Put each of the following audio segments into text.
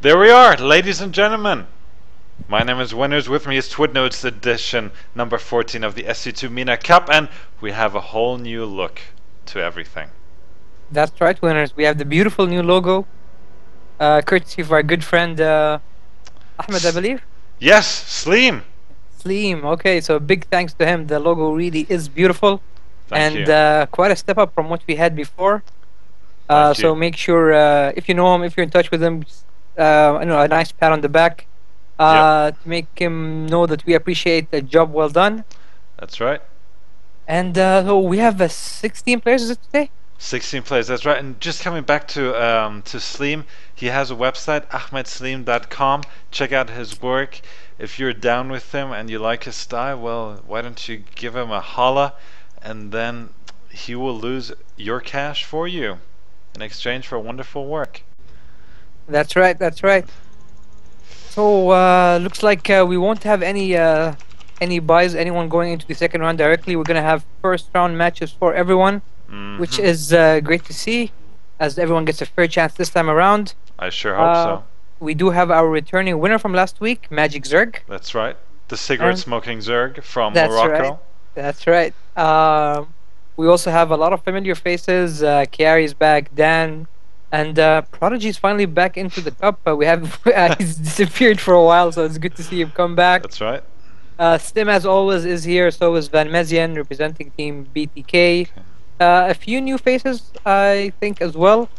There we are, ladies and gentlemen. My name is Winners. With me is twdnewh. It's edition number 14 of the SC2 MENA Cup, and we have a whole new look to everything. That's right, winners. We have the beautiful new logo, courtesy of our good friend Ahmed, I believe. Yes, Sleem. Sleem. Okay, so big thanks to him. The logo really is beautiful, Thank and you. quite a step up from what we had before. Thank So you. make sure if you know him, if you're in touch with him, a nice pat on the back Yep, to make him know that we appreciate the job well done. that's right. And so we have 16 players, is it today? 16 plays, that's right. And just coming back to Sleem, he has a website, ahmedsleem.com. Check out his work. If you're down with him and you like his style, well, why don't you give him a holla, and then he will lose your cash for you in exchange for wonderful work. That's right. That's right. So looks like we won't have any buys, anyone going into the second round directly. We're gonna have first round matches for everyone, which Hmm. is great to see, as everyone gets a fair chance this time around. I sure hope Uh, so. we do have our returning winner from last week, Magic Zerg, That's right. The cigarette and smoking Zerg from that's right. Morocco. That's right. We also have a lot of familiar faces. Chiari's back, Dan, and Prodigy's finally back into the cup. We have he's disappeared for a while, so it's good to see him come back. That's right. Stim, as always, is here. So is Van Mezian, representing Team BTK. Okay. A few new faces, I think, as well.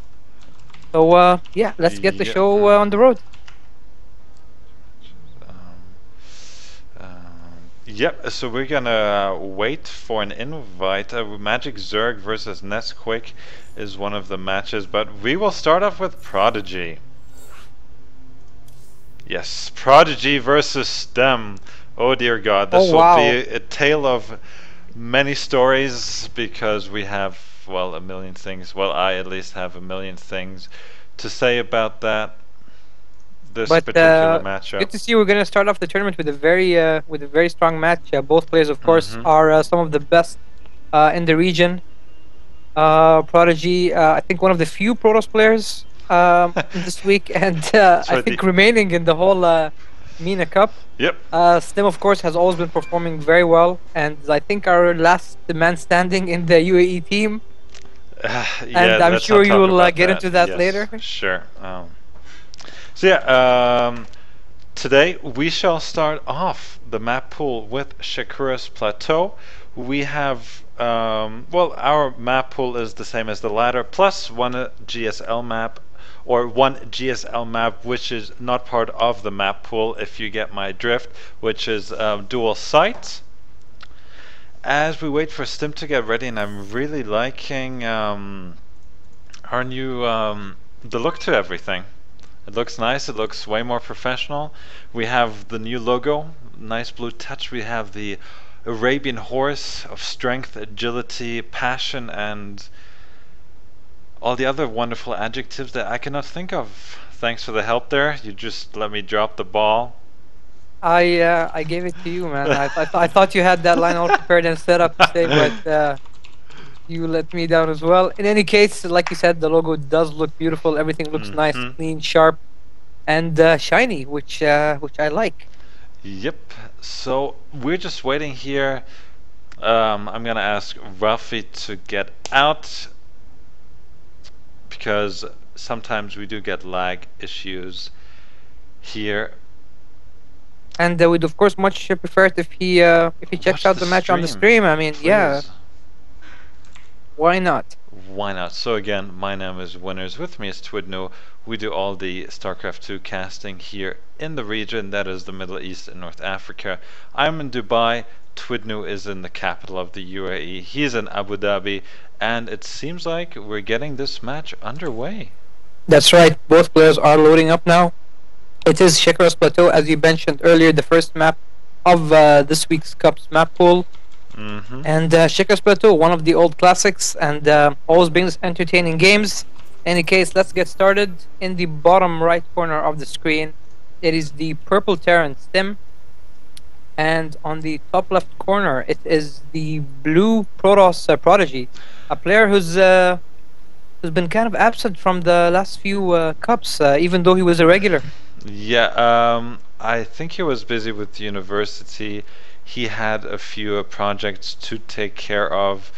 So, yeah, let's get the Yeah. show on the road. Yep, so we're gonna wait for an invite. Magic Zerg versus Nesquik is one of the matches, but we will start off with Prodigy. Yes, Prodigy versus Stem. Oh dear God, this Oh, will wow. be a tale of many stories because we have, well, a million things. Well, I at least have a million things to say about this But particular good matchup. to see. We're gonna start off the tournament with a very strong match. Both players, of course, Mhm. are some of the best in the region. Prodigy, I think one of the few Protoss players this week, and That's I right. think remaining in the whole MENA Cup. Yep. Stim, of course, has always been performing very well, and I think our last man standing in the UAE team. Yeah, And I'm let's sure not you talk will about get that. into that Yes, later. sure. So yeah, today we shall start off the map pool with Shakura's Plateau. We have, well, our map pool is the same as the ladder, plus one GSL map, or one GSL map which is not part of the map pool, if you get my drift, which is dual sites. As we wait for Stim to get ready, and I'm really liking our new the look to everything. It looks nice. It looks way more professional. We have the new logo, nice blue touch. We have the Arabian horse of strength, agility, passion, and all the other wonderful adjectives that I cannot think of. Thanks for the help there. You just let me drop the ball. I gave it to you, man. I thought you had that line all prepared and set up to say, but you let me down as well. In any case, like you said, the logo does look beautiful. Everything looks nice, Mhm. clean, sharp, and shiny, which I like. Yep. So we're just waiting here. I'm gonna ask Rafi to get out because sometimes we do get lag issues here. And we'd of course much prefer it if he checks Watch out the match on the stream. I mean, yeah, please. why not? Why not? So again, my name is Winners. With me is twdnewh. We do all the StarCraft 2 casting here in the region, that is the Middle East and North Africa. I'm in Dubai. twdnewh is in the capital of the UAE. He's in Abu Dhabi, and it seems like we're getting this match underway. That's right. Both players are loading up now. It is Shakira's Plateau, as you mentioned earlier, the first map of this week's Cup's map pool. Mm-hmm. And Shakira's Plateau, one of the old classics, and always brings entertaining games. Any case, let's get started. In the bottom right corner of the screen, it is the purple Terran Stim. And on the top left corner, it is the blue Protoss Prodigy, a player who's who's been kind of absent from the last few cups, even though he was a regular. Yeah, I think he was busy with university. He had a few projects to take care of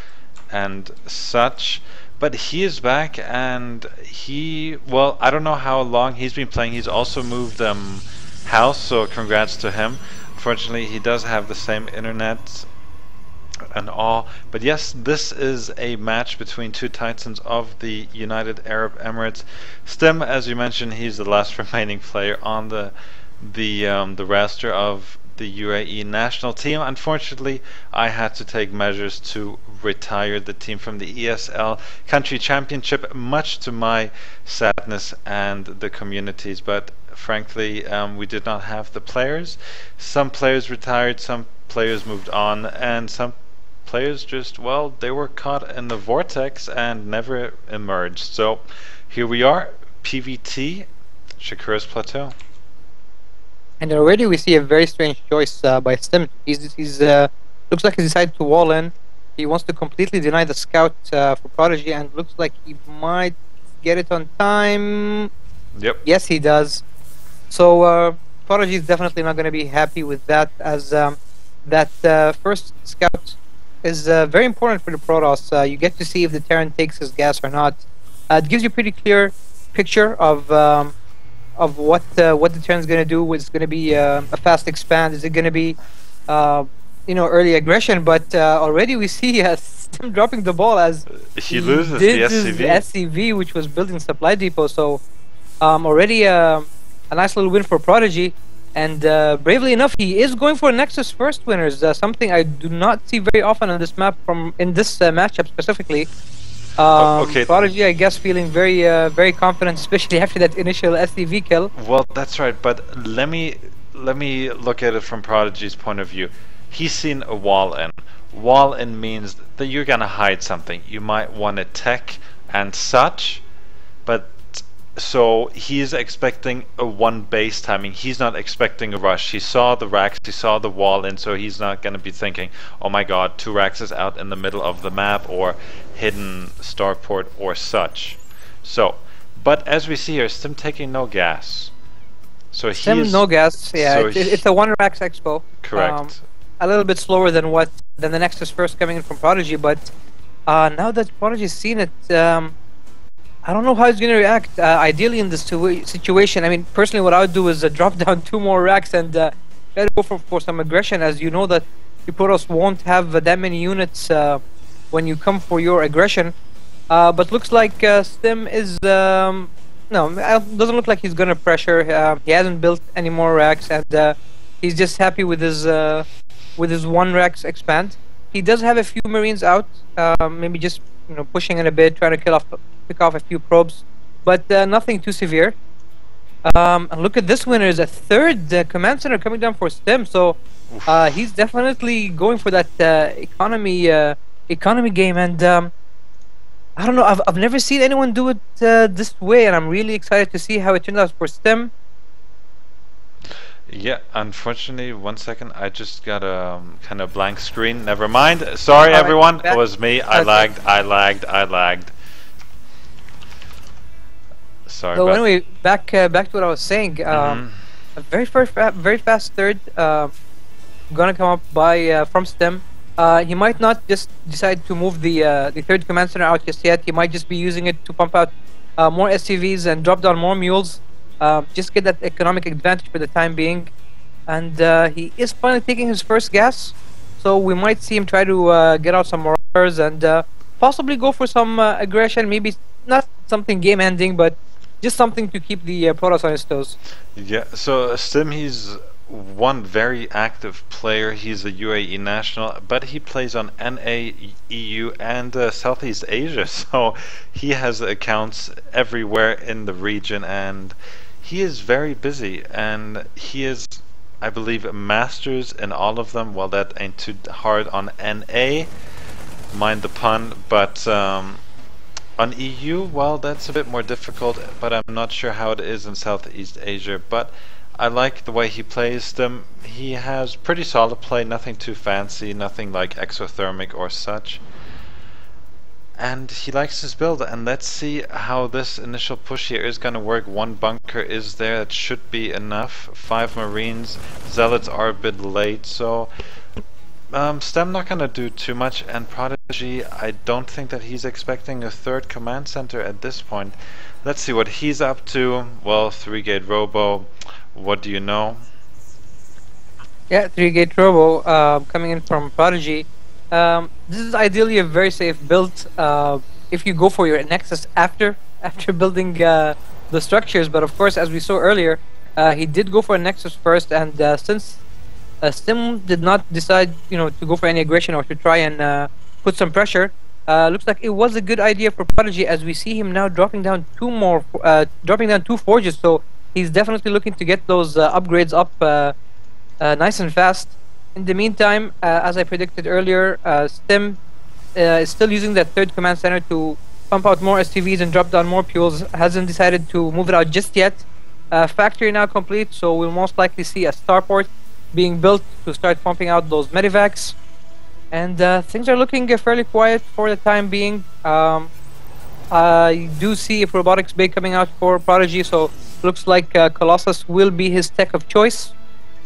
and such. But he is back, and well, I don't know how long he's been playing. He's also moved house, so congrats to him. Unfortunately, he does have the same internet and all. But yes, this is a match between two titans of the United Arab Emirates. Stim, as you mentioned, he's the last remaining player on the roster of the UAE national team. Unfortunately, I had to take measures to retire the team from the ESL Country Championship, much to my sadness and the community's. But frankly, we did not have the players. Some players retired, some players moved on, and some players just, well, they were caught in the vortex and never emerged. So here we are, PVT, Shakira's Plateau. And already we see a very strange choice by Stim. He's looks like he decided to wall in. He wants to completely deny the scout for Prodigy, and looks like he might get it on time. Yep. Yes, he does. So Prodigy is definitely not going to be happy with that, as that first scout is very important for the Protoss. You get to see if the Terran takes his gas or not. It gives you a pretty clear picture of what the Terran's going to do. It's going to be a fast expand. Is it going to be early aggression? But already we see him dropping the ball as he loses the SCV. SCV, which was built in supply depot. So already a nice little win for Prodigy. And bravely enough, he is going for Nexus first winners. Something I do not see very often on this map, in this matchup specifically. Okay. Prodigy, I guess, feeling very very confident, especially after that initial SCV kill. Well, that's right. But let me look at it from Prodigy's point of view. He's seen a wall in. Wall in means that you're gonna hide something. You might want to tech and such, but. So he's expecting a one base timing. He's not expecting a rush. He saw the racks, he saw the wall in, so he's not going to be thinking, oh my god, 2 racks is out in the middle of the map or hidden starport or such. So, but as we see here, Stim taking no gas. So Stim no gas, yeah, so it's a 1 racks expo. Correct. A little bit slower than the Nexus first coming in from Prodigy, but now that Prodigy's seen it, I don't know how he's going to react. Ideally, in this situation, I mean, personally, what I would do is drop down 2 more racks and try to go for some aggression, as you know that the Protoss won't have that many units when you come for your aggression. But looks like Stim is... no, it doesn't look like he's going to pressure. He hasn't built any more racks, and he's just happy with his 1 racks expand. He does have a few Marines out, maybe just pushing in a bit, trying to pick off a few probes, but nothing too severe. And look at this winner, is a 3rd command center coming down for Stim, so he's definitely going for that economy game, and I don't know, I've never seen anyone do it this way, and I'm really excited to see how it turns out for Stim. Yeah, unfortunately, 1 second, I just got a kind of blank screen. Never mind. Sorry, everyone. It was me. I lagged. Sorry. So anyway, back to what I was saying. A very fast 3rd gonna come up by from Stim. He might not just decide to move the 3rd command center out just yet. He might just be using it to pump out more SCVs and drop down more mules. Just get that economic advantage for the time being, and he is finally taking his first gas, so we might see him try to get out some marauders and possibly go for some aggression, maybe not something game ending, but just something to keep the Protoss on his toes. Yeah, so Stim, he's one very active player. He's a UAE national, but he plays on NA, EU, and Southeast Asia, so he has accounts everywhere in the region, and he is very busy, and he is, I believe, masters in all of them. Well, that ain't too hard on NA, mind the pun, but on EU, well, that's a bit more difficult, but I'm not sure how it is in Southeast Asia. But I like the way he plays them. He has pretty solid play, nothing too fancy, nothing like exothermic or such. and he likes his build. And let's see how this initial push here is going to work. One bunker is there, that should be enough. 5 Marines, Zealots are a bit late, so Stem not going to do too much, and Prodigy, I don't think that he's expecting a third command center at this point. Let's see what he's up to. Well, 3-gate Robo, what do you know? Yeah, 3-gate Robo coming in from Prodigy. This is ideally a very safe build if you go for your Nexus after building the structures. But of course, as we saw earlier, he did go for a Nexus first, and since Stim did not decide, to go for any aggression or to try and put some pressure, looks like it was a good idea for Prodigy, as we see him now dropping down 2 forges. So he's definitely looking to get those upgrades up nice and fast. In the meantime, as I predicted earlier, Stim is still using that third command center to pump out more STVs and drop down more fuels. Hasn't decided to move it out just yet. Factory now complete, so we'll most likely see a starport being built to start pumping out those medivacs. And things are looking fairly quiet for the time being. I do see a robotics bay coming out for Prodigy, so looks like Colossus will be his tech of choice.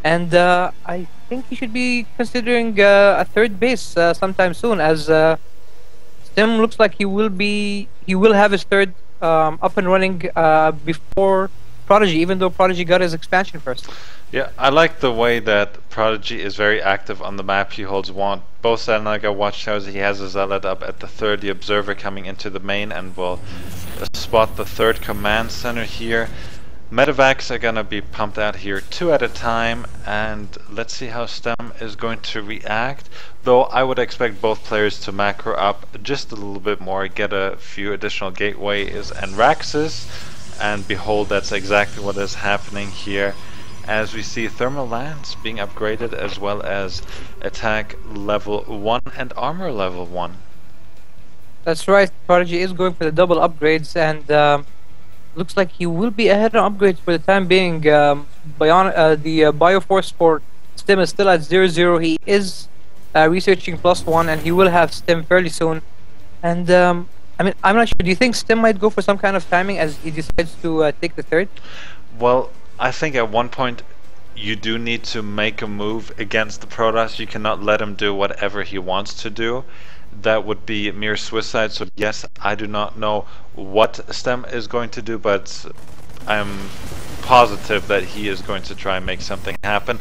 And I think he should be considering a third base sometime soon, as Stim looks like he will have his third up and running before Prodigy, even though Prodigy got his expansion first. Yeah, I like the way that Prodigy is very active on the map. He holds both Zanaga watchtowers. He has a Zealot up at the third, the Observer coming into the main, and will spot the third command center here. Medivacs are gonna be pumped out here 2 at a time, and let's see how Stem is going to react. Though I would expect both players to macro up just a little bit more, get a few additional gateways and Raxes, and behold, that's exactly what is happening here, as we see Thermal Lance being upgraded, as well as attack level 1 and armor level 1. That's right, Prodigy is going for the double upgrades, and looks like he will be ahead on upgrades for the time being. The Bioforce for Stim is still at 0-0. He is researching +1, and he will have Stim fairly soon. And I'm not sure. Do you think Stim might go for some kind of timing as he decides to take the third? Well, I think at one point you do need to make a move against the Protoss. You cannot let him do whatever he wants to do. That would be mere suicide. So yes, I do not know what Stem is going to do, but I'm positive that he is going to try and make something happen.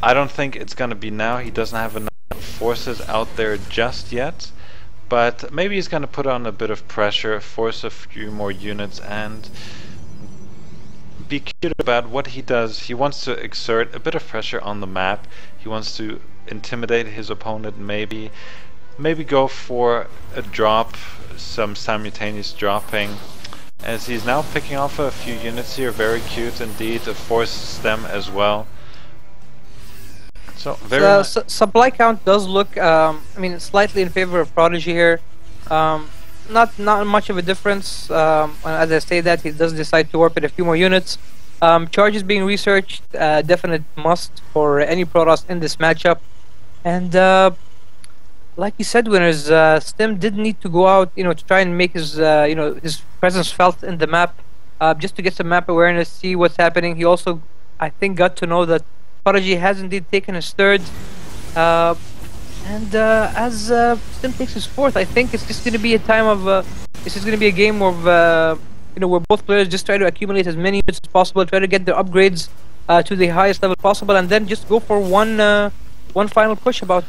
I don't think it's going to be now. He doesn't have enough forces out there just yet, but maybe he's going to put on a bit of pressure, force a few more units, and be cute about what he does. He wants to exert a bit of pressure on the map. He wants to intimidate his opponent, maybe go for a drop, some simultaneous dropping, as he's now picking off a few units here. Very cute indeed. A force Stem as well. So very supply count does look slightly in favor of Prodigy here. Not much of a difference. As I say that, he does decide to warp it a few more units. Charges being researched, definite must for any Protoss in this matchup. And like you said, winners, Stem did need to go out, to try and make his, his presence felt in the map, just to get some map awareness, see what's happening. He also, I think, got to know that Prodigy has indeed taken his third, and as Stem takes his fourth, I think it's just going to be a time of, it's just going to be a game of, where both players just try to accumulate as many units as possible, try to get their upgrades to the highest level possible, and then just go for one final push about,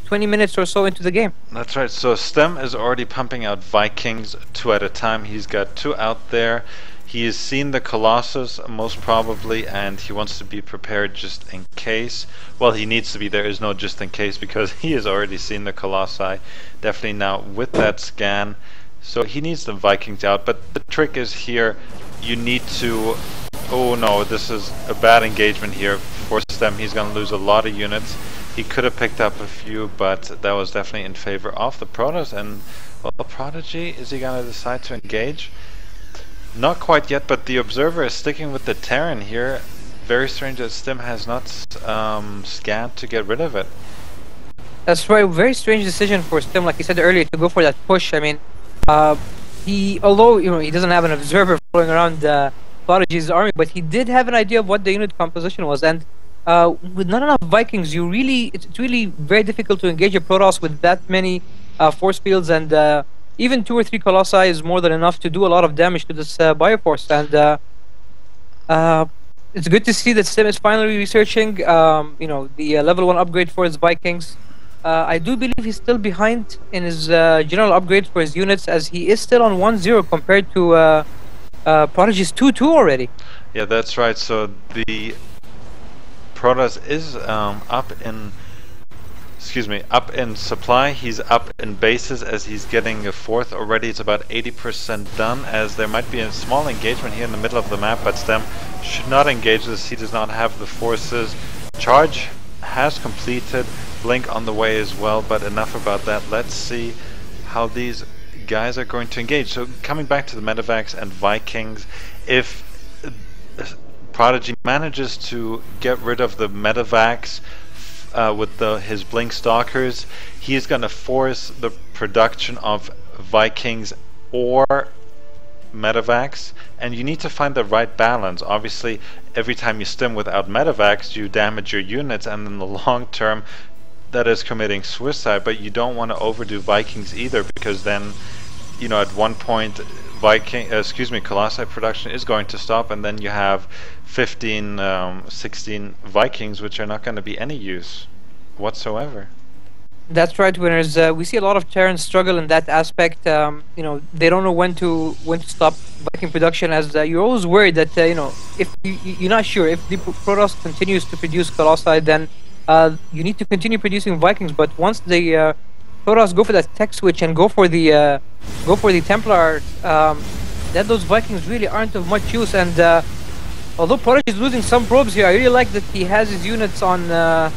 20 minutes or so into the game. That's right. So Stem is already pumping out Vikings 2 at a time. He's got 2 out there. He has seen the Colossus most probably, and he wants to be prepared just in case. Well, he needs to be. There is no just in case, because he has already seen the Colossi. Definitely now with that scan. So he needs the Vikings out. But the trick is here, you need to... Oh no, this is a bad engagement here for Stem. He's going to lose a lot of units. He could have picked up a few, but that was definitely in favor of the Protoss. And, well, Prodigy, is he going to decide to engage? Not quite yet, but the Observer is sticking with the Terran here. Very strange that Stim has not scanned to get rid of it. That's right. Very strange decision for Stim, like you said earlier, to go for that push. I mean, uh, although he doesn't have an observer following around Prodigy's army, but he did have an idea of what the unit composition was. And with not enough Vikings, it's really very difficult to engage a Protoss with that many force fields, and even 2 or 3 Colossi is more than enough to do a lot of damage to this Bioforce. And it's good to see that Stim is finally researching, the level 1 upgrade for his Vikings. I do believe he's still behind in his general upgrades for his units, as he is still on 1-0 compared to Prodigy's 2-2 already. Yeah, that's right. So the Protoss is up in supply. He's up in bases as he's getting a 4th already. It's about 80% done, as there might be a small engagement here in the middle of the map, but Stem should not engage this. He does not have the forces. Charge has completed. Blink on the way as well, but enough about that. Let's see how these guys are going to engage. So coming back to the Medivacs and Vikings, if Prodigy manages to get rid of the Medivacs with his Blink Stalkers, he is going to force the production of Vikings or Medivacs, and you need to find the right balance. Obviously, every time you stim without Medivacs, you damage your units, and in the long term, that is committing suicide. But you don't want to overdo Vikings either, because then, at one point, Colossi production is going to stop, and then you have 15, 16 Vikings, which are not going to be any use whatsoever. That's right, winners. We see a lot of Terrans struggle in that aspect. They don't know when to stop Viking production, as you're always worried that if you're not sure if the Protoss continues to produce Colossi, then you need to continue producing Vikings. But once the Protoss go for that tech switch and go for the Templar, then those Vikings really aren't of much use. And although Prodigy is losing some probes here, I really like that he has his units on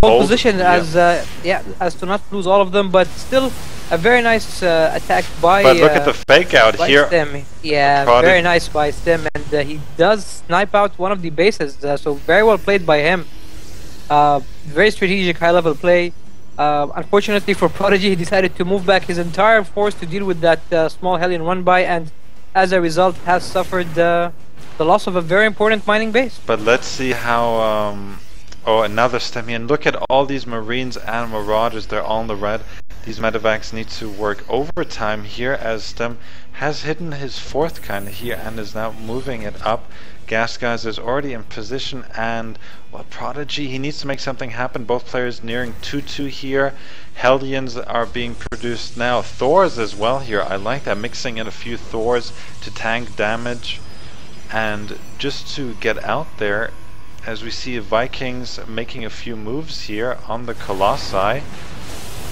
hold position, as to not lose all of them. But still, a very nice attack by. But look at the fake out here. Stim. Yeah, very nice by Stim, and he does snipe out one of the bases. So very well played by him. Very strategic, high-level play. Unfortunately for Prodigy, he decided to move back his entire force to deal with that small Hellion run-by, and as a result has suffered the loss of a very important mining base. But let's see how... oh, another Stemian. Look at all these Marines and Marauders. They're all in the red. These Medivacs need to work overtime here, as Stem has hidden his 4th kind of here and is now moving it up. Gas Guys is already in position, and Prodigy, he needs to make something happen. Both players nearing 2-2 here. Hellions are being produced now. Thors as well here. I like that, mixing in a few Thors to tank damage and just to get out there, as we see Vikings making a few moves here on the Colossi.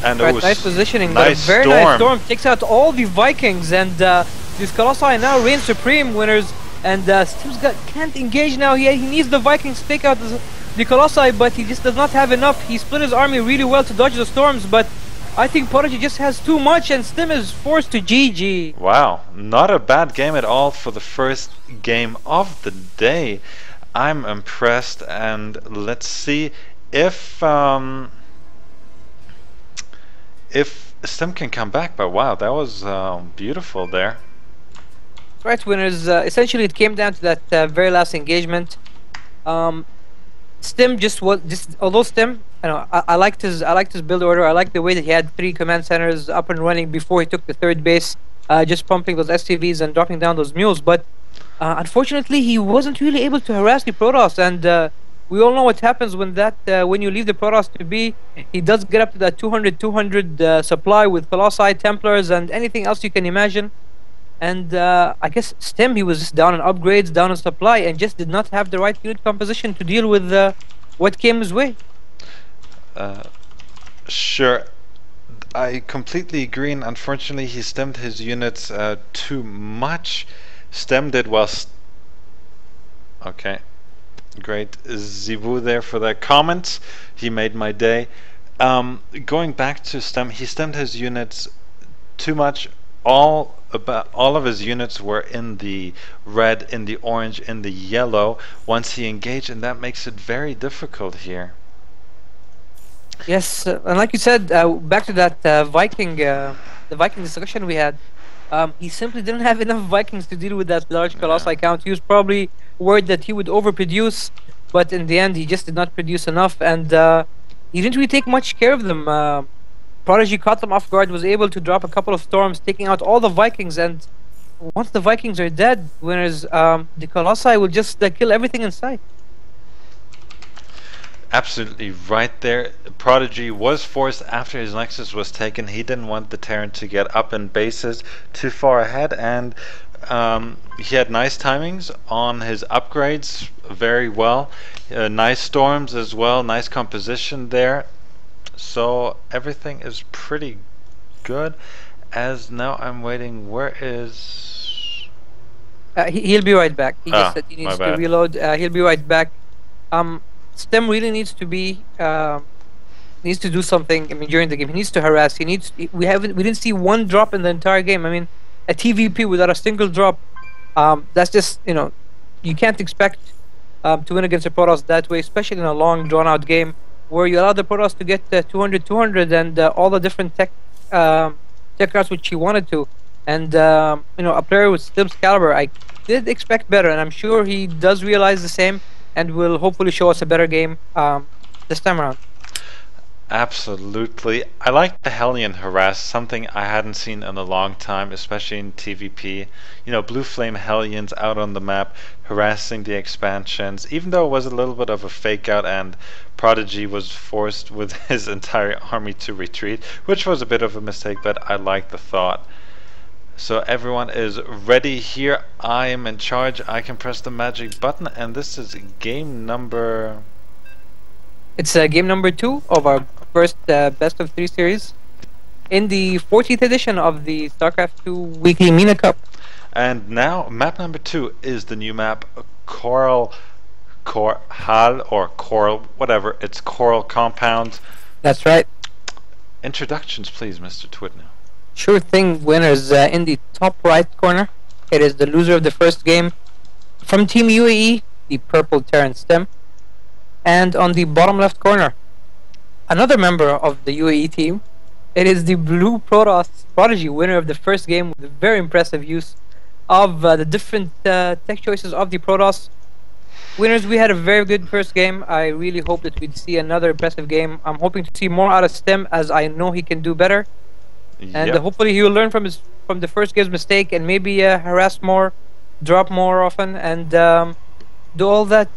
And right, nice positioning, nice, but a very nice storm takes out all the Vikings, and these Colossi now reign supreme, winners. And Stim's can't engage now. He needs the Vikings to take out the Colossi, but he just does not have enough. He split his army really well to dodge the storms, but I think Prodigy just has too much, and Stim is forced to GG. Wow, not a bad game at all for the first game of the day. I'm impressed, and let's see if Stim can come back. But wow, that was beautiful there. Right, winners. Essentially, it came down to that very last engagement. Stim although Stim, I liked his build order. I liked the way that he had 3 command centers up and running before he took the 3rd base, just pumping those SCVs and dropping down those mules. But unfortunately, he wasn't really able to harass the Protoss, and we all know what happens when when you leave the Protoss to be. He does get up to that 200 supply with Colossi, Templars, and anything else you can imagine. And I guess Stim, he was just down on upgrades, down on supply, and just did not have the right unit composition to deal with what came his way. Sure, I completely agree, and unfortunately he stemmed his units too much. Stem did well. Okay, great Zivu there for that comment. He made my day. Going back to Stem, he stemmed his units too much. All of his units were in the red, in the orange, in the yellow once he engaged, and that makes it very difficult here. Yes, and like you said, back to that the Viking discussion we had. He simply didn't have enough Vikings to deal with that large Yeah. Colossi count. He was probably worried that he would overproduce, but in the end, he just did not produce enough, and he didn't really take much care of them. Prodigy caught them off guard, was able to drop a couple of storms, taking out all the Vikings, and once the Vikings are dead, winners, the Colossi will just kill everything in sight. Absolutely right there. Prodigy was forced after his Nexus was taken. He didn't want the Terran to get up in bases too far ahead, and he had nice timings on his upgrades very well. Nice storms as well, nice composition there. So everything is pretty good. As now I'm waiting, where is... He'll be right back. He just Ah, said he my needs to bad. reload. He'll be right back. Stem really needs to be needs to do something. I mean, during the game, he needs to harass. We didn't see one drop in the entire game. I mean, a TVP without a single drop. That's just you can't expect to win against the Protoss that way, especially in a long, drawn-out game where you allow the Protoss to get 200, 200, and all the different tech routes which he wanted to. And a player with Stem's caliber, I did expect better, and I'm sure he does realize the same, and will hopefully show us a better game this time around. Absolutely. I like the Hellion harass, something I hadn't seen in a long time, especially in TVP. You know, Blue Flame Hellions out on the map, harassing the expansions, even though it was a little bit of a fake out and Prodigy was forced with his entire army to retreat, which was a bit of a mistake, but I like the thought. So everyone is ready here. I am in charge. I can press the magic button, and this is game number... It's game number 2 of our first best of 3 series in the 14th edition of the StarCraft 2 Weekly MENA Cup. And now, map number 2 is the new map, Coral or Coral, whatever. It's Coral Compound. That's right. Introductions, please, Mr. twdnewh. Sure thing, winners. In the top right corner, it is the loser of the first game from Team UAE, the purple Terran Stem. And on the bottom left corner, another member of the UAE team. It is the blue Protoss Prodigy, winner of the first game with a very impressive use of the different tech choices of the Protoss. Winners, we had a very good first game. I really hope that we'd see another impressive game. I'm hoping to see more out of Stem, as I know he can do better. And hopefully he will learn from the first game's mistake and maybe harass more, drop more often, and do all that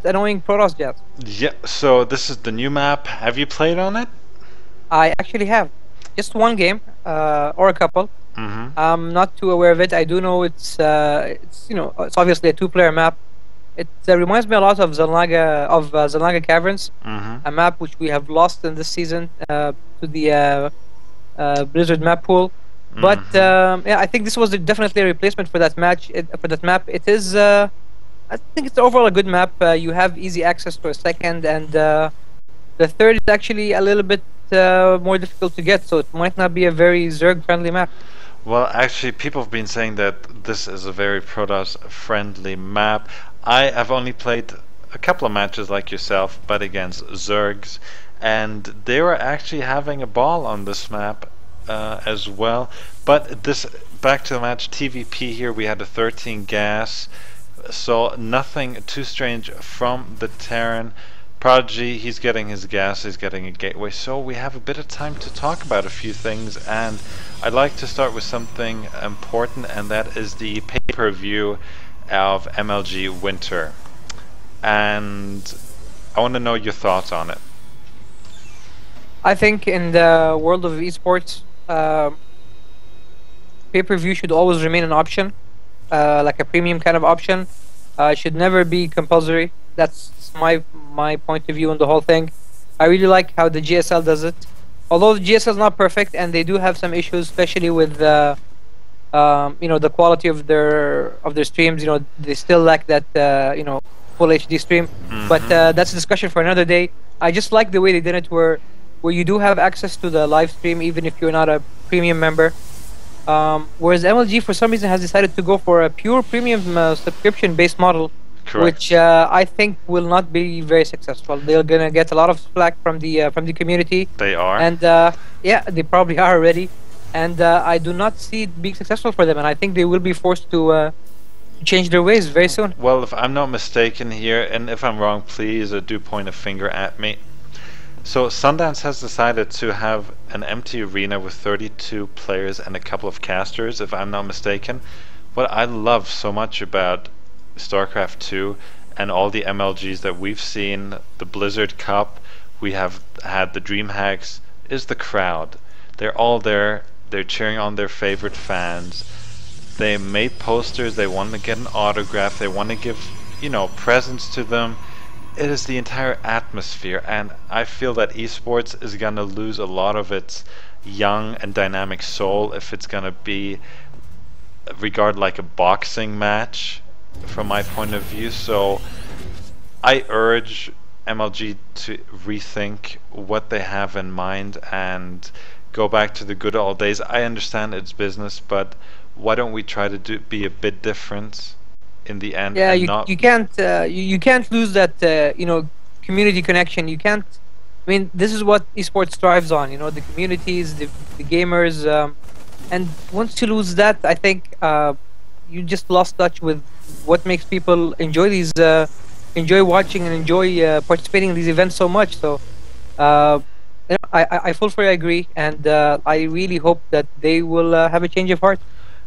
annoying Protoss jazz. Yeah, so this is the new map. Have you played on it? I actually have just one game or a couple. I'm not too aware of it. I do know it's obviously a 2-player map. It reminds me a lot of Zalnaga Caverns, a map which we have lost in this season to the Blizzard map pool. But yeah, I think this was definitely a replacement for that map. It is. I think it's overall a good map. You have easy access to a second, and the third is actually a little bit more difficult to get, so it might not be a very Zerg-friendly map. Well, actually, people have been saying that this is a very Protoss-friendly map. I have only played a couple of matches like yourself, but against Zergs, and they were actually having a ball on this map as well. But this, back to the match, TVP here, we had a 13 gas. So nothing too strange from the Terran. Prodigy, he's getting his gas, he's getting a gateway. So we have a bit of time to talk about a few things, and I'd like to start with something important, and that is the pay-per-view of MLG Winter. And I want to know your thoughts on it. I think in the world of esports, pay-per-view should always remain an option. Like a premium kind of option. Should never be compulsory. That's my point of view on the whole thing. I really like how the GSL does it. Although the GSL is not perfect, and they do have some issues, especially with the quality of their streams. They still lack that full HD stream. But that's a discussion for another day. I just like the way they did it, where you do have access to the live stream even if you're not a premium member. Whereas MLG for some reason has decided to go for a pure premium subscription based model, Correct. which I think will not be very successful. They're gonna get a lot of slack from the community. They are. And yeah, they probably are already. And I do not see it being successful for them. And I think they will be forced to change their ways very soon. Well, if I'm not mistaken here, and if I'm wrong, please do point a finger at me. So Sundance has decided to have an empty arena with 32 players and a couple of casters, if I'm not mistaken. What I love so much about StarCraft 2 and all the MLGs that we've seen, the Blizzard Cup, we have had the DreamHacks, is the crowd. They're all there, they're cheering on their favorite fans. They made posters, they want to get an autograph, they want to give, presents to them. It is the entire atmosphere, and I feel that esports is going to lose a lot of its young and dynamic soul if it's going to be regarded like a boxing match from my point of view. So I urge MLG to rethink what they have in mind and go back to the good old days. I understand it's business, but why don't we try to be a bit different in the end? Yeah, and you can't lose that community connection. You can't. I mean, this is what esports thrives on. The communities, the gamers, and once you lose that, I think you just lost touch with what makes people enjoy these, enjoy watching and enjoy participating in these events so much. So, I fully agree, and I really hope that they will have a change of heart.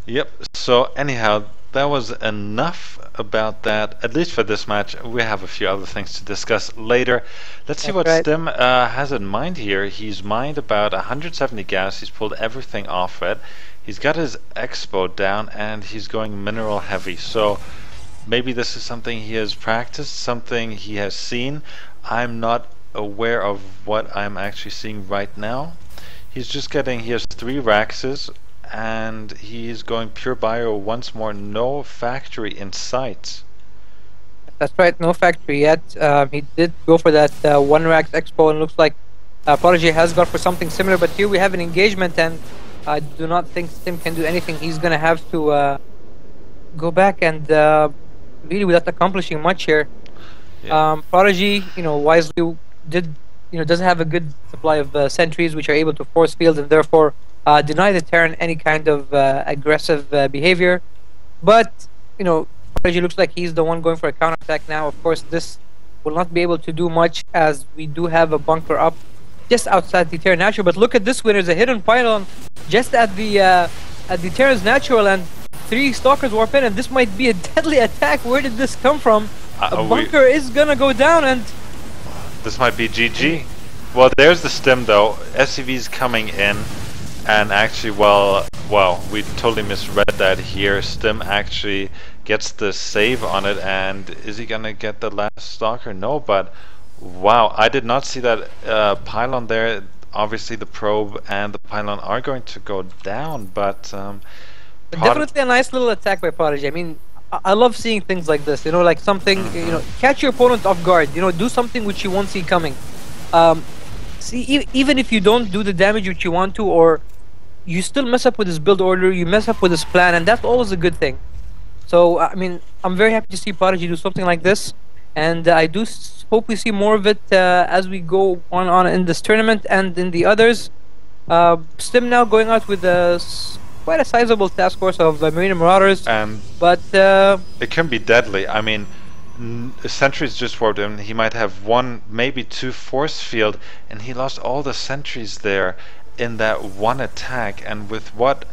Yep. So anyhow, that was enough about that, at least for this match. We have a few other things to discuss later. Let's see what Stim has in mind here. He's mined about 170 gas. He's pulled everything off it. He's got his expo down, and he's going mineral heavy. So maybe this is something he has practiced, something he has seen. I'm not aware of what I'm actually seeing right now. He's just getting, he has 3 Raxes, and he's going pure bio once more. No factory in sight. That's right, no factory yet. He did go for that 1 Rax expo, and looks like Prodigy has gone for something similar, but here we have an engagement, and I do not think Stim can do anything. He's gonna have to go back and really without accomplishing much here. Yeah. Prodigy, wisely doesn't have a good supply of sentries which are able to force field and therefore deny the Terran any kind of aggressive behavior. But Prodigy looks like he's the one going for a counterattack now. Of course, this will not be able to do much as we do have a bunker up just outside the Terran natural. But look at this one, there's a hidden pylon just at the Terran's natural, and 3 stalkers warp in, and this might be a deadly attack. Where did this come from? A bunker is gonna go down, and this might be GG. Well, there's the Stim though. SCV's coming in, and actually, well, we totally misread that here. Stim actually gets the save on it, and is he gonna get the last stalker? No, but wow, I did not see that pylon there. Obviously, the probe and the pylon are going to go down, but definitely a nice little attack by Prodigy. I mean, I love seeing things like this. Like something, catch your opponent off guard. Do something which you won't see coming. See, even if you don't do the damage which you want to, or you still mess up with his build order, you mess up with his plan, and that's always a good thing. So, I mean, I'm very happy to see Prodigy do something like this, and I do hope we see more of it as we go on in this tournament and in the others. Stim now going out with quite a sizable task force of Marine Marauders, but it can be deadly. I mean, sentries just warped him. He might have 1, maybe 2 force field, and he lost all the sentries there in that 1 attack. And with what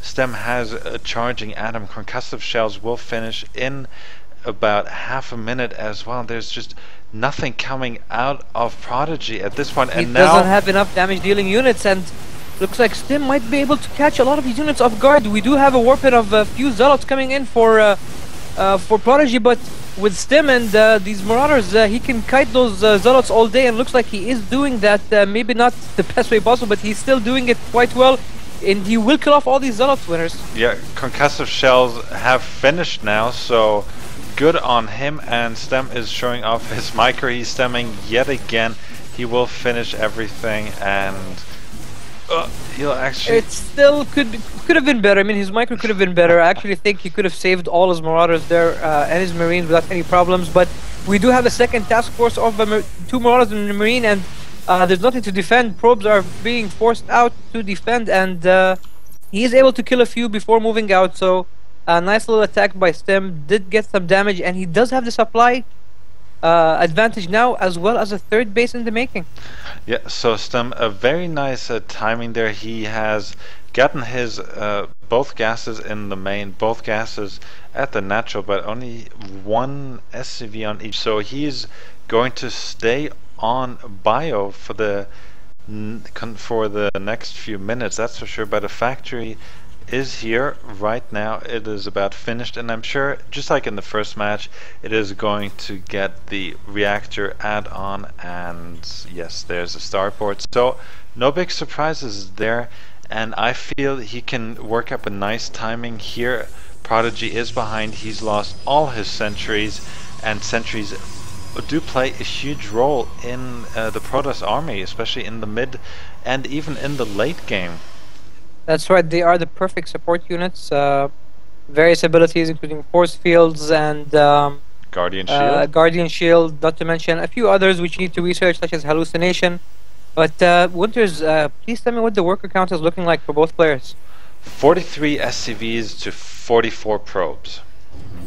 Stem has charging at him, concussive shells will finish in about half a minute as well. There's just nothing coming out of Prodigy at this point, and he doesn't have enough damage dealing units, and looks like Stim might be able to catch a lot of these units off guard. We do have a warping of a few zealots coming in for Prodigy, but with Stim and these Marauders, he can kite those zealots all day, and looks like he is doing that. Maybe not the best way possible, but he's still doing it quite well, and he will kill off all these zealots, winners. Yeah, concussive shells have finished now, so good on him, and Stem is showing off his micro. He's stemming yet again. He will finish everything, and You'll actually. It still could have been better. I mean, his micro could have been better. I actually think he could have saved all his Marauders there and his Marines without any problems. But we do have a second task force of 2 Marauders and a Marine, and there's nothing to defend. Probes are being forced out to defend, and he is able to kill a few before moving out. So a nice little attack by Stem did get some damage, and he does have the supply advantage now, as well as a third base in the making. Yeah, so Stem, a very nice timing there. He has gotten his both gases in the main, both gases at the natural, but only one SCV on each. So he's going to stay on bio for the next few minutes, that's for sure. But the factory is here right now. It is about finished, and I'm sure, just like in the first match, it is going to get the reactor add-on, and yes, there's a starport. So no big surprises there, and I feel he can work up a nice timing here. Prodigy is behind. He's lost all his sentries, and sentries do play a huge role in the Protoss army, especially in the mid and even in the late game. That's right, they are the perfect support units. Various abilities, including force fields and Guardian Shield. Guardian Shield, not to mention a few others which you need to research, such as Hallucination. But Winters, please tell me what the worker count is looking like for both players. 43 SCVs to 44 probes.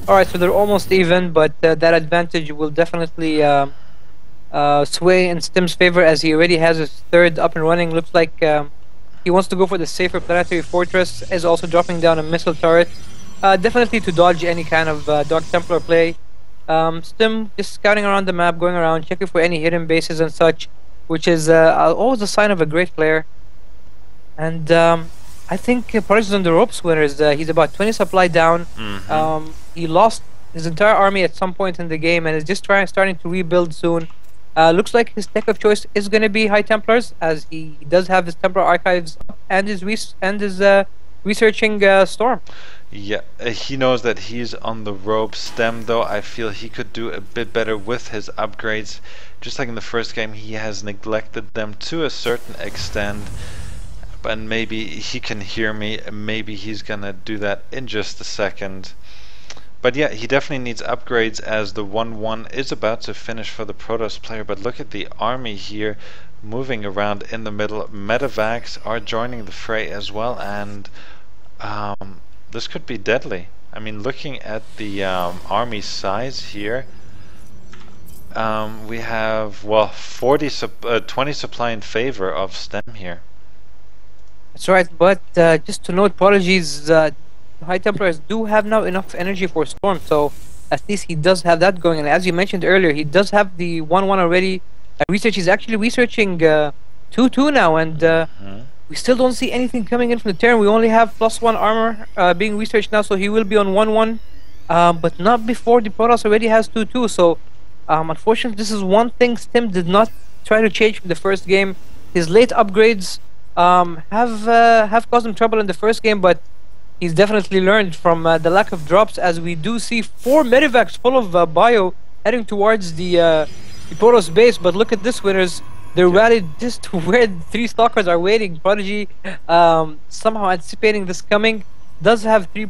Alright, so they're almost even, but that advantage will definitely sway in Stem's favor, as he already has his third up and running. Looks like he wants to go for the safer planetary fortress, is also dropping down a missile turret. Definitely to dodge any kind of Dark Templar play. Stem just scouting around the map, going around, checking for any hidden bases and such, which is always a sign of a great player. And I think Prodigy is on the ropes, Winners. He's about 20 supply down. He lost his entire army at some point in the game and is just starting to rebuild soon. Looks like his tech of choice is going to be High Templars, as he does have his Templar archives up and is researching Storm. Yeah, he knows that he's on the rope. Stem, though, I feel he could do a bit better with his upgrades. Just like in the first game, he has neglected them to a certain extent. But maybe he can hear me. Maybe he's gonna do that in just a second. But yeah, he definitely needs upgrades, as the 1-1 is about to finish for the Protoss player. But look at the army here moving around in the middle. Medevacs are joining the fray as well, and this could be deadly. I mean, looking at the army size here, we have, well, 20 supply in favor of Stem here. That's right, but just to note, Prodigy's High Templars do have now enough energy for Storm, so at least he does have that going. And as you mentioned earlier, he does have the 1-1 already. He's actually researching 2-2 now, and we still don't see anything coming in from the Terran. We only have +1 armor being researched now, so he will be on 1-1, but not before the Protoss already has 2-2. So unfortunately, this is one thing Stem did not try to change from the first game. His late upgrades have caused him trouble in the first game, but he's definitely learned from the lack of drops, as we do see 4 medevacs full of bio heading towards the Protoss base. But look at this, Winners. They're rallied just to where the 3 stalkers are waiting. Prodigy, somehow anticipating this coming, does have 3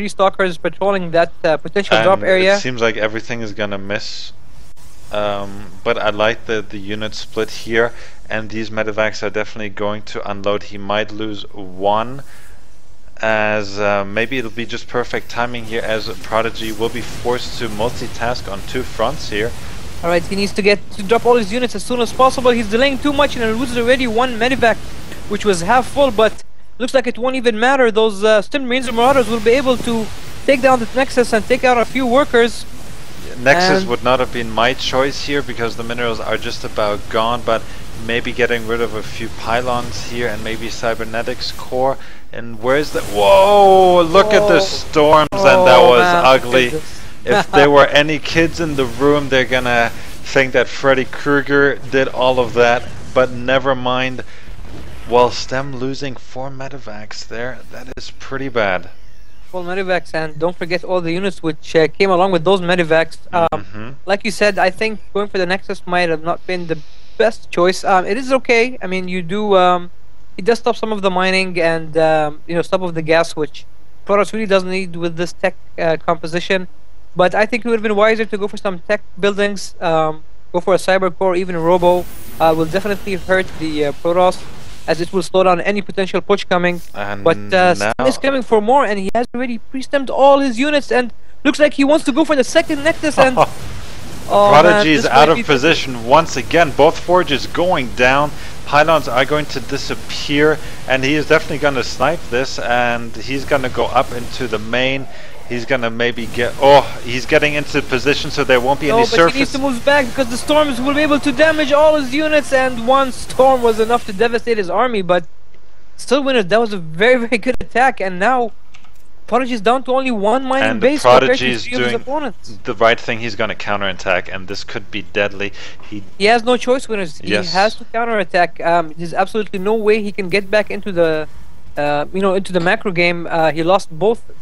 stalkers patrolling that potential drop area. It seems like everything is gonna miss. But I like the unit split here, and these medevacs are definitely going to unload. He might lose 1, as maybe it'll be just perfect timing here, as Prodigy will be forced to multitask on 2 fronts here. Alright, he needs to drop all his units as soon as possible. He's delaying too much, and he loses already 1 medevac, which was half full, but looks like it won't even matter. Those Stem Marines and Marauders will be able to take down the Nexus and take out a few workers. Nexus would not have been my choice here, because the minerals are just about gone, but maybe getting rid of a few pylons here, and maybe cybernetics core. And where's the... Whoa! Look at the storms, and that was ugly. If there were any kids in the room, they're gonna think that Freddy Krueger did all of that, but never mind. Well, Stem losing 4 medevacs there, that is pretty bad. Full medevacs, and don't forget all the units which came along with those medevacs. Like you said, I think going for the Nexus might have not been the best choice. It is okay. I mean, you do he does stop some of the mining and stop of the gas, which Protoss really doesn't need with this tech composition. But I think it would have been wiser to go for some tech buildings, go for a cyber core, even a robo. Will definitely hurt the Protoss, as it will slow down any potential push coming. And But now Stem is coming for more, and he has already pre-stemmed all his units, and looks like he wants to go for the second Nexus. And Prodigy is this out might of position once again. Both forges going down. Pylons are going to disappear, and he is definitely going to snipe this, and he's going to go up into the main. He's going to maybe get... Oh, he's getting into position, so there won't be any surface. He needs to move back because the storms will be able to damage all his units, and one storm was enough to devastate his army. But still, winners, that was a very, very good attack, and now Prodigy is down to only one mining base. And Prodigy is doing opponents. the right thing. He's going to counterattack, and this could be deadly. He has no choice, winners. Yes. He has to counterattack. There's absolutely no way he can get back into the, into the macro game. He lost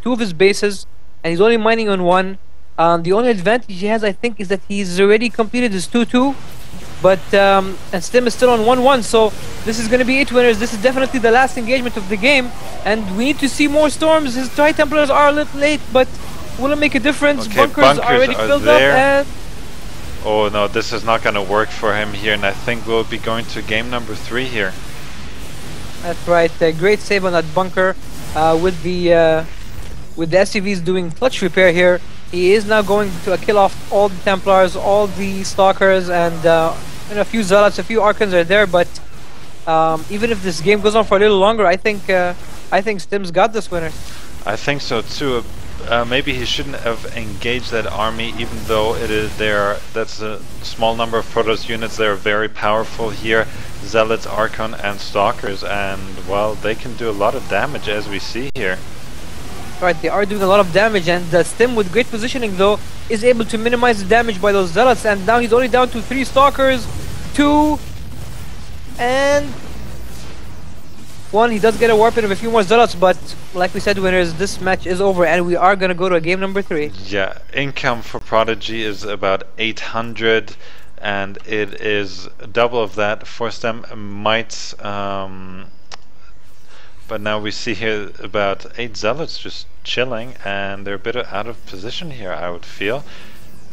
two of his bases, and he's only mining on one. The only advantage he has, I think, is that he's already completed his 2-2. But and Stem is still on 1-1, so this is going to be it, winners. This is definitely the last engagement of the game, and we need to see more storms. His Tri Templars are a little late, but will it make a difference? Okay, bunkers are already filled up, and oh no, this is not going to work for him here, and I think we'll be going to game number 3 here. That's right. Great save on that bunker with the SCVs doing clutch repair here. He is now going to kill off all the Templars, all the Stalkers, and a few Zealots, a few Archons are there. But even if this game goes on for a little longer, I think Stem's got this, winner. I think so too. Maybe he shouldn't have engaged that army, even though that's a small number of Protoss units. They're very powerful here. Zealots, Archon, and Stalkers, and well, they can do a lot of damage, as we see here. Right, they are doing a lot of damage, and Stem, with great positioning though, is able to minimize the damage by those Zealots, and now he's only down to 3 Stalkers, 2, and 1. He does get a warp in of a few more Zealots, but like we said, winners, this match is over, and we are going to go to a game number 3. Yeah, income for Prodigy is about 800, and it is double of that for Stem. Might... But now we see here about 8 Zealots just chilling, and they're a bit out of position here, I would feel.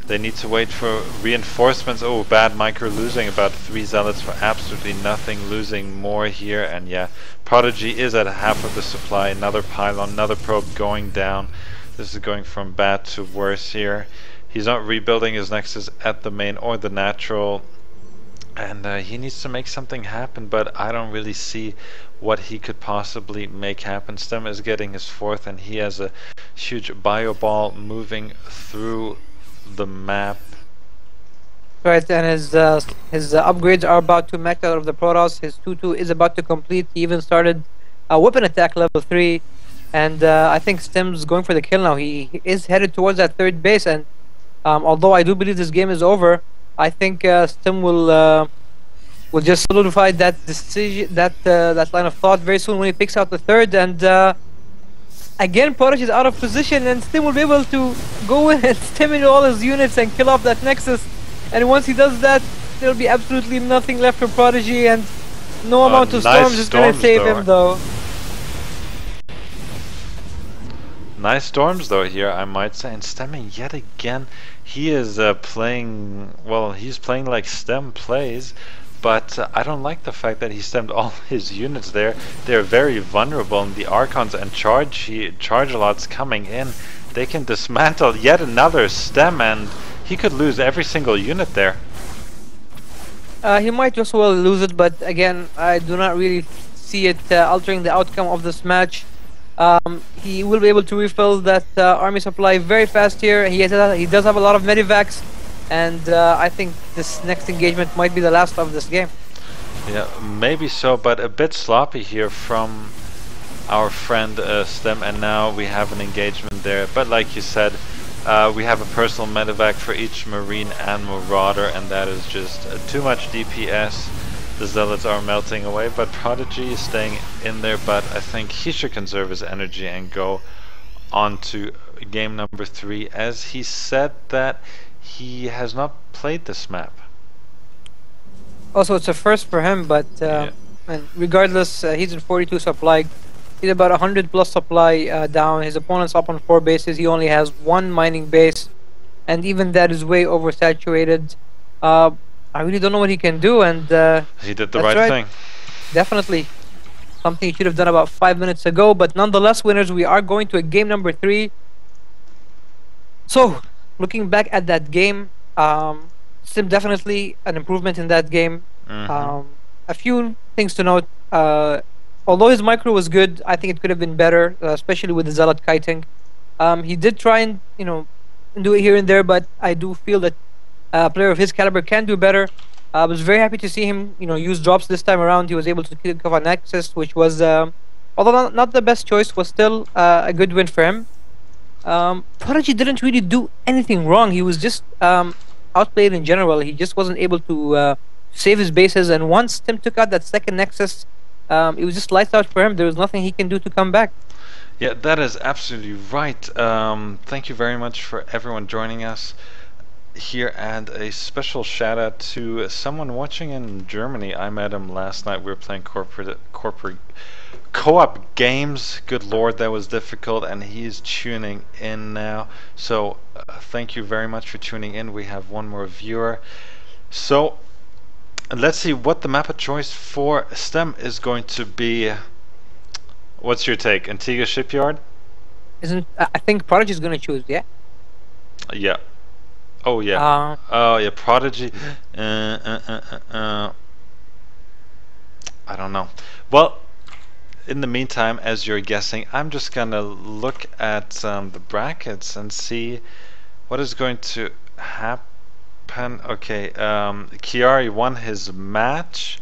They need to wait for reinforcements. Oh, bad micro, losing about 3 Zealots for absolutely nothing, losing more here. And yeah, Prodigy is at half of the supply. Another pylon, another probe going down. This is going from bad to worse here. He's not rebuilding his Nexus at the main or the natural. And he needs to make something happen, but I don't really see what he could possibly make happen. Stem is getting his 4th, and he has a huge bio ball moving through the map. Right, and his upgrades are about to max out of the Protoss. His 2-2 is about to complete. He even started a weapon attack level 3, and I think Stem's going for the kill now. He is headed towards that 3rd base, and although I do believe this game is over, I think Stem will just solidify that decision, that line of thought very soon when he picks out the 3rd. And again, Prodigy is out of position, and Stem will be able to go in and stem into all his units and kill off that Nexus. And once he does that, there'll be absolutely nothing left for Prodigy, and no amount of storms is going to save him, though. Nice storms though here, I might say. And Stemming yet again, he is playing, well, he's playing like Stem plays, but I don't like the fact that he stemmed all his units there. They're very vulnerable, and the Archons and charge lots coming in, they can dismantle yet another stem, and he could lose every single unit there. He might just well lose it, but again, I do not really see it altering the outcome of this match. He will be able to refill that army supply very fast here. He does have a lot of medivacs, and I think this next engagement might be the last of this game. Yeah, maybe so, but a bit sloppy here from our friend Stem, and now we have an engagement there. But like you said, we have a personal medevac for each Marine and Marauder, and that is just too much DPS. The Zealots are melting away, but Prodigy is staying in there, but I think he should conserve his energy and go on to game number 3, as he said that he has not played this map. Also, it's a first for him, but And regardless, he's in 42 supply. He's about 100 plus supply down. His opponent's up on 4 bases. He only has 1 mining base, and even that is way oversaturated. I really don't know what he can do, and he did the right thing. Definitely something he should have done about 5 minutes ago. But nonetheless, winners, we are going to a game number 3. So, looking back at that game, Sim definitely an improvement in that game. A few things to note. Although his micro was good, I think it could have been better, especially with the Zealot kiting. He did try and do it here and there, but I do feel that a player of his caliber can do better. I was very happy to see him use drops this time around. He was able to kick off a Nexus, which was, although not the best choice, was still a good win for him. Prodigy didn't really do anything wrong. He was just outplayed in general. He just wasn't able to save his bases, and once Tim took out that second Nexus, it was just lights out for him. There was nothing he can do to come back. Yeah, that is absolutely right. Thank you very much for everyone joining us here, and a special shout out to someone watching in Germany. I met him last night. We were playing corporate co-op games. Good lord, that was difficult, and he's tuning in now. So thank you very much for tuning in. We have one more viewer. So let's see what the map of choice for STEM is going to be. What's your take? Antigua Shipyard? I think Prodigy is going to choose, yeah? Yeah. Oh yeah. Oh yeah, Prodigy. I don't know. Well, in the meantime, as you're guessing, I'm just gonna look at the brackets and see what is going to happen. Okay, Chiari won his match.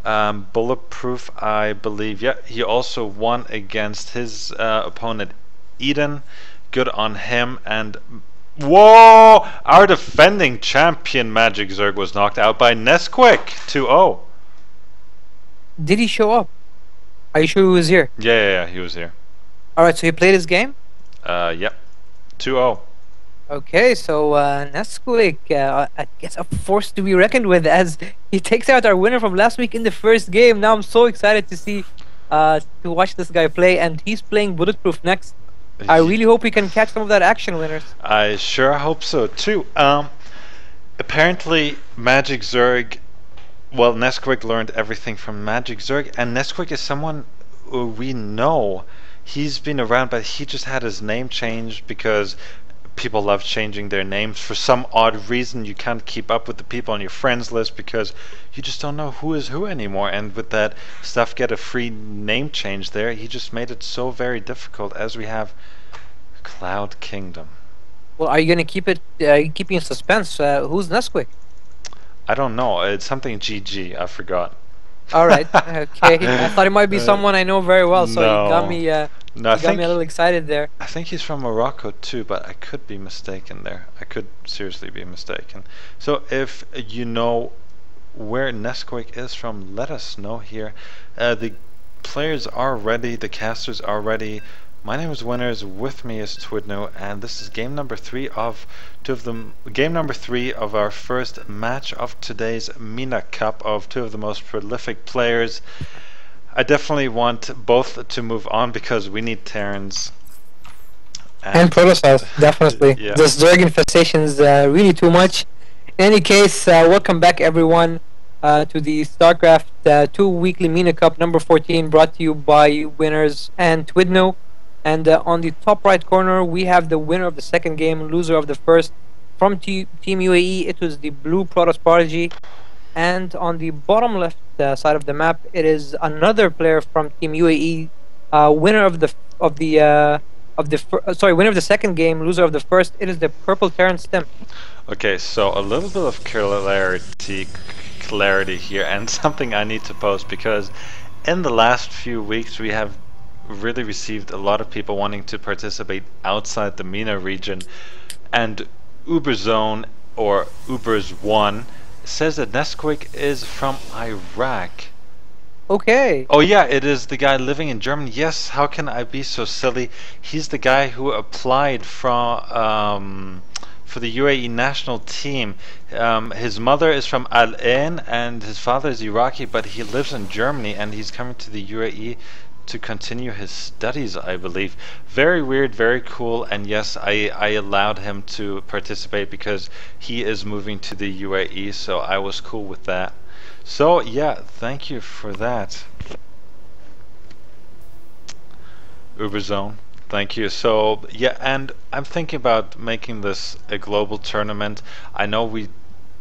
Bulletproof, I believe. Yeah, he also won against his opponent, Eden. Good on him. And whoa! Our defending champion Magic Zerg was knocked out by Nesquik 2-0. Did he show up? Are you sure he was here? Yeah, he was here. Alright, so he played his game? Yep. 2-0. Okay, so Nesquik, I guess a force to be reckoned with, as he takes out our winner from last week in the first game. Now I'm so excited to see, to watch this guy play, and he's playing Bulletproof next. I really hope we can catch some of that action, winners. I sure hope so too. Apparently Magic Zerg, well, Nesquik learned everything from Magic Zerg, and Nesquik is someone we know. He's been around, but he just had his name changed because people love changing their names for some odd reason. You can't keep up with the people on your friends list because you just don't know who is who anymore. And with that stuff, get a free name change there, he just made it so very difficult, as we have Cloud Kingdom. Well, are you going to keep it keeping in suspense? Who's Nesquik? I don't know. It's something GG. I forgot. Alright, okay. I thought it might be someone I know very well, so no. you got me No, you got me a little excited there. I think he's from Morocco too, but I could be mistaken there. I could seriously be mistaken. So if you know where Nesquik is from, let us know here. The players are ready, the casters are ready. My name is Winners, with me is twdnewh, and this is game number 3 of our first match of today's MENA Cup of 2 of the most prolific players. I definitely want both to move on because we need Terrans. And Protoss, definitely. Yeah. This Zerg infestation is really too much. In any case, welcome back everyone to the StarCraft 2 Weekly MENA Cup number 14, brought to you by Winners and twdnewh. And on the top right corner, we have the winner of the second game, loser of the first. From Team UAE, it was the blue Protoss Prodigy. And on the bottom left side of the map, it is another player from Team UAE, winner of the winner of the second game, loser of the first. It is the purple Terran Stem. Okay, so a little bit of clarity here, and something I need to post, because in the last few weeks we have really received a lot of people wanting to participate outside the MENA region, and Uberzone, or Ubers1, says that Nesquik is from Iraq. Okay. Oh yeah, it is the guy living in Germany. Yes, how can I be so silly? He's the guy who applied for the UAE national team. His mother is from Al Ain and his father is Iraqi, but he lives in Germany and he's coming to the UAE to continue his studies, I believe. Very weird, very cool, and yes, I allowed him to participate because he is moving to the UAE, so I was cool with that. So yeah, thank you for that, Uberzone. Thank you. So yeah, and I'm thinking about making this a global tournament. I know we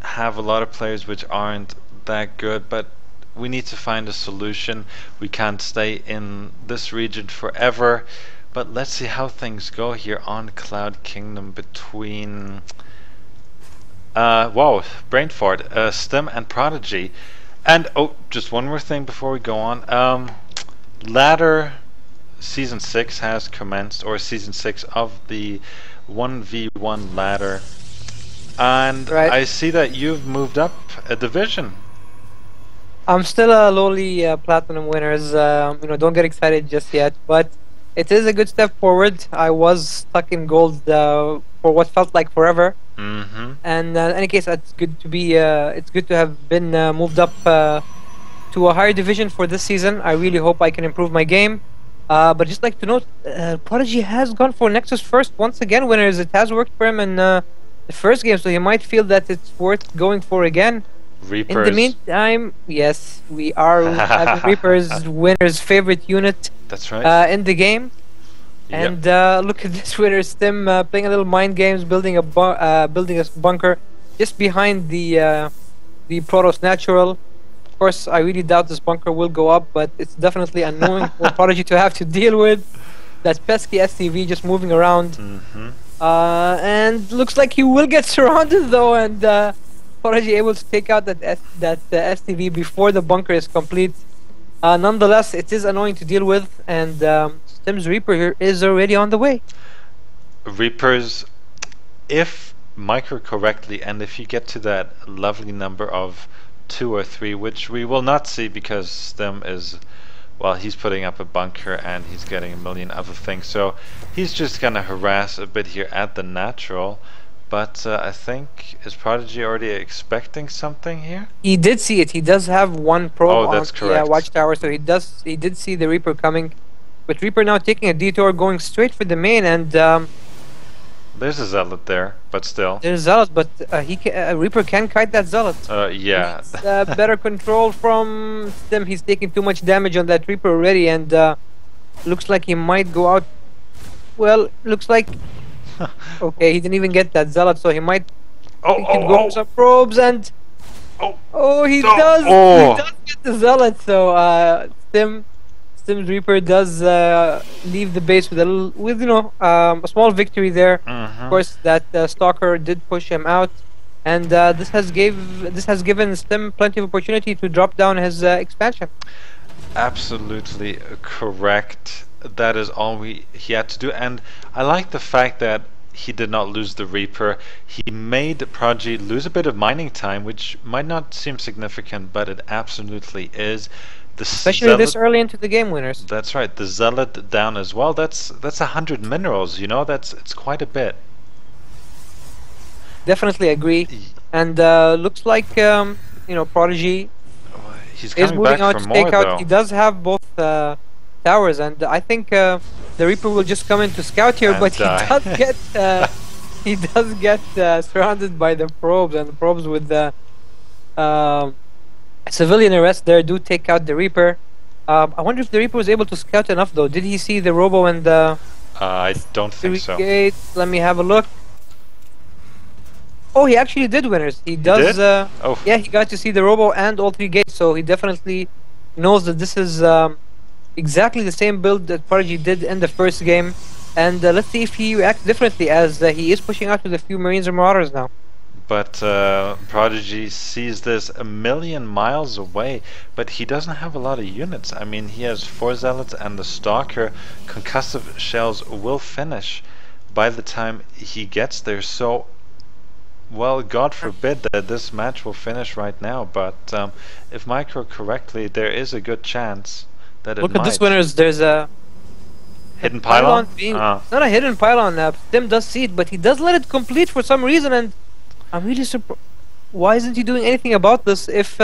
have a lot of players which aren't that good, but we need to find a solution. We can't stay in this region forever. But let's see how things go here on Cloud Kingdom between whoa, brain fart, Stim and Prodigy. And oh, just one more thing before we go on. Ladder Season 6 has commenced, or Season 6 of the 1v1 ladder. And Right. I see that you've moved up a division. I'm still a lowly platinum winners. Don't get excited just yet, but it is a good step forward. I was stuck in gold for what felt like forever, and in any case, it's good to be. It's good to have been moved up to a higher division for this season. I really hope I can improve my game. But just like to note, Prodigy has gone for Nexus first once again. Winners, it has worked for him in the first game, so he might feel that it's worth going for again. Reapers. In the meantime, yes, we are having Reapers winner's favorite unit. That's right. In the game. Yep. And look at this winner, Stim, playing a little mind games, building a bunker just behind the Protoss Natural. Of course, I really doubt this bunker will go up, but it's definitely annoying for Prodigy to have to deal with. That pesky STV just moving around. And looks like he will get surrounded though, and Prodigy able to take out that STV before the bunker is complete. Nonetheless, it is annoying to deal with, and Stim's Reaper here is already on the way. Reapers, if micro correctly, and if you get to that lovely number of 2 or 3, which we will not see because Stim is, well, he's putting up a bunker and he's getting a million other things, so he's just gonna harass a bit here at the natural. But I think, is Prodigy already expecting something here? He did see it. He does have one probe on the watchtower, so he did see the Reaper coming. But Reaper now taking a detour, going straight for the main, and there's a Zealot there, but still. there's Zealot, but Reaper can kite that Zealot. Yeah. Better control from Stim. He's taking too much damage on that Reaper already, and looks like he might go out. Well, looks like. Okay, he didn't even get that Zealot, so he might. He can go for some probes, and he does. He does get the Zealot. So Stim's Reaper does leave the base with a small victory there. Of course, that Stalker did push him out, and this has given Stim plenty of opportunity to drop down his expansion. Absolutely correct. That is all he had to do, and I like the fact that he did not lose the Reaper. He made Prodigy lose a bit of mining time, which might not seem significant, but it absolutely is. Especially this early into the game, winners. That's right. The Zealot down as well. That's 100 minerals. You know, it's quite a bit. Definitely agree. And looks like Prodigy is moving out to take out. He does have both towers, and I think the Reaper will just come in to scout here, but he does get surrounded by the probes, and the probes with the civilian arrest there do take out the Reaper. I wonder if the Reaper was able to scout enough though. Did he see the Robo and the I don't think so. Gates? Let me have a look. Oh, he actually did, winners. He does. Yeah, he got to see the Robo and all 3 gates, so he definitely knows that this is exactly the same build that Prodigy did in the first game. And let's see if he reacts differently, as he is pushing out with a few Marines and Marauders now. But Prodigy sees this a million miles away, but he doesn't have a lot of units. I mean, he has 4 Zealots and the Stalker. Concussive shells will finish by the time he gets there, so well, God forbid that this match will finish right now, but if micro correctly, there is a good chance that it might. Look at this, winners. There's a Hidden pylon? It's not a hidden pylon. Stim does see it, but he does let it complete for some reason, and I'm really surprised. Why isn't he doing anything about this? If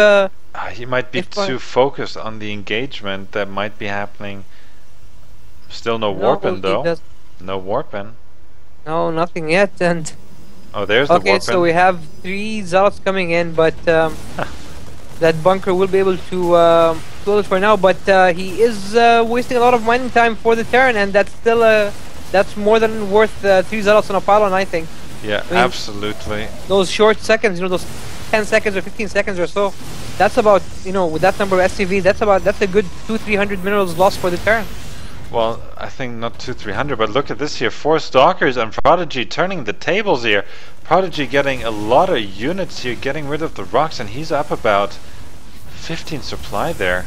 he might be too focused on the engagement that might be happening. Still no warping though. No warping. No, nothing yet. And oh, there's the warping. Okay, so we have 3 zealots coming in, but that bunker will be able to hold it for now. But he is wasting a lot of mining time for the Terran, and that's still that's more than worth 3 zealots on a pylon, I think. Yeah, I mean, absolutely. Those short seconds, those 10 seconds or 15 seconds or so, that's about, with that number of SCV, that's a good 200-300 minerals lost for the Terran. Well, I think not 200-300, but look at this here. 4 Stalkers and Prodigy turning the tables here. Prodigy getting a lot of units here, getting rid of the rocks, and he's up about 15 supply there.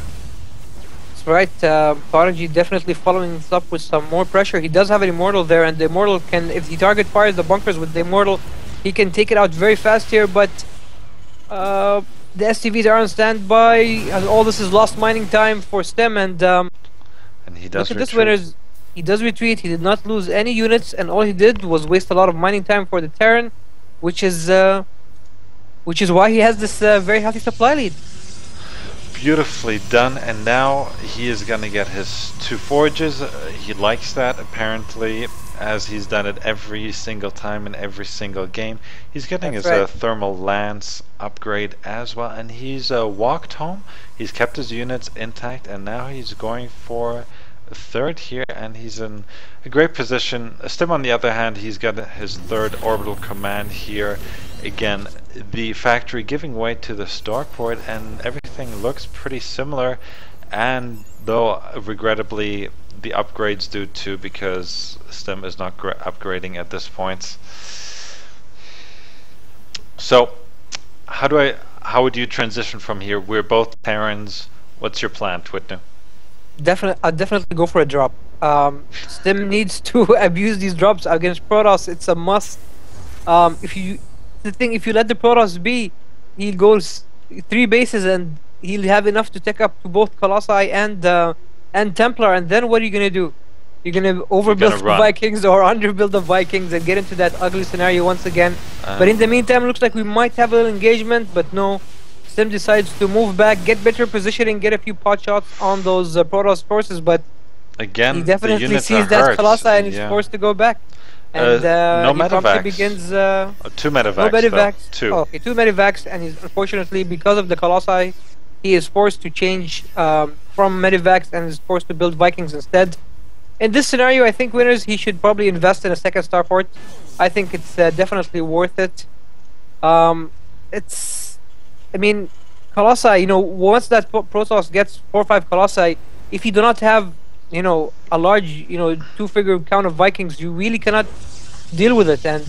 That's right. Prodigy definitely following this up with some more pressure. He does have an Immortal there, and the Immortal can, if the target fires the bunkers with the Immortal, he can take it out very fast here, but the SCVs are on standby, and all this is lost mining time for Stem, and he does look at this, winners. He does retreat. He did not lose any units, and all he did was waste a lot of mining time for the Terran, which is why he has this very healthy supply lead. Beautifully done, and now he is going to get his 2 forges. He likes that apparently, as he's done it every single time in every single game. He's getting his thermal lance upgrade as well, and he's walked home. He's kept his units intact, and now he's going for a 3rd here, and he's in a great position. Stim, on the other hand, he's got his 3rd orbital command here. Again, the factory giving way to the starport, and everything looks pretty similar, and though regrettably the upgrades do too, because Stim is not upgrading at this point. So how would you transition from here? We're both Terrans. What's your plan, twdnewh? I'd definitely go for a drop. Stim needs to abuse these drops against Protoss. It's a must. If you let the Protoss be, he goes 3 bases and he'll have enough to take up to both Colossi and Templar. And then what are you gonna do? You're gonna overbuild the Vikings or underbuild the Vikings and get into that ugly scenario once again. But in the meantime, it looks like we might have a little engagement, but no. Stim decides to move back, get better positioning, get a few pot shots on those Protoss forces, but again, he definitely sees that Colossi and he's forced to go back. And no medevacs. Begins 2 medevacs. No medevacs. 2. Oh, okay, 2 medevacs, and he's unfortunately, because of the Colossi, he is forced to change from medevacs and is forced to build Vikings instead. In this scenario, I think, winners, he should probably invest in a 2nd starport. I think it's definitely worth it. I mean, Colossi, once that Protoss gets 4 or 5 Colossi, if you do not have, a large, 2-figure count of Vikings, you really cannot deal with it. And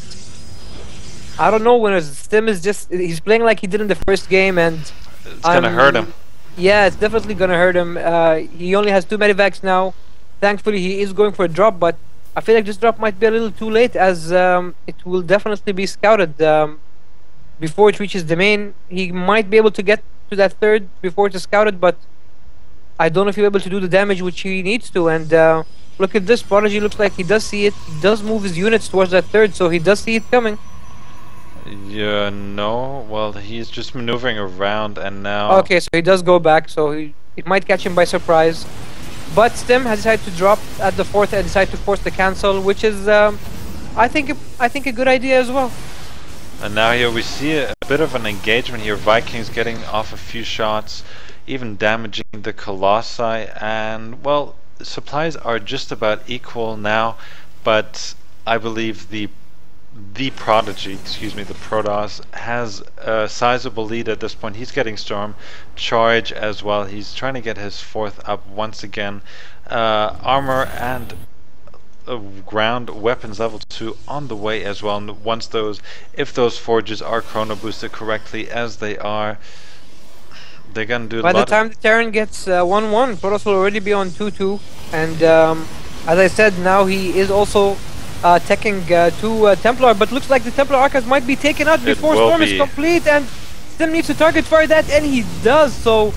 I don't know, winners, Stim is he's playing like he did in the first game, and it's gonna hurt him. Yeah, it's definitely gonna hurt him. He only has 2 medevacs now. Thankfully, he is going for a drop, but I feel like this drop might be a little too late, as it will definitely be scouted before it reaches the main. He might be able to get to that 3rd before it is scouted, but I don't know if he'll be able to do the damage which he needs to. And look at this, Prodigy looks like he does see it. He does move his units towards that 3rd, so he does see it coming. Yeah, no. Well, he's just maneuvering around, and now... Okay, so he does go back, so it might catch him by surprise. But Stim has decided to drop at the 4th and decide to force the cancel, which is, I think a good idea as well. And now here we see a bit of an engagement here. Vikings getting off a few shots, even damaging the Colossi, and well, supplies are just about equal now, but I believe the Prodigy, the Protoss, has a sizable lead at this point. He's getting Storm Charge as well. He's trying to get his 4th up once again. Armor and ground weapons level 2 on the way as well. And if those forges are chrono boosted correctly, as they are, they're gonna do. By the time the Terran gets 1-1, Protoss will already be on 2-2, and as I said, now he is also teching 2 Templar, but looks like the Templar Archives might be taken out before Storm is complete, and Stim needs to target fire that, and he does. So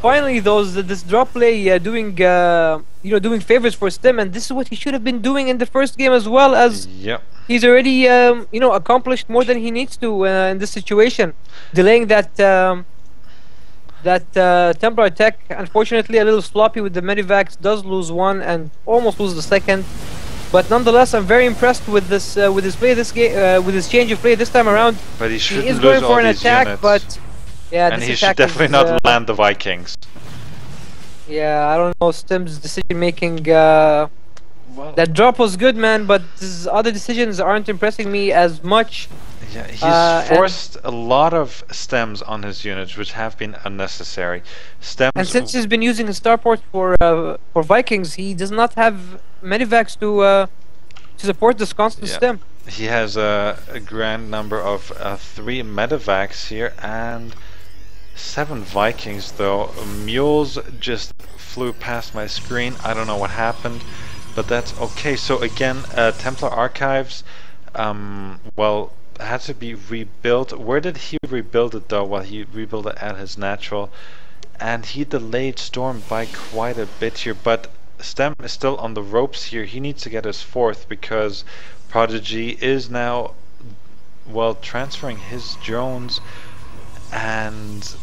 finally this drop play doing doing favors for Stem, and this is what he should have been doing in the first game as well, as Yep. he's already accomplished more than he needs to in this situation, delaying that Templar attack. Unfortunately, a little sloppy with the Medivacs, does lose one and almost lose the second. But nonetheless, I'm very impressed with this with his play this game with his change of play this time around. But he shouldn't is lose going all for an these attack, units. but yeah, and this he attack should definitely is, not land the Vikings. Yeah, I don't know. Stem's decision making. Well, That drop was good, man, but his other decisions aren't impressing me as much. yeah, he's forced a lot of stems on his units, which have been unnecessary. Stems. And since he's been using his starport for Vikings, he does not have Medivacs to support this constant stem. He has a grand number of 3 Medivacs here and 7 Vikings, though. Mules just flew past my screen. I don't know what happened, but that's okay. So again, Templar Archives, well, had to be rebuilt. Where did he rebuild it, though? Well, he rebuilt it at his natural, and he delayed Storm by quite a bit here, but Stem is still on the ropes here. He needs to get his 4th because Prodigy is now, well, transferring his drones and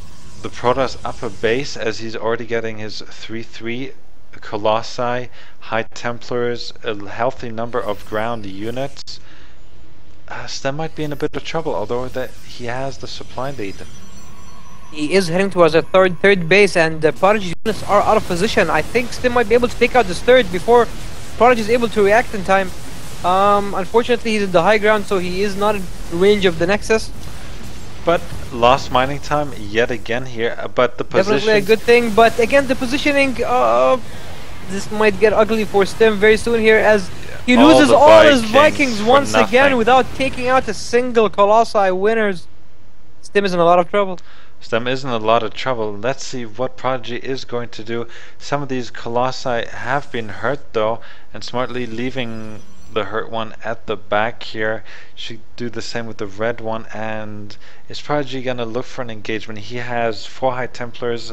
the Protoss up a base, as he's already getting his 3-3 Colossi, High Templars, a healthy number of ground units. Stem might be in a bit of trouble, although that he has the supply lead. He is heading towards a third base, and Prodigy's units are out of position. I think Stem might be able to take out this third before Prodigy is able to react in time. Unfortunately, he's in the high ground, so he is not in range of the Nexus. But lost mining time yet again here. But the position, definitely a good thing. But again, the positioning, this might get ugly for Stem very soon here, as he loses all his Vikings once again without taking out a single Colossi winners. Stem is in a lot of trouble. Stem is in a lot of trouble. Let's see what Prodigy is going to do. Some of these Colossi have been hurt, though, and smartly leaving the hurt one at the back here. Should do the same with the red one. And is Prodigy gonna look for an engagement? He has 4 High Templars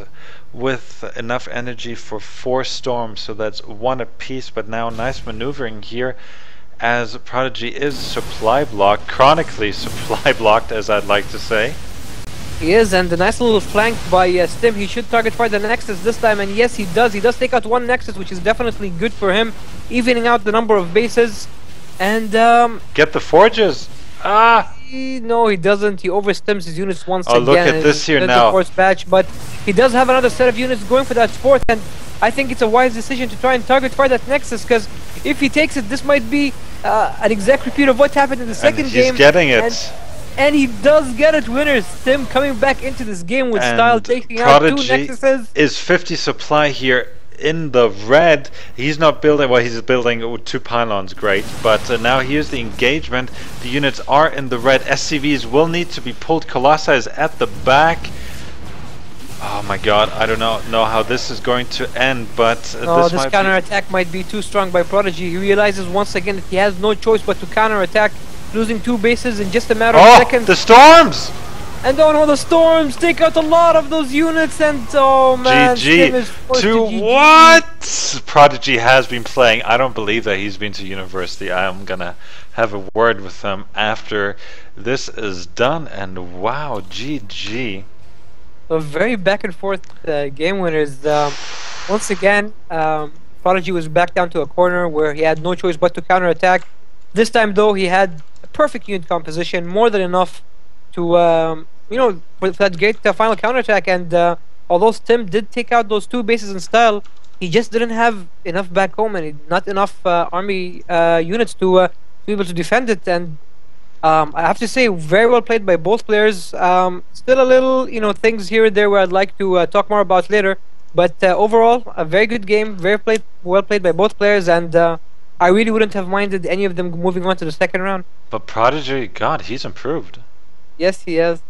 with enough energy for 4 storms, so that's 1 apiece. But now nice maneuvering here, as Prodigy is supply blocked, chronically supply blocked, as I'd like to say. He is, and the nice little flank by Stem. He should target fire the Nexus this time, and yes, he does. He does take out 1 Nexus, which is definitely good for him, evening out the number of bases. And get the forges. No, he doesn't. He overstems his units once again. Oh, look at this here now. The 4th batch, but he does have another set of units going for that 4th, and I think it's a wise decision to try and target fire that Nexus, because if he takes it, this might be an exact repeat of what happened in the second game. He's getting it. And he does get it, winners. Stem coming back into this game with style, taking out 2 Nexuses. Is 50 supply here in the red. He's not building, well, he's building 2 pylons, great. But now here's the engagement. The units are in the red. SCVs will need to be pulled. Colossi is at the back. Oh my god, I don't know how this is going to end, but this counter-attack might be too strong by Prodigy. He realizes once again that he has no choice but to counter-attack, losing 2 bases in just a matter of seconds. The storms! And the storms take out a lot of those units, and oh man, GG to what? Prodigy has been playing. I don't believe that he's been to university. I'm gonna have a word with him after this is done, and wow, GG. A very back and forth game, winners. Once again, Prodigy was back down to a corner where he had no choice but to counterattack. This time, though, he had a perfect unit composition, more than enough to, for that great final counterattack. And although Stem did take out those 2 bases in style, he just didn't have enough back home and not enough army units to be able to defend it. And I have to say, very well played by both players. Still a little, things here and there where I'd like to talk more about later. But overall, a very good game, well played by both players, and I really wouldn't have minded any of them moving on to the second round. But Prodigy, God, he's improved. Yes, he has.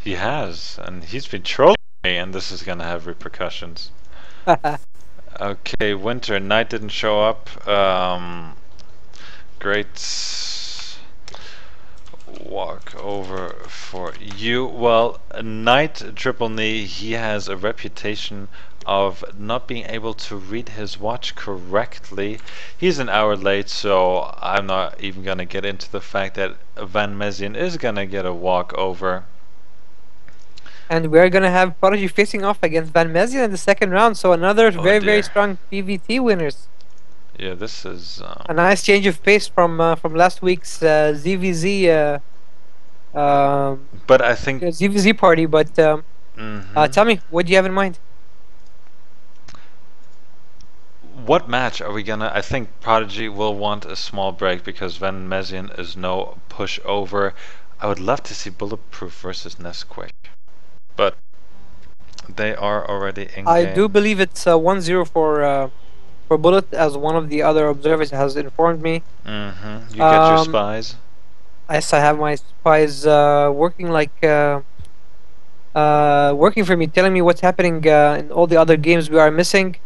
He has, and he's been trolling me, and this is gonna have repercussions. Okay, Winter, Knight didn't show up. Great. walk over for you. Well, Knight Triple Knee, he has a reputation of not being able to read his watch correctly. He's an hour late, so I'm not even gonna get into the fact that Van Mezien is gonna get a walk over. And we're gonna have Prodigy facing off against Van Mezien in the second round. So another very strong PVT winners. Yeah, this is a nice change of pace from last week's ZVZ. But I think ZVZ party. But tell me, what do you have in mind? What match are we gonna? I think Prodigy will want a small break because Van Mezien is no pushover. I would love to see Bulletproof versus Nesquik, but they are already in I game. do believe it's 1-0 for Bullet, as one of the other observers has informed me. You get your spies. Yes, I have my spies working working for me, telling me what's happening in all the other games we are missing.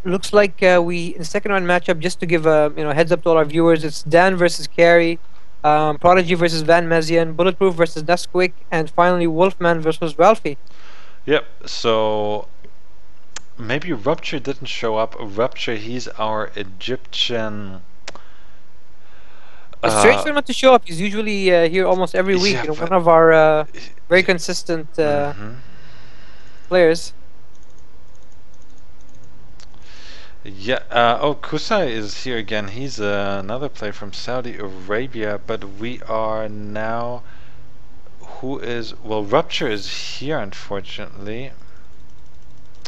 Looks like we in the second round matchup, just to give a heads up to all our viewers, it's Dan versus Carey, Prodigy versus Van Mezien, Bulletproof versus Nesquik, and finally Wolfman versus Ralphie. Yep. So maybe Rupture didn't show up. Rupture, he's our Egyptian. It's strange for him not to show up. He's usually here almost every week. Yeah, one of our very consistent players. Yeah. Oh, Kusai is here again. He's another player from Saudi Arabia. But we are now. Who is? Well, Rupture is here, unfortunately.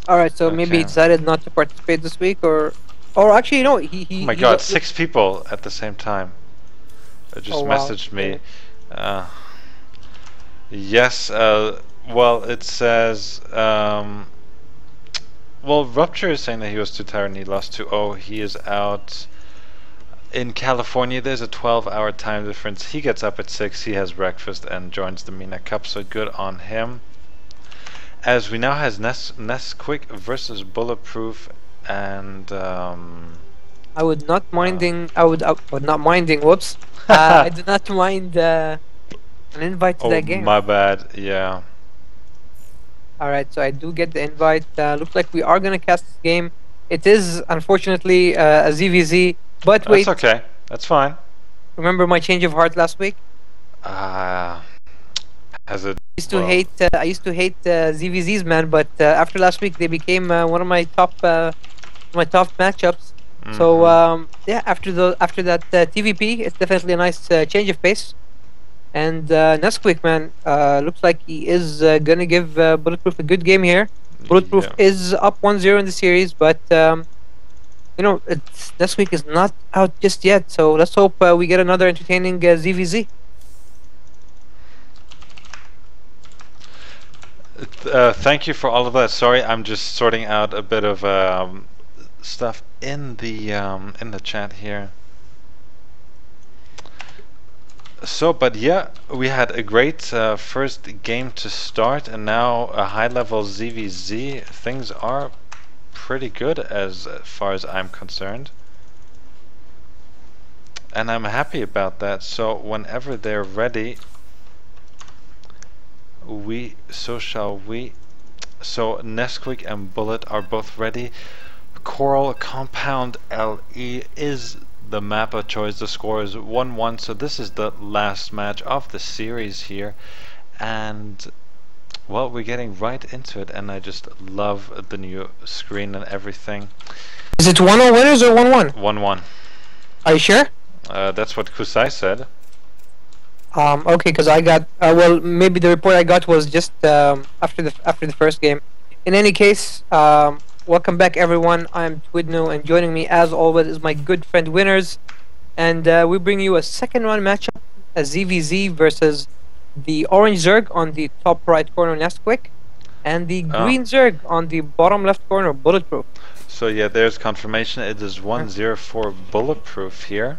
All right. So maybe he decided not to participate this week, or actually, no. He oh my God! 6 people at the same time. Just messaged me. Yes. Well, it says. Well, Rupture is saying that he was too tired and he lost 2-0. He is out in California. There's a 12-hour time difference. He gets up at 6. He has breakfast and joins the MENA Cup. So good on him. As we now has Nesquik versus Bulletproof, and I would not minding. I would not minding. Whoops. I do not mind an invite to that game. My bad. Yeah. Alright, so I do get the invite. Looks like we are gonna cast this game. It is unfortunately a ZVZ, but wait. That's okay. That's fine. Remember my change of heart last week? Has it? I used to hate ZVZs, man. But after last week, they became one of my top matchups. So yeah, after that TVP, it's definitely a nice change of pace. And Nesquik, man, looks like he is gonna give Bulletproof a good game here. Bulletproof is up 1-0 in the series, but Nesquik is not out just yet. So let's hope we get another entertaining ZVZ. Thank you for all of that. Sorry, I'm just sorting out a bit of stuff in the chat here. So, but yeah, we had a great first game to start, and now a high-level ZVZ. Things are pretty good as far as I'm concerned, and I'm happy about that. So whenever they're ready, so shall we. So Nesquik and Bullet are both ready. Coral Compound LE is the map of choice. The score is 1-1, so this is the last match of the series here, and well, we're getting right into it, and I just love the new screen and everything. Is it 1-0 winners or 1-1? 1-1. Are you sure? That's what Kusai said. Okay, because I got well, maybe the report I got was just after the first game. In any case, welcome back, everyone. I'm twdnewh, and joining me, as always, is my good friend Winners. And we bring you a second round matchup, a ZVZ versus the orange Zerg on the top right corner, Nesquik, and the green Zerg on the bottom left corner, Bulletproof. So yeah, there's confirmation. It is 1-0 for Bulletproof here.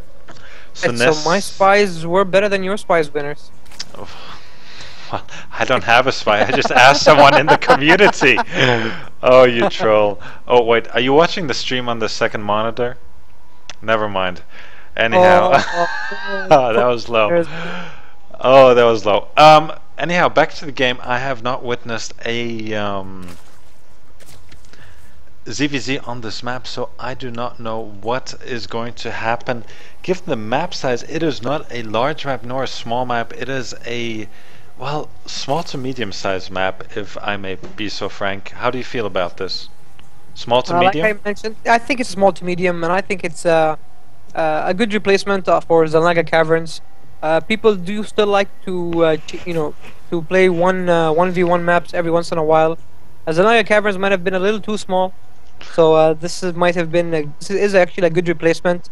So my spies were better than your spies, Winners. Oh. Well, I don't have a spy. I just asked someone in the community. Oh, you troll. Oh, wait. Are you watching the stream on the second monitor? Never mind. Anyhow, oh, that was low. There's- Oh, that was low. Anyhow, back to the game. I have not witnessed a ZVZ on this map, so I do not know what is going to happen. Given the map size, it is not a large map nor a small map. It is a, well, small to medium sized map, if I may be so frank. How do you feel about this? Small to like medium? I mentioned, I think it's small to medium, and I think it's a good replacement for Zalnaga Caverns. People do still like to, to play 1v1 maps every once in a while. Zalnaga Caverns might have been a little too small, so might have been this is actually a good replacement.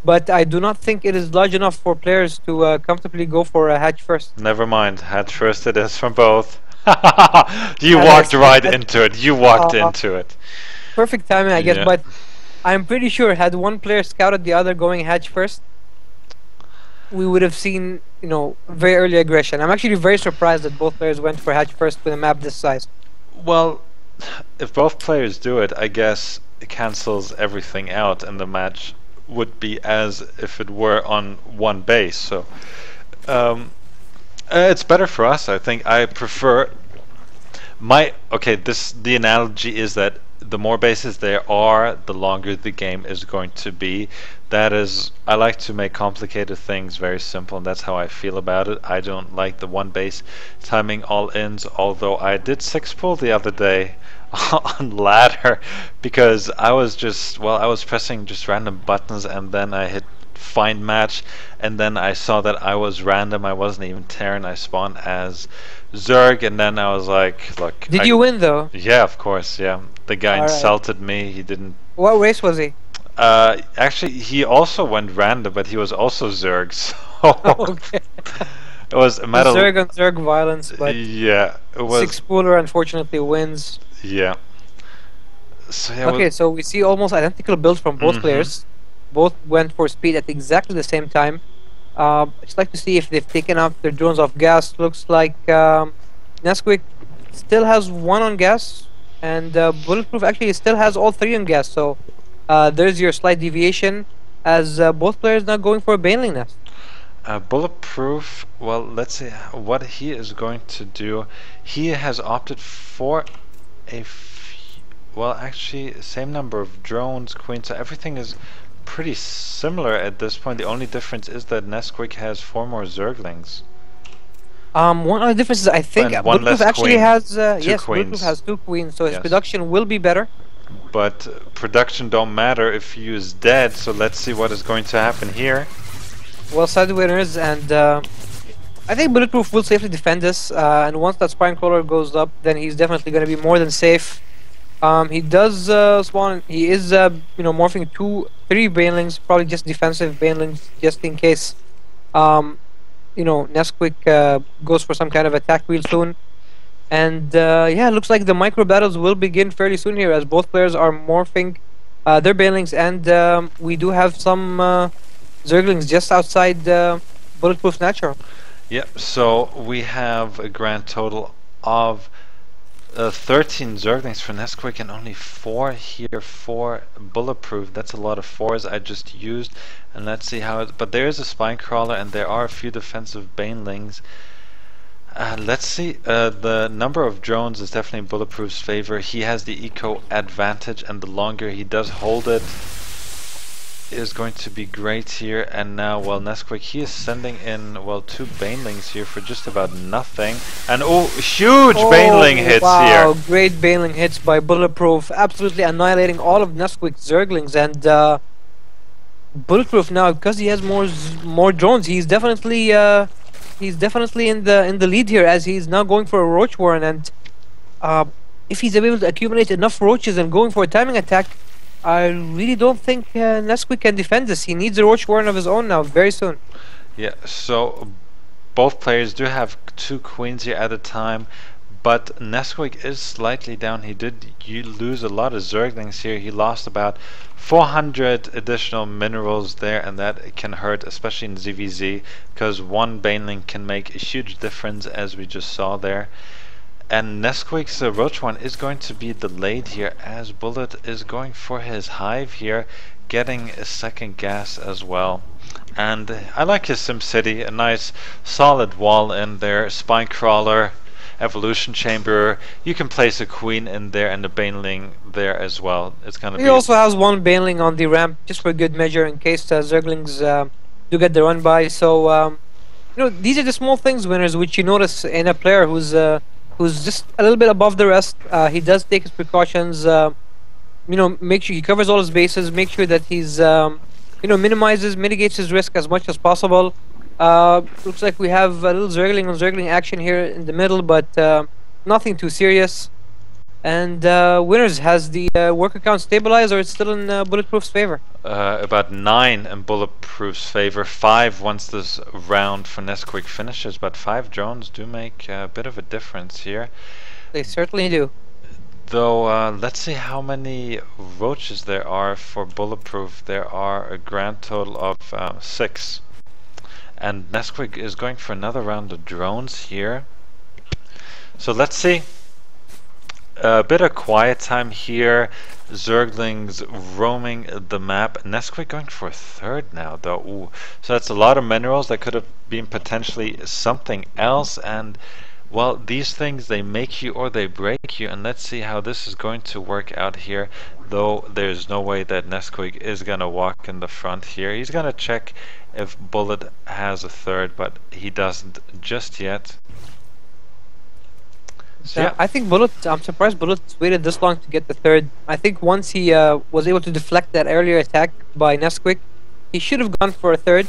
But I do not think it is large enough for players to comfortably go for a hatch first. Never mind. Hatch first it is from both. You Yeah, walked right that's- into it. You walked uh, into it. Perfect timing, I guess. Yeah. But I'm pretty sure had one player scouted the other going hatch first, we would have seen, very early aggression. I'm actually very surprised that both players went for hatch first with a map this size. Well, if both players do it, I guess it cancels everything out, and the match would be as if it were on one base. So it's better for us, I think. I prefer the analogy is that the more bases there are, the longer the game is going to be. That is, I like to make complicated things very simple, and that's how I feel about it. I don't like the one base timing all ins, although I did 6-pull the other day on ladder because I was pressing just random buttons, and then I hit find match, and then I saw that I was random. I wasn't even Terran. I spawned as Zerg, and then I was like, look. Did you win though? Yeah, of course, yeah. The guy Alright. insulted me. He didn't. What race was he? Actually, he also went random, but he was also Zerg, so Okay. it was a matter. Zerg on Zerg violence, but Yeah, it was. six-pooler unfortunately wins. Yeah. So yeah. Okay, so we see almost identical builds from both Mhm. players. Both went for speed at exactly the same time. Just like to see if they've taken out their drones off gas. Looks like Nesquik still has one on gas, and Bulletproof actually still has all three on gas. So there's your slight deviation, as both players now going for a Baneling nest. Bulletproof, well, let's see what he is going to do. He has opted for well, actually, same number of drones, queen, so everything is pretty similar at this point. The only difference is that Nesquik has 4 more Zerglings. One of the differences, I think, And one Bulletproof less actually queen. has Two Bulletproof queens. has 2 queens, so his Yes. production will be better. But production don't matter if you use dead, so let's see what is going to happen here. Well said, winners, and I think Bulletproof will safely defend this. And once that Spine Crawler goes up, then he's definitely going to be more than safe. He does spawn. He is, morphing 3 Banelings, probably just defensive Banelings, just in case. Nesquik goes for some kind of attack wheel soon. And yeah, looks like the micro battles will begin fairly soon here, as both players are morphing their Banelings, and we do have some Zerglings just outside Bulletproof's natural. Yep, so we have a grand total of 13 Zerglings for Nesquik and only 4 here for Bulletproof. That's a lot of 4s I just used. And let's see how it... But there is a Spine Crawler and there are a few defensive Banelings. Let's see. The number of drones is definitely in Bulletproof's favor. He has the eco advantage, and the longer he does hold it is going to be great here. And now, well, Nesquik, he is sending in, well, 2 Banelings here for just about nothing. And oh, huge Baneling hits wow, here. great Baneling hits by Bulletproof, absolutely annihilating all of Nesquik's Zerglings. And Bulletproof now, because he has more drones, he's definitely in the lead here, as he's now going for a Roach Warren. And if he's able to accumulate enough roaches and going for a timing attack, I really don't think Nesquik can defend this. He needs a Roach Warren of his own now, very soon. Yeah, so both players do have 2 queens here at a time, but Nesquik is slightly down. He did lose a lot of Zerglings here. He lost about 400 additional minerals there, and that can hurt, especially in ZVZ, because 1 Baneling can make a huge difference, as we just saw there. And Nesquik's Roach one is going to be delayed here, as Bullet is going for his hive here, getting a second gas as well. And I like his SimCity, a nice solid wall in there, spine crawler, evolution chamber. You can place a queen in there and a baneling there as well. It's gonna He be also has one baneling on the ramp just for good measure in case Zerglings do get the run by. So these are the small things, winners, which you notice in a player who's just a little bit above the rest. He does take his precautions. Make sure he covers all his bases. Make sure that he's mitigates his risk as much as possible. Looks like we have a little Zergling on Zergling action here in the middle, but nothing too serious. And winners, has the worker count stabilized, or it's still in Bulletproof's favor? about 9 in Bulletproof's favor, 5 once this round for Nesquik finishes, but 5 drones do make a bit of a difference here. They certainly do. Though, let's see how many roaches there are for Bulletproof. There are a grand total of 6. And Nesquik is going for another round of drones here. So let's see. A bit of quiet time here. Zerglings roaming the map. Nesquik going for a third now, though. Ooh. So that's a lot of minerals that could have been potentially something else. And well, these things, they make you or they break you, and let's see how this is going to work out here. Though there's no way that Nesquik is going to walk in the front here. He's going to check if Bullet has a third, but he doesn't just yet. So, yeah. I think I'm surprised Bullet waited this long to get the third. I think once he was able to deflect that earlier attack by Nesquik, he should have gone for a third,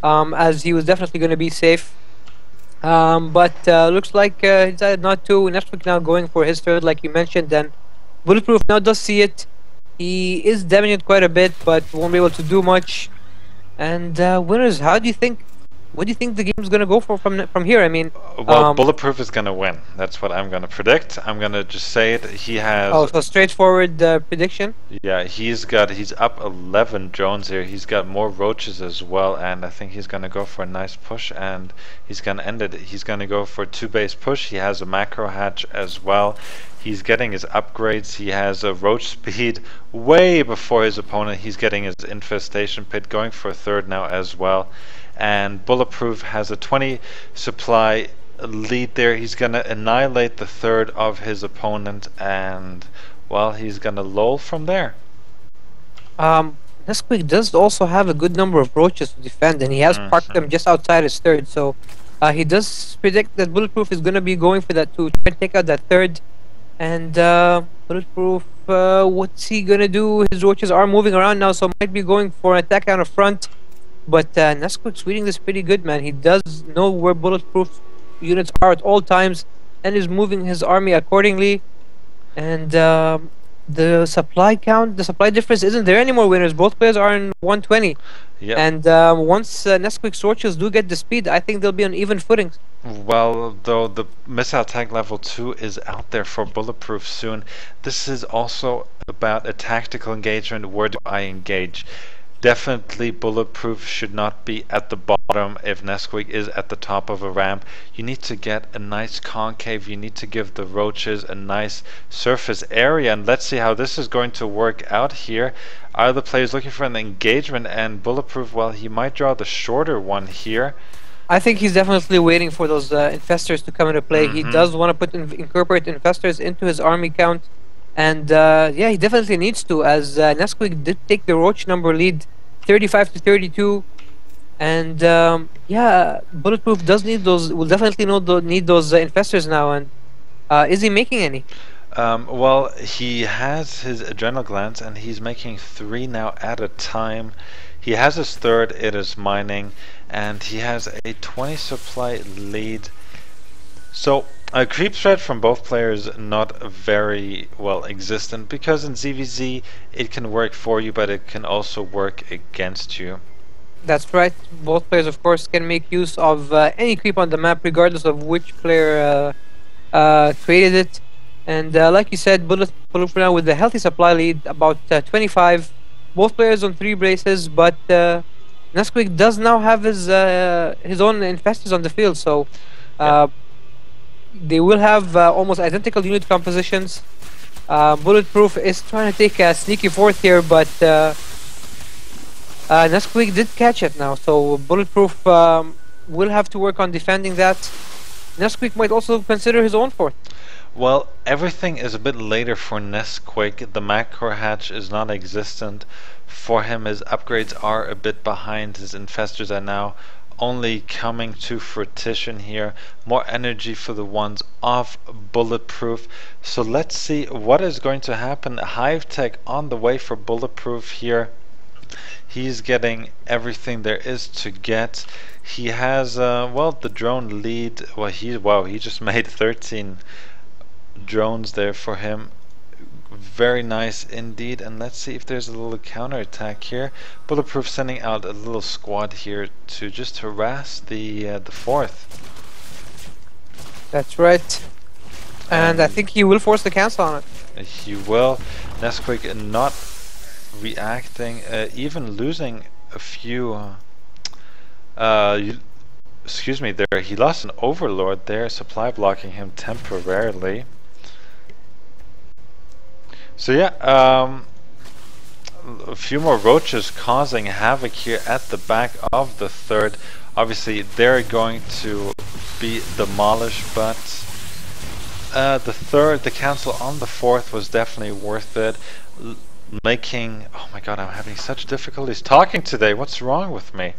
as he was definitely going to be safe. But looks like he decided not to. Nesquik now going for his third, like you mentioned, and Bulletproof now does see it. He is damaging it quite a bit, but won't be able to do much. And winners, what do you think the game's gonna go for from here? I mean, well, Bulletproof is gonna win. That's what I'm gonna predict. I'm gonna just say it. He has. Oh, so straightforward prediction. Yeah, he's up 11 drones here. He's got more roaches as well, and I think he's gonna go for a nice push, and he's gonna end it. He's gonna go for a 2-base push. He has a macro hatch as well. He's getting his upgrades. He has a roach speed way before his opponent. He's getting his infestation pit, going for a third now as well. And Bulletproof has a 20 supply lead there. He's gonna annihilate the third of his opponent, and well, he's gonna lull from there. Nesquik does also have a good number of roaches to defend, and he has parked them just outside his third. So he does predict that Bulletproof is gonna be going for that to try and take out that third. And Bulletproof, what's he gonna do? His roaches are moving around now, so might be going for an attack on the front. But Nesquik's reading this pretty good, man. He does know where Bulletproof units are at all times, and is moving his army accordingly. And the supply difference isn't there anymore, winners. Both players are in 120. Yep. And once Nesquik's roaches do get the speed, I think they'll be on even footing. Well, though the missile tank level 2 is out there for Bulletproof soon, this is also about a tactical engagement. Where do I engage? Definitely Bulletproof should not be at the bottom if Nesquik is at the top of a ramp. You need to get a nice concave. You need to give the roaches a nice surface area, and let's see how this is going to work out here. Are the players looking for an engagement? And Bulletproof, well, he might draw the shorter one here. I think he's definitely waiting for those infestors to come into play. He does want to incorporate infestors into his army count. And yeah, he definitely needs to, as Nesquik did take the roach number lead 35 to 32. And yeah, Bulletproof does need those, will definitely need those infestors now. And is he making any? Well, he has his adrenal glands, and he's making 3 now at a time. He has his third, it is mining, and he has a 20 supply lead. So a creep threat from both players not very well existent, because in ZVZ it can work for you, but it can also work against you. That's right. Both players, of course, can make use of any creep on the map, regardless of which player created it. And like you said, Bulletproof now with the healthy supply lead, about 25. Both players on 3 braces, but Nesquik does now have his own infestors on the field, so they will have almost identical unit compositions. Bulletproof is trying to take a sneaky fourth here, but Nesquik did catch it now, so Bulletproof will have to work on defending that. Nesquik might also consider his own fourth. Well, everything is a bit later for Nesquik. The macro hatch is non-existent for him. His upgrades are a bit behind. His infestors are now only coming to fruition here. More energy for the ones off Bulletproof. So let's see what is going to happen. Hive Tech on the way for Bulletproof here. He's getting everything there is to get. He has well, the drone lead. Well, he just made 13 drones there for him. Very nice indeed. And let's see if there's a little counterattack here. Bulletproof sending out a little squad here to just harass the fourth. That's right. And I think he will force the cancel on it. He will. Nesquik not reacting, even losing a few. Excuse me, there he lost an overlord there, supply blocking him temporarily. So yeah, a few more roaches causing havoc here at the back of the third. Obviously they're going to be demolished, but the cancel on the fourth was definitely worth it. Oh my god, I'm having such difficulties talking today. What's wrong with me?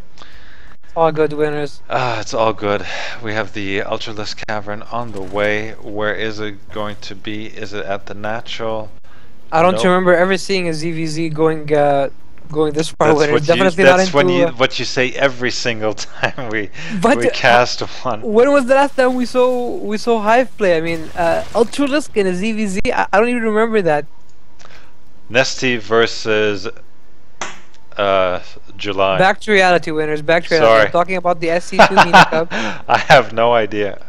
All good, winners. It's all good. We have the Ultralisk Cavern on the way. Where is it going to be? Is it at the natural? I don't Nope. remember ever seeing a ZVZ going this far. That's what you say every single time we cast one. When was the last time we saw Hive play? I mean, Ultralisk in a ZVZ. I don't even remember that. Nesty versus July. Back to reality, winners. Back to reality. Sorry. I'm talking about the SC2 MENA Cup. I have no idea.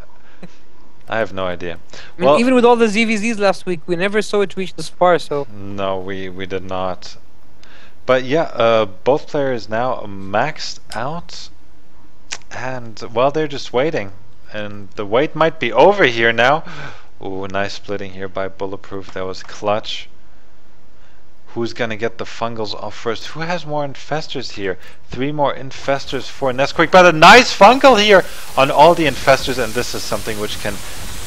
I have no idea. I mean, even with all the ZVZs last week, we never saw it reach this far. So no, we did not. But yeah, both players now maxed out, and well, they're just waiting, and the wait might be over here now. Ooh, nice splitting here by Bulletproof. That was clutch. Who's gonna get the fungals off first? Who has more infestors here? 3 more infestors for Nesquik, but a nice fungal here on all the infestors, and this is something which can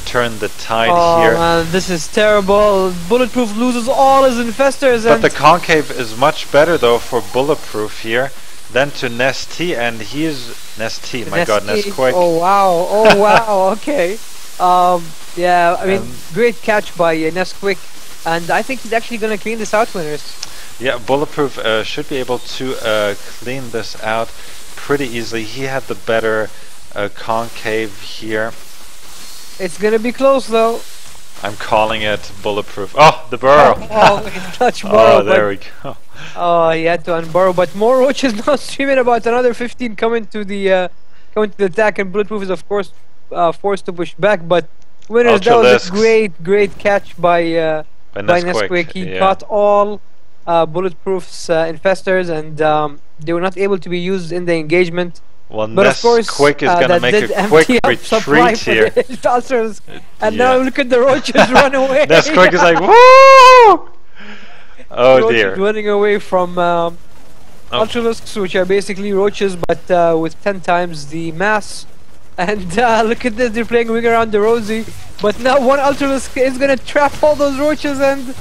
turn the tide here. Oh man, this is terrible. Bulletproof loses all his infestors. But the concave is much better though for Bulletproof here than to Nesty, and he is Nesty. My god, Nesquik. Oh wow! Oh wow! Okay. Yeah, I mean, great catch by Nesquik. And I think he's actually going to clean this out, winners. Yeah, Bulletproof should be able to clean this out pretty easily. He had the better concave here. It's going to be close, though. I'm calling it Bulletproof. Oh, the burrow! Clutch burrow. Oh, there we go. Oh, he had to unburrow. But more roaches now streaming, about another 15 coming to the attack, and Bulletproof is, of course, forced to push back. But winners, that was a great catch by Nesquik. He caught all Bulletproof's infestors, and they were not able to be used in the engagement. Well, but of course, Nesquik is going to make a quick retreat here. And now look at the roaches run away. Nesquik is like, woo! Oh dear. Running away from Ultralisks, which are basically roaches, but with 10 times the mass. And look at this, they're playing Wing Around the Rosie. But now one Ultralisk is gonna trap all those roaches, and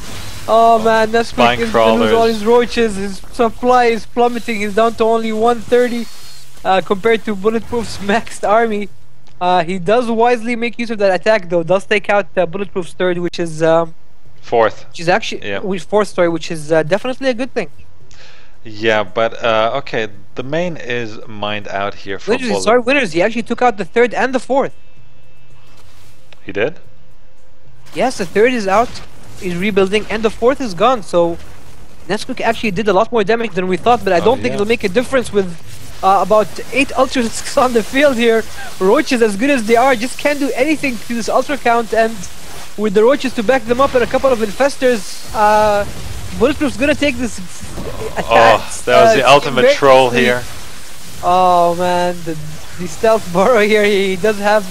oh man, Nesquik is gonna lose all his roaches. His supply is plummeting. He's down to only 130 compared to Bulletproof's maxed army. He does wisely make use of that attack, though. Does take out Bulletproof's third, which is fourth. Which is actually fourth, sorry, which is definitely a good thing. Yeah, but okay, the main is mined out here for Bulletproof. Sorry, winners, he actually took out the third and the fourth. He did? Yes, the third is out, he's rebuilding, and the fourth is gone, so Nesquik actually did a lot more damage than we thought, but I don't think it'll make a difference with about 8 Ultralisks on the field here. Roaches, as good as they are, just can't do anything to this Ultra count, and with the roaches to back them up and a couple of infestors, Bulletproof's gonna take this attack. Oh, that was the ultimate troll here. Oh man, the stealth burrow here, he does have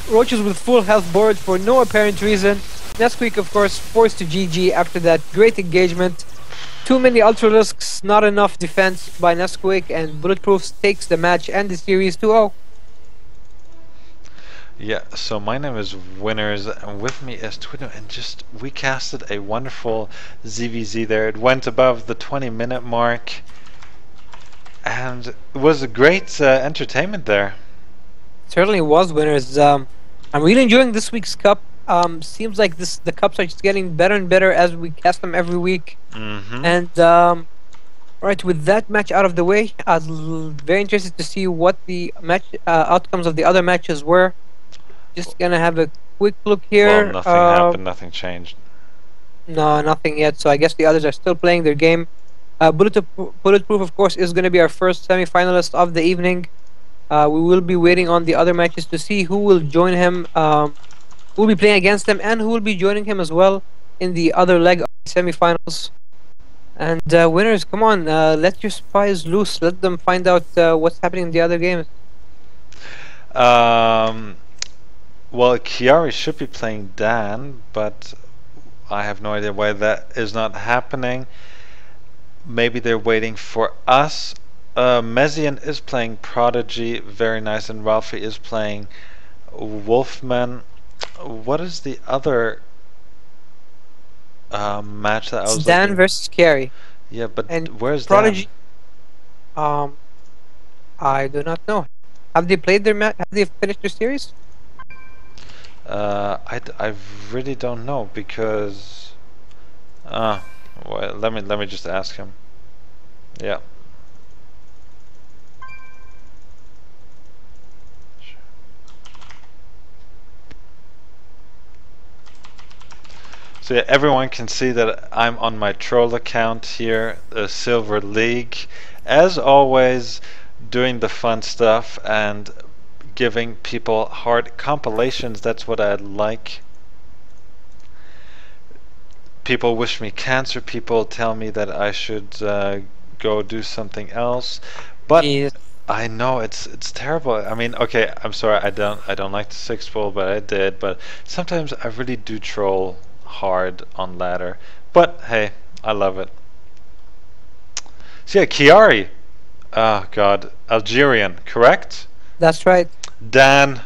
roaches with full health board for no apparent reason. Nesquik, of course, forced to GG after that great engagement. Too many Ultralisks, not enough defense by Nesquik, and Bulletproof takes the match and the series 2-0. Yeah, so my name is Winners, and with me is twdnewh, and just we casted a wonderful ZVZ there. It went above the 20-minute mark, and it was a great entertainment there. Certainly was, Winners. I'm really enjoying this week's cup. Seems like the cups are just getting better and better as we cast them every week. And right, with that match out of the way, I was very interested to see what the match outcomes of the other matches were. Just gonna have a quick look here. Well, nothing happened, nothing changed. No, nothing yet. So I guess the others are still playing their game. Bulletproof, of course, is going to be our first semi-finalist of the evening. We will be waiting on the other matches to see who will join him, who will be playing against him, and who will be joining him as well in the other leg of the semi-finals. And Winners, come on, let your spies loose. Let them find out what's happening in the other games. Well, Chiari should be playing Dan, but I have no idea why that is not happening. Maybe they're waiting for us. Mezian is playing Prodigy, very nice, and Ralphie is playing Wolfman. What is the other match that I was Dan looking? versus Chiari. Yeah, but And where's Prodigy? Dan? I do not know. Have they played their match? Have they finished their series? I really don't know because well, let me just ask him. Yeah. So yeah, everyone can see that I'm on my troll account here, the Silver League, as always, doing the fun stuff and giving people hard compilations. That's what I like. People wish me cancer. People tell me that I should go do something else. But Jeez. I know it's terrible. I mean, okay, I'm sorry. I don't like the 6-pull, but I did. But sometimes I really do troll hard on ladder. But hey, I love it. So yeah, Chiari. Oh God, Algerian, correct? That's right. Dan,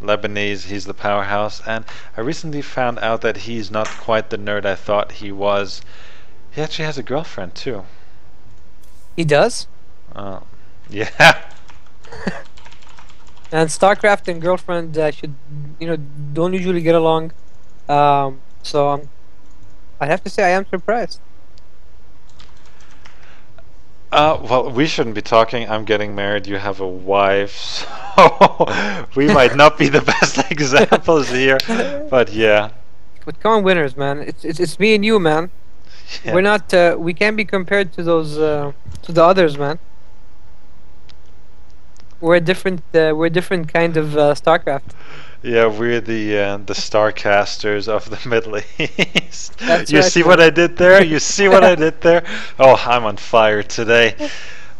Lebanese, he's the powerhouse, and I recently found out that he's not quite the nerd I thought he was. He actually has a girlfriend too. He does? Yeah. And StarCraft and girlfriend should, don't usually get along. So I have to say I am surprised. Well, we shouldn't be talking. I'm getting married. You have a wife, so we might not be the best examples here. But yeah. But come on, Winners, man. It's me and you, man. Yeah. We're not. We can't be compared to those to the others, man. We're a different. We're a different kind of StarCraft. Yeah, we're the Starcasters of the Middle East. That's You right, see man. what I did there? You see what I did there? Oh, I'm on fire today.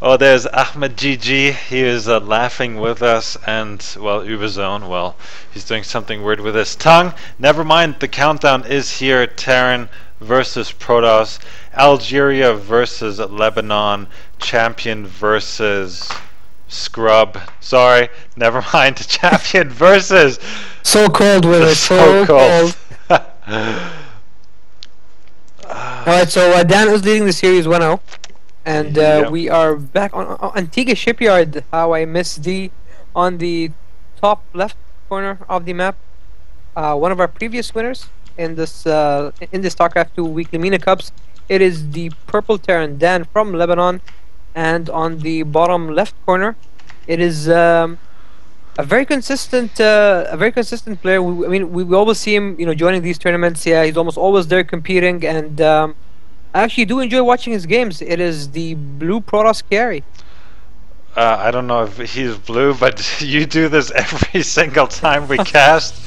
Oh, there's Ahmed GG. He is laughing with us, and well, Ubezone. Well, he's doing something weird with his tongue. Never mind. The countdown is here. Terran versus Protoss, Algeria versus Lebanon, Champion versus Scrub. Sorry, never mind. Champion versus So cold, Winners. so cold. Alright, so Dan is leading the series 1-0. And Yep. we are back on Antigua Shipyard. How I miss D on the top left corner of the map. One of our previous winners in this StarCraft 2 weekly MENA Cups. It is the purple Terran Dan from Lebanon. And on the bottom left corner, it is a very consistent player. We always see him, joining these tournaments. Yeah, he's almost always there competing, and I actually do enjoy watching his games. It is the blue Protoss Chiari. I don't know if he's blue, but you do this every single time we cast.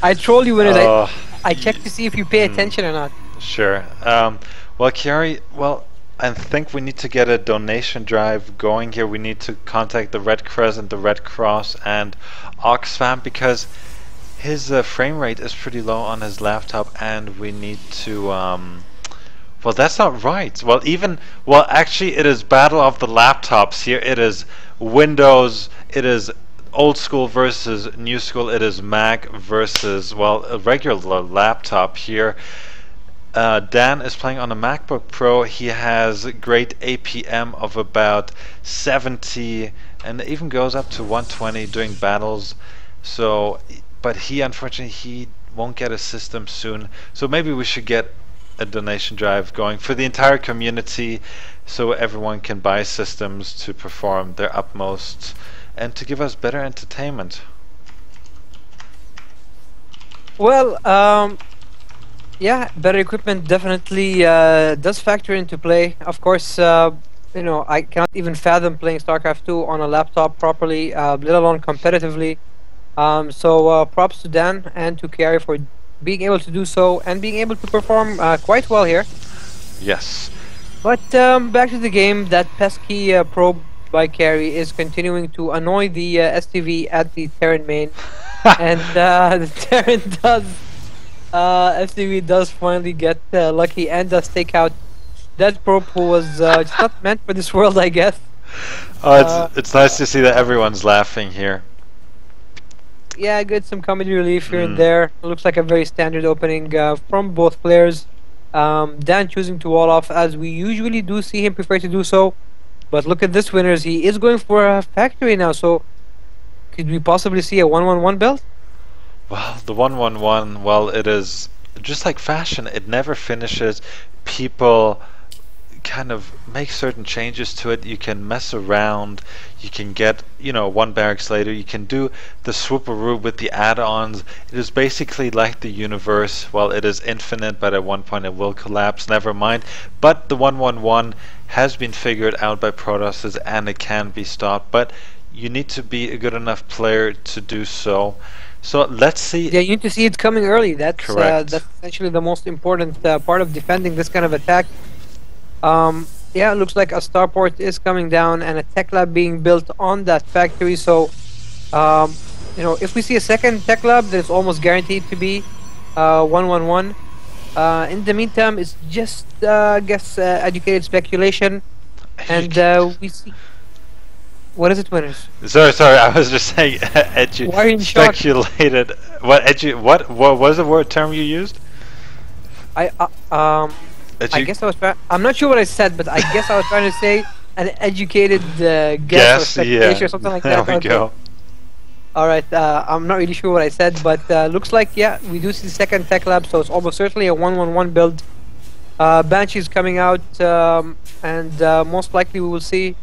I troll you, Winners. Oh. I check to see if you pay attention or not. Sure. Well, Chiari, I think we need to get a donation drive going here. We need to contact the Red Crescent, the Red Cross, and Oxfam because his frame rate is pretty low on his laptop, and we need to Well, that's not right. Well, actually, it is battle of the laptops here. It is Windows. It is old school versus new school. It is Mac versus, well, a regular laptop here. Dan is playing on a MacBook Pro. He has great APM of about 70, and it even goes up to 120 during battles. So, but he unfortunately he won't get a system soon. So maybe we should get a donation drive going for the entire community, so everyone can buy systems to perform their utmost and to give us better entertainment. Well, yeah, better equipment definitely does factor into play. Of course, you know, I cannot even fathom playing StarCraft 2 on a laptop properly, let alone competitively. So props to Dan and to Kiari for being able to do so and being able to perform quite well here. Yes. But back to the game, that pesky probe by Carry is continuing to annoy the STV at the Terran main. And the Terran does, STV does finally get lucky and does take out that probe who was just not meant for this world, I guess. Oh, it's nice to see that everyone's laughing here. Yeah, good, some comedy relief here and there. It looks like a very standard opening from both players. Dan choosing to wall off as we usually do see him prefer to do so. But look at this, winners. He is going for a factory now, so could we possibly see a 1-1-1 build? Well, the 1-1-1, well, it is just like fashion. It never finishes. People kind of make certain changes to it. You can mess around. You can get, you know, one barracks later. You can do the swooperoo with the add-ons. It is basically like the universe. Well, it is infinite, but at one point it will collapse. Never mind. But the 1-1-1 has been figured out by Protosses, and it can be stopped. But you need to be a good enough player to do so. So let's see. Yeah, you need to see it coming early. That's correct. That's essentially the most important part of defending this kind of attack. Yeah, it looks like a starport is coming down and a tech lab being built on that factory. So, you know, if we see a second tech lab, then it's almost guaranteed to be 1-1-1. In the meantime, it's just, I guess, educated speculation, and we see. What is it, winners? Sorry, I was just saying speculated. What was the word term you used? I guess I was I'm not sure what I said, but I guess I was trying to say an educated guess or speculation or something like that. There we go. Alright, I'm not really sure what I said, but looks like, yeah, we do see the second tech lab, so it's almost certainly a 1-1-1 build. Banshee's coming out, and most likely we will see.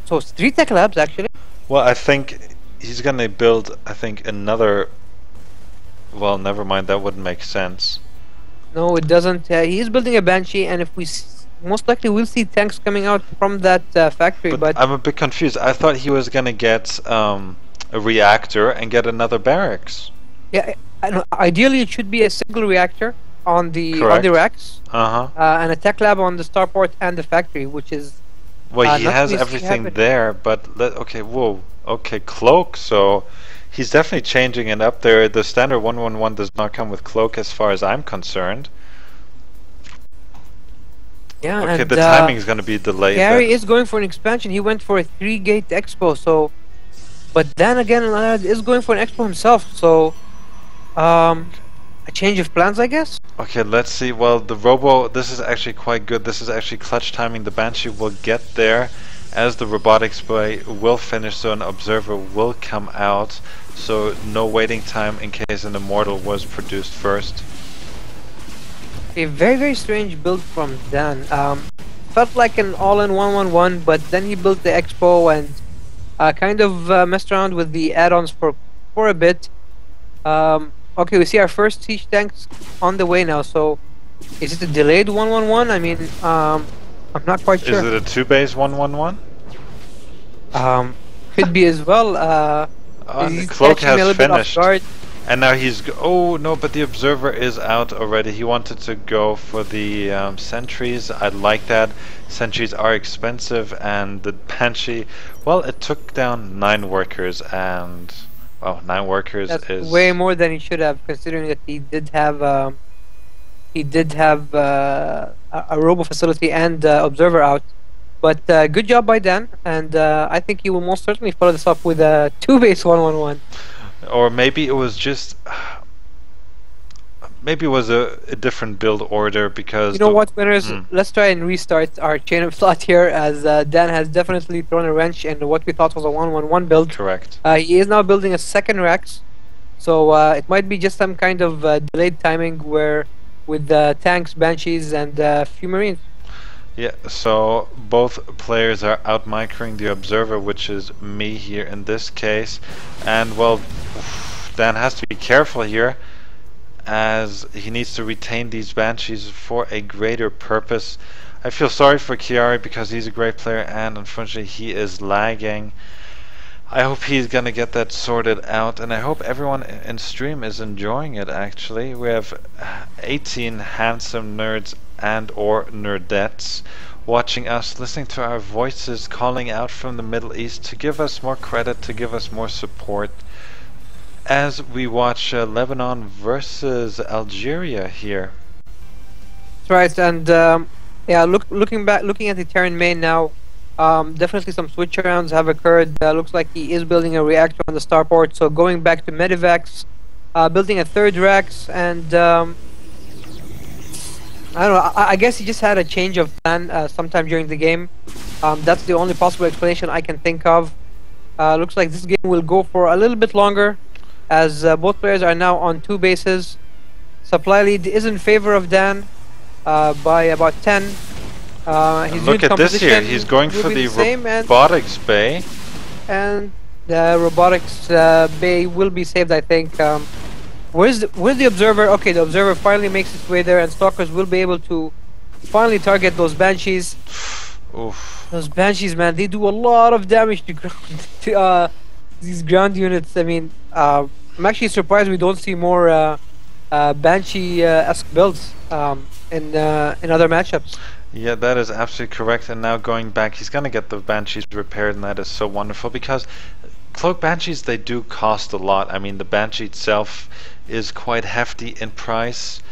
So it's 3 tech labs actually. Well, I think he's gonna build, I think, another. Well, never mind, that wouldn't make sense. No, it doesn't. He is building a Banshee, and if we most likely we'll see tanks coming out from that factory. But I'm a bit confused. I thought he was gonna get a reactor and get another barracks. Yeah, ideally it should be a single reactor on the racks, and a tech lab on the starport and the factory, which is. Well, he has everything there, but okay, whoa, okay, cloak. So he's definitely changing it up there. The standard 1-1-1 does not come with cloak, as far as I'm concerned. Yeah, okay, and the timing is going to be delayed. Gary is going for an expansion. He went for a 3-gate expo. So, but then again, is going for an expo himself. So, a change of plans, I guess. Okay, let's see. Well, the Robo, this is actually quite good. This is actually clutch timing. The Banshee will get there as the robotics play will finish, so an observer will come out. So no waiting time in case an Immortal was produced first. A very, very strange build from Dan. Felt like an all-in 1-1-1, but then he built the expo and kind of messed around with the add-ons for a bit. Okay, we see our first siege tanks on the way now, so is it a delayed 1-1-1? I mean, I'm not quite sure. Is it a 2-base 1-1-1? Could be as well. The cloak has finished. And now he's... Oh, no, but the observer is out already. He wanted to go for the sentries. I like that. Sentries are expensive, and the Banshee... Well, it took down 9 workers, and... Well, 9 workers That's is... way more than he should have, considering that he did have he did have a robo facility and observer out. But good job by Dan, and I think he will most certainly follow this up with a 2-base 1-1-1. Or maybe it was just... Maybe it was a different build order because... You know what, winners? Let's try and restart our chain of thought here, as Dan has definitely thrown a wrench in what we thought was a 1-1-1 build. Correct. He is now building a second Rex, so it might be just some kind of delayed timing where with tanks, banshees, and a few marines. Yeah, so both players are out-microing the observer, which is me here in this case. And, well, Dan has to be careful here, as he needs to retain these banshees for a greater purpose. I feel sorry for Chiari because he's a great player and unfortunately he is lagging. I hope he's gonna get that sorted out, and I hope everyone in stream is enjoying it. Actually, we have 18 handsome nerds and or nerdettes watching us, listening to our voices, calling out from the Middle East to give us more credit, to give us more support, as we watch Lebanon versus Algeria here. That's right, and yeah, looking at the Terran main now, definitely some switch arounds have occurred. Looks like he is building a reactor on the starport, so going back to Medivacs, building a third Rex, and I don't know, I guess he just had a change of plan sometime during the game. That's the only possible explanation I can think of. Looks like this game will go for a little bit longer, as both players are now on 2 bases. Supply lead is in favor of Dan by about 10. Look at this here, he's going for the robotics bay. And the robotics bay will be saved, I think. Where's the observer? Okay, the observer finally makes its way there, and stalkers will be able to finally target those banshees. Oof. Those banshees, man, they do a lot of damage to ground, these ground units. I mean, I'm actually surprised we don't see more banshee-esque builds in other matchups. Yeah, that is absolutely correct. And now going back, he's gonna get the banshees repaired, and that is so wonderful because cloak banshees, they do cost a lot. I mean, the banshee itself is quite hefty in price,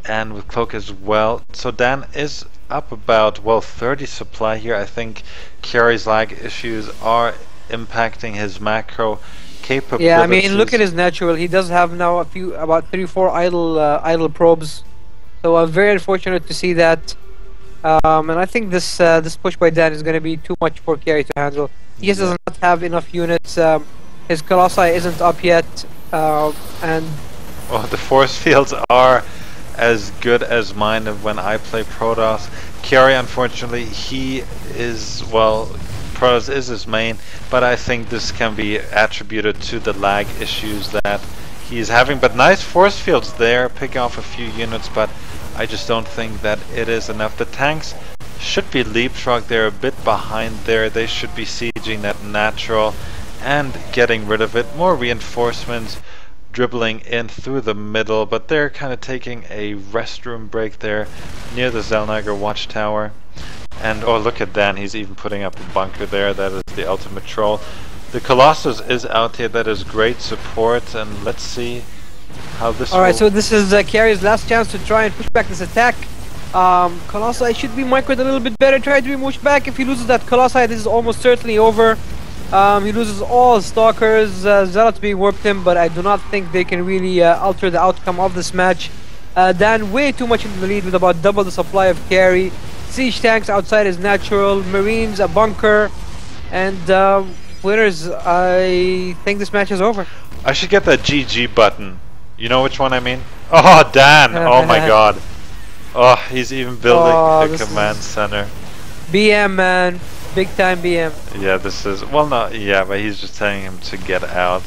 and with cloak as well. So Dan is up about, well, 30 supply here. I think Chiari's lag issues are impacting his macro capabilities. Yeah, I mean, look at his natural. He does have now about 3-4 idle probes. So I'm very unfortunate to see that. And I think this push by Dan is going to be too much for Chiari to handle. He just does not have enough units. His Colossi isn't up yet, and well, the force fields are as good as mine when I play Protoss. Chiari, unfortunately, he is, well, Protoss is his main, but I think this can be attributed to the lag issues that he's having. But nice force fields there, picking off a few units, but I just don't think that it is enough. The tanks should be leapfrog, they're a bit behind there. They should be sieging that natural and getting rid of it. More reinforcements dribbling in through the middle, but they're kind of taking a restroom break there near the Zellniger watchtower. And oh, look at Dan, he's even putting up a bunker there. That is the ultimate troll. The Colossus is out here, that is great support, and let's see how this Alright, so this is Chiari's last chance to try and push back this attack. Colossi should be microed a little bit better. Try to push back. If he loses that Colossi, this is almost certainly over. He loses all stalkers. Zealots being warped him, but I do not think they can really alter the outcome of this match. Dan way too much into the lead with about double the supply of Chiari. Siege tanks outside is natural. Marines, a bunker, and winners. I think this match is over. I should get that GG button. You know which one I mean? Oh, Dan! Oh my god. Oh, he's even building a command center. BM, man. Big time BM. Yeah, this is... Well, no, yeah, but he's just telling him to get out.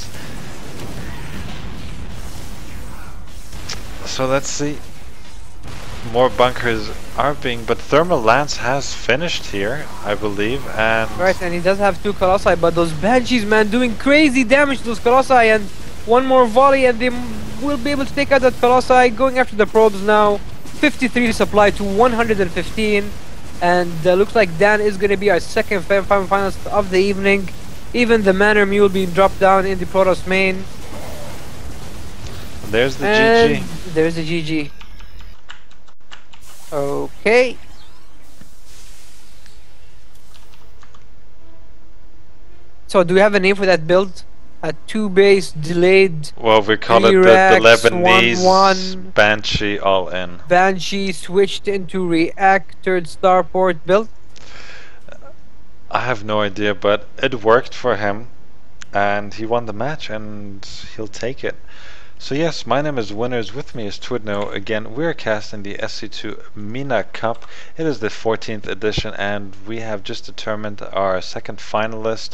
So let's see. More bunkers are being... But Thermal Lance has finished here, I believe, and... Right, and he does have 2 Colossi, but those Banshees, man, doing crazy damage to those Colossi, and one more volley, and they will be able to take out that Colossi. Going after the probes now. 53 supply to 115, and looks like Dan is going to be our second finalist of the evening. Even the Manor Mule being dropped down in the Protoss main. There's the GG. There's the GG. Okay. So do we have a name for that build? A 2-base delayed Well, we call 3 it the racks Lebanese 1-1 Banshee all in. Banshee switched into reactor starport build. I have no idea, but it worked for him, and he won the match, and he'll take it. So yes, my name is Winners. With me is twdnewh. Again, we're casting the SC2 MENA Cup. It is the 14th edition, and we have just determined our second finalist.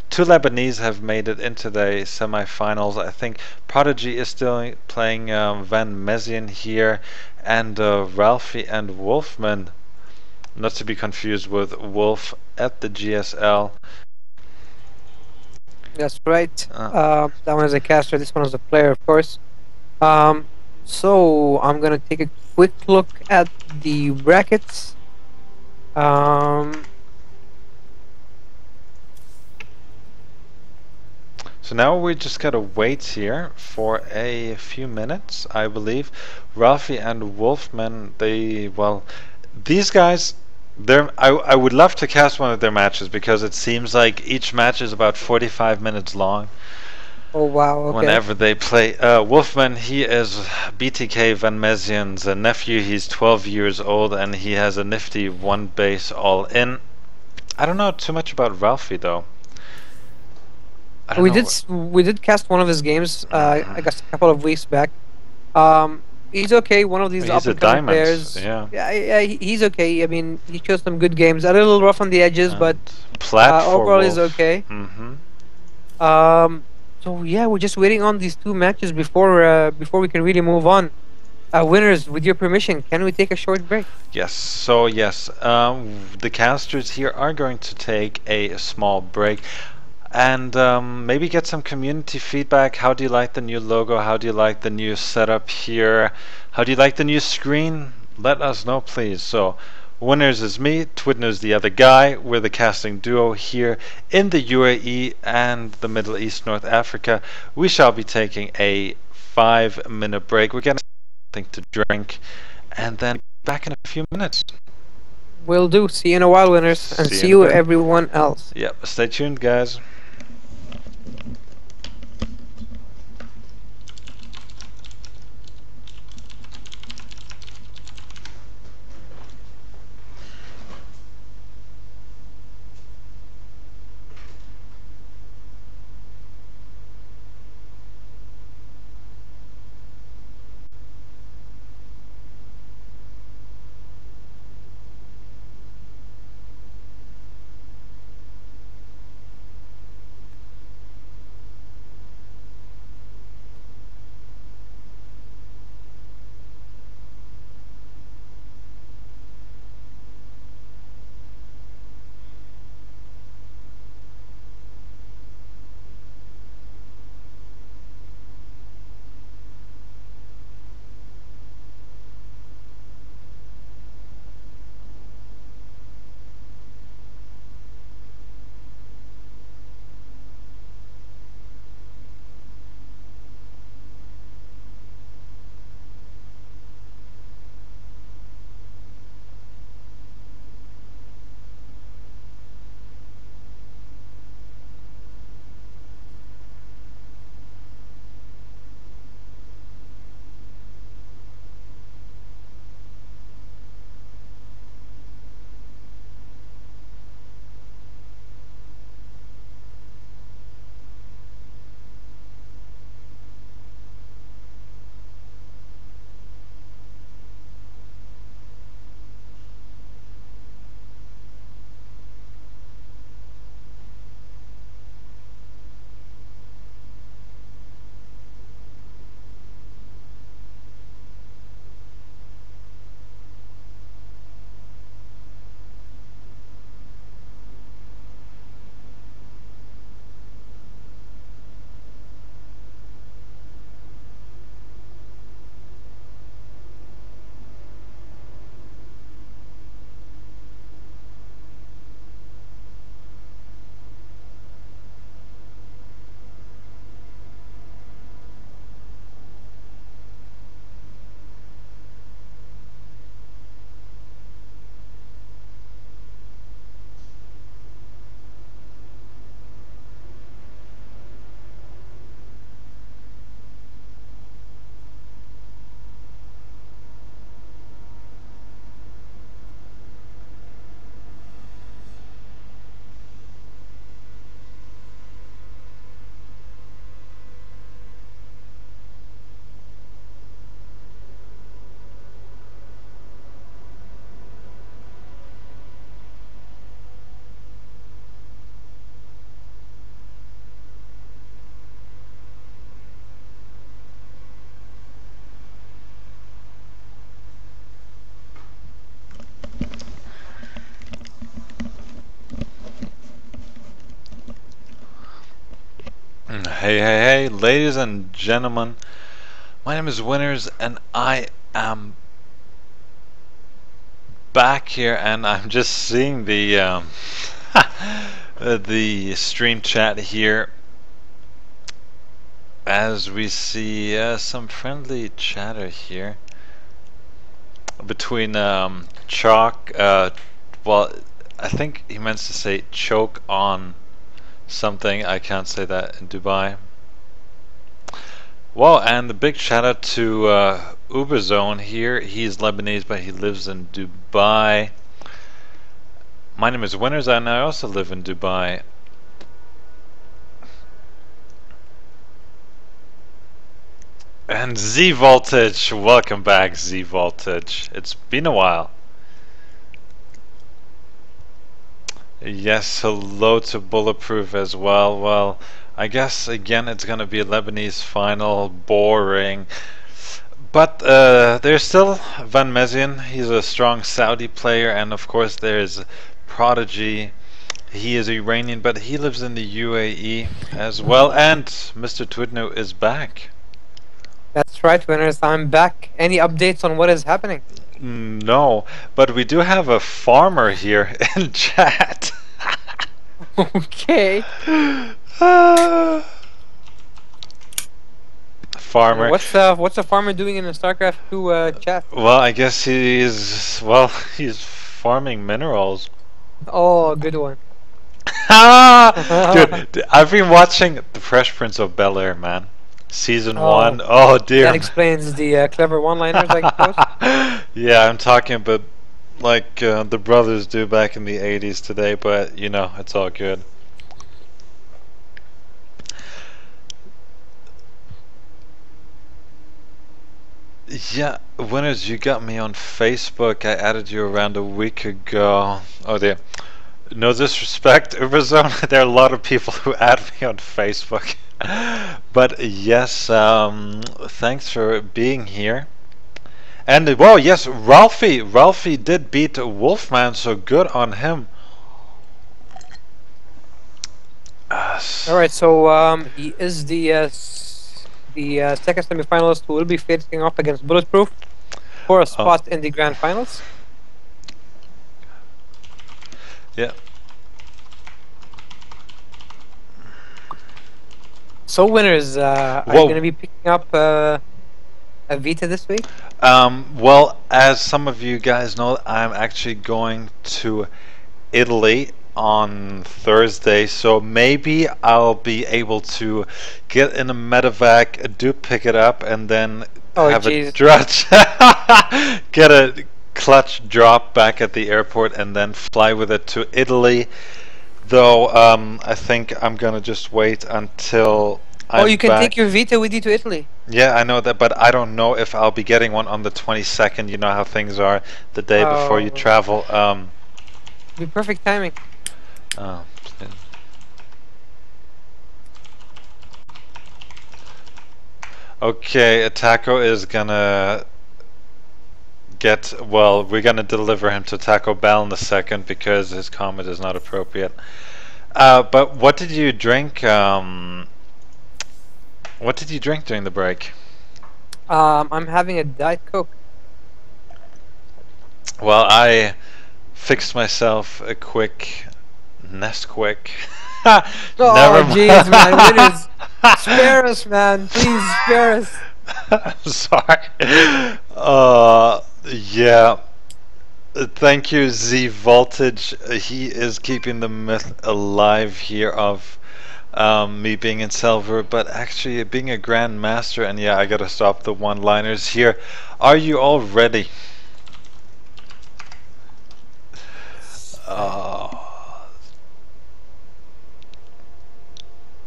Two Lebanese have made it into the semi-finals. I think Prodigy is still playing Van Mezian here, and Ralphie and Wolfman, not to be confused with Wolf at the GSL. That's right. Uh, That one is a caster. This one is a player, of course. Um, so I'm gonna take a quick look at the brackets. So now we just gotta wait here for a few minutes, I believe. Ralphie and Wolfman, these guys, I would love to cast one of their matches because it seems like each match is about 45 minutes long. Oh wow. Okay. Whenever they play, Wolfman, he is BTK Van Mezian's nephew. He's 12 years old and he has a nifty 1-base all in. I don't know too much about Ralphie though. I don't know. We did cast one of his games. I guess a couple of weeks back. He's okay. One of these He's up a and coming diamond, players. yeah. Yeah, he's okay. I mean, he showed some good games. A little rough on the edges, but overall he's okay. So yeah, we're just waiting on these two matches before we can really move on. Winners, with your permission, can we take a short break? Yes, so yes, the casters here are going to take a small break and maybe get some community feedback. How do you like the new logo? How do you like the new setup here? How do you like the new screen? Let us know, please. So, Winners is me, twdnewh's the other guy. We're the casting duo here in the UAE and the Middle East, North Africa. We shall be taking a 5-minute break. We're getting something to drink and then back in a few minutes. Will do. See you in a while, winners, and see you everyone else. Yep, stay tuned, guys. Hey, ladies and gentlemen, my name is Winners, and I am back here, and I'm just seeing the the stream chat here as we see some friendly chatter here between Chalk. Well, I think he meant to say choke on something. I can't say that in Dubai. Well, and the big shout out to Uberzone here. He's Lebanese, but he lives in Dubai. My name is Winners, and I also live in Dubai. And Z Voltage, welcome back, Z Voltage. It's been a while. Yes, hello to Bulletproof as well. Well, I guess again it's gonna be a Lebanese final, boring. But there's still Van Mezian. He's a strong Saudi player, and of course there's Prodigy. He is Iranian, but he lives in the UAE as well. And Mr. twdnewh is back. That's right, Winners. I'm back. Any updates on what is happening? No, but we do have a farmer here in chat. Okay. Farmer. What's a farmer doing in the StarCraft 2 chat? Well, I guess he's farming minerals. Oh, good one. Dude, I've been watching The Fresh Prince of Bel-Air, man. Season 1. Oh dear. That explains the clever one-liners, I suppose. Yeah, I'm talking about like the brothers do back in the 80s today, but you know, it's all good. Yeah, Winners, you got me on Facebook. I added you around a week ago. Oh dear. No disrespect, Uberzone. There are a lot of people who add me on Facebook. But yes, thanks for being here. And well, yes, Ralphie did beat Wolfman, so good on him. Alright, so he is the second semi-finalist who will be facing off against Bulletproof for a spot in the grand finals. Yeah. So Winners, are you going to be picking up a Vita this week? Well, as some of you guys know, I'm actually going to Italy on Thursday, so maybe I'll be able to get in a medevac, pick it up, and then have a drudge, get a clutch drop back at the airport, and then fly with it to Italy. Though I think I'm gonna just wait until I'm you can back. take your Vita with you to Italy. Yeah, I know that, but I don't know if I'll be getting one on the 22nd. You know how things are the day before you travel. Be perfect timing. Oh, please. Okay, Taco is gonna get, well, we're gonna deliver him to Taco Bell in a second because his comment is not appropriate. But what did you drink? What did you drink during the break? I'm having a Diet Coke. Well, I fixed myself a quick Nesquik. Oh, jeez, man. Winners, spare us, man. Please spare us. I'm sorry. Yeah. Thank you, Z Voltage. He is keeping the myth alive here of me being in silver, but actually being a grandmaster. And yeah, I gotta stop the one-liners here. Are you all ready?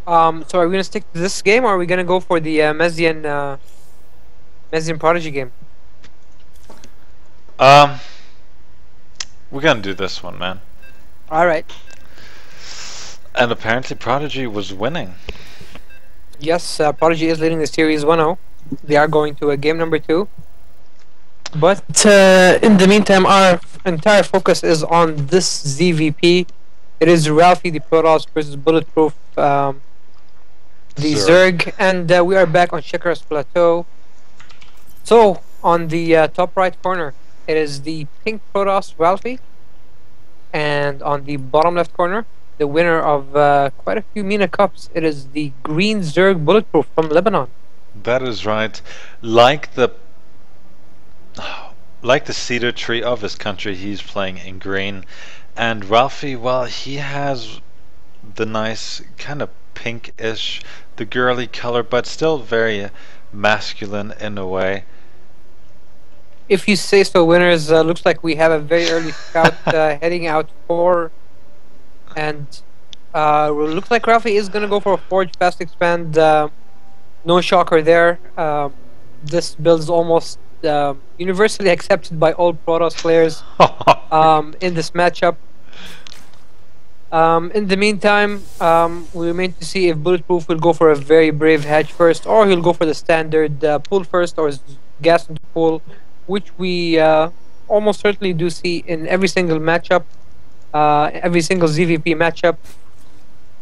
So are we gonna stick to this game, or are we gonna go for the Mezian Prodigy game? We're gonna do this one, man. Alright. And apparently Prodigy was winning. Yes, Prodigy is leading the series 1-0. They are going to game number 2. But in the meantime, our entire focus is on this ZVP. It is Ralphie the Protoss versus Bulletproof. the Zerg, and we are back on Shika's Plateau. So, on the top right corner, it is the pink Protoss Ralphie, and on the bottom left corner, the winner of quite a few MENA Cups, it is the green Zerg Bulletproof from Lebanon. That is right. Like the cedar tree of his country, he's playing in green. And Ralphie, well, he has the nice kind of pinkish, the girly color, but still very masculine in a way. If you say so, winners, looks like we have a very early scout heading out for, and looks like Ralphie is going to go for a Forge Fast Expand. No shocker there. This build is almost universally accepted by all Protoss players in this matchup. In the meantime, we remain to see if Bulletproof will go for a very brave hatch first, or he'll go for the standard pool first, or gas into pool, which we almost certainly do see in every single matchup, every single ZVP matchup.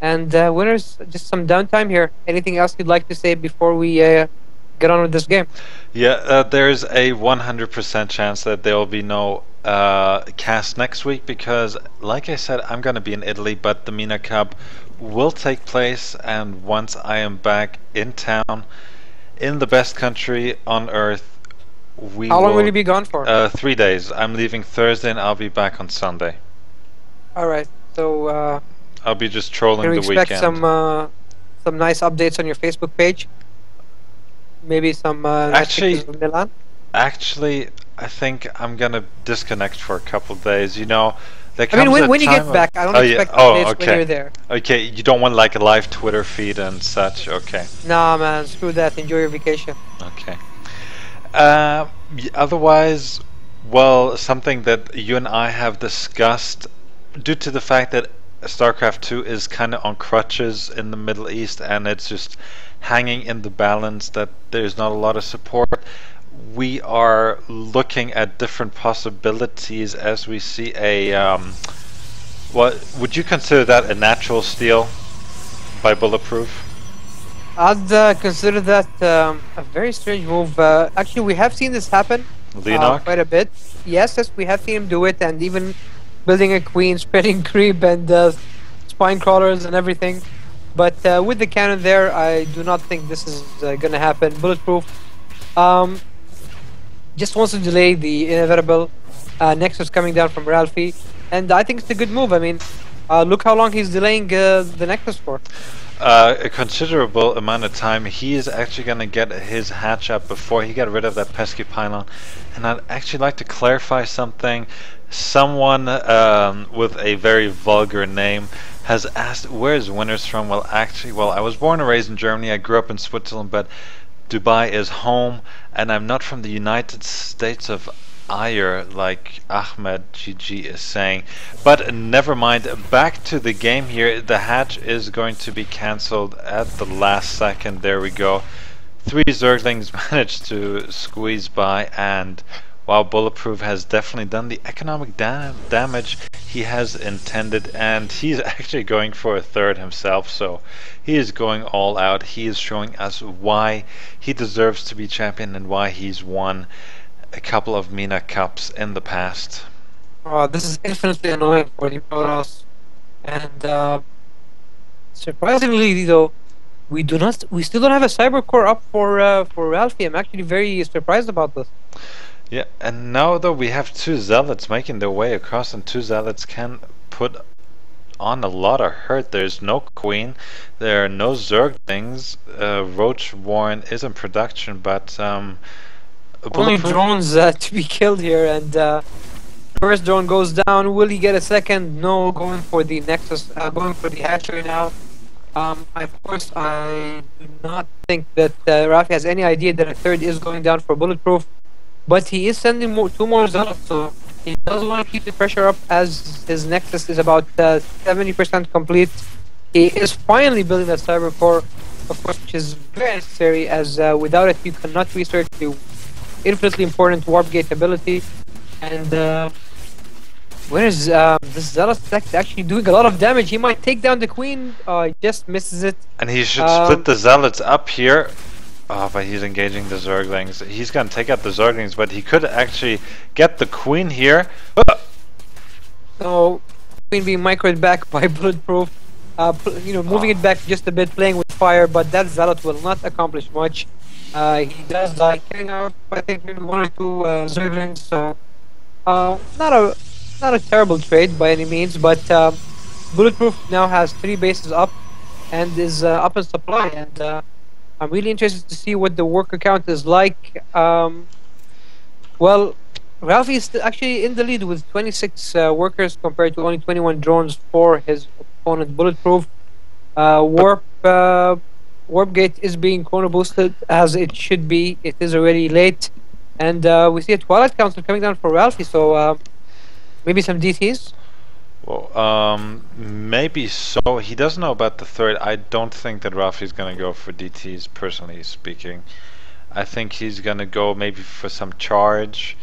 And winners, just some downtime here. Anything else you'd like to say before we get on with this game? Yeah, there's a 100% chance that there will be no cast next week because, like I said, I'm going to be in Italy, but the MENA Cup will take place, and once I am back in town, in the best country on earth, How long will you be gone for? 3 days. I'm leaving Thursday and I'll be back on Sunday. Alright, so I'll be just trolling can we the expect weekend. some nice updates on your Facebook page? Maybe some nice pictures of Milan? Actually, I think I'm gonna disconnect for a couple of days. You know, there I mean, comes when you get back, I don't expect updates when you're there. Okay, you don't want like a live Twitter feed and such. Okay. Nah, man, screw that. Enjoy your vacation. Okay. Otherwise, well, something that you and I have discussed, due to the fact that StarCraft 2 is kind of on crutches in the Middle East, and it's just hanging in the balance that there's not a lot of support. We are looking at different possibilities as we see a what would you consider that a natural steal by Bulletproof? I'd consider that a very strange move. Actually, we have seen this happen quite a bit. Yes, we have seen him do it, and even building a queen, spreading creep, and spine crawlers and everything. But with the cannon there, I do not think this is going to happen. Bulletproof just wants to delay the inevitable Nexus coming down from Ralphie, and I think it's a good move. I mean, look how long he's delaying the Nexus for. A considerable amount of time. He is actually going to get his hatch up before he got rid of that pesky pylon. And I'd actually like to clarify something. Someone with a very vulgar name has asked, where's Winners from? Well, actually, I was born and raised in Germany. I grew up in Switzerland, but Dubai is home, and I'm not from the United States of Ire, like Ahmed GG is saying. But never mind, back to the game here. The hatch is going to be cancelled at the last second. There we go. 3 Zerglings managed to squeeze by, and while Bulletproof has definitely done the economic damage he has intended, and he's actually going for a third himself, so he is going all out. He is showing us why he deserves to be champion and why he's won a couple of MENA Cups in the past. This is infinitely annoying for the Protoss, and surprisingly though, we still don't have a cyber core up for Ralphie. I'm actually very surprised about this. Yeah, and now though we have 2 zealots making their way across, and 2 zealots can put on a lot of hurt. There's no queen, there are no Zerglings. Roach Warren is in production, but only drones to be killed here, and first drone goes down. Will he get a second? No, going for the Nexus, going for the hatchery now. Of course, I do not think that Ralphie has any idea that a third is going down for Bulletproof, but he is sending 2 more zealots, so he does want to keep the pressure up as his Nexus is about 70% complete. He is finally building that cyber core, of course, which is very necessary, as without it you cannot research the infinitely important warp gate ability. And Where's this Zealot stack is actually doing a lot of damage. He might take down the queen. He just misses it. And he should split the zealots up here. Oh, but he's engaging the Zerglings. He's gonna take out the Zerglings, but he could actually get the queen here. So, queen being microed back by Bulletproof. Moving it back just a bit, playing with fire, but that Zealot will not accomplish much. He does die, killing out, I think, maybe one or two Zerglings. So, not a terrible trade by any means, but Bulletproof now has 3 bases up and is up in supply, and I'm really interested to see what the worker count is like. Well, Ralphie is actually in the lead with 26 workers compared to only 21 drones for his opponent Bulletproof. Warp Gate is being chrono boosted as it should be. It is already late, and we see a Twilight Council coming down for Ralphie. So maybe some DTs. Well, maybe so. He doesn't know about the third. I don't think that Ralphie's gonna go for DTs, personally speaking. I think he's gonna go maybe for some charge.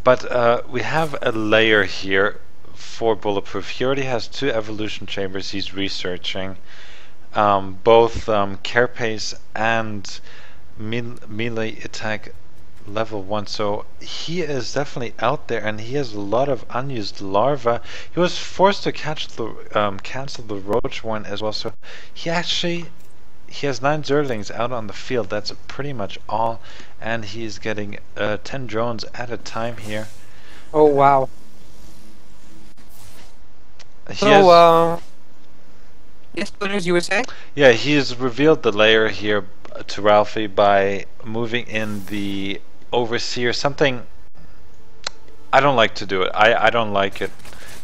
But we have a layer here for Bulletproof. He already has 2 evolution chambers he's researching. Both Carapace and melee attack level 1, so he is definitely out there, and he has a lot of unused larva. He was forced to cancel the roach one as well, so he has 9 Zerglings out on the field. That's pretty much all, and he's getting 10 drones at a time here. Oh wow. Yes, as you were saying? Yeah, he's revealed the layer here to Ralphie by moving in the Overseer, something I don't like to do it. I don't like it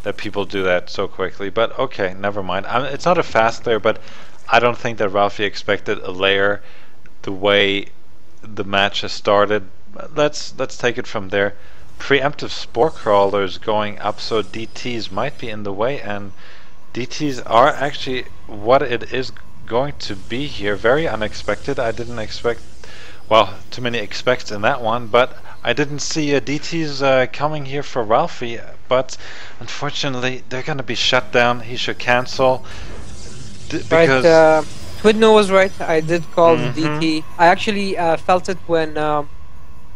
that people do that so quickly, but okay, never mind. It's not a fast layer, but I don't think that Ralphie expected a layer the way the match has started. Let's take it from there. Preemptive spore crawlers going up, so DTs might be in the way, and DTs are actually what it is going to be here. Very unexpected. I didn't expect, well, too many expects in that one, but I didn't see DTs coming here for Ralphie, but unfortunately they're going to be shut down. He should cancel because right, twdnewh was right. I did call the DT. I actually felt it when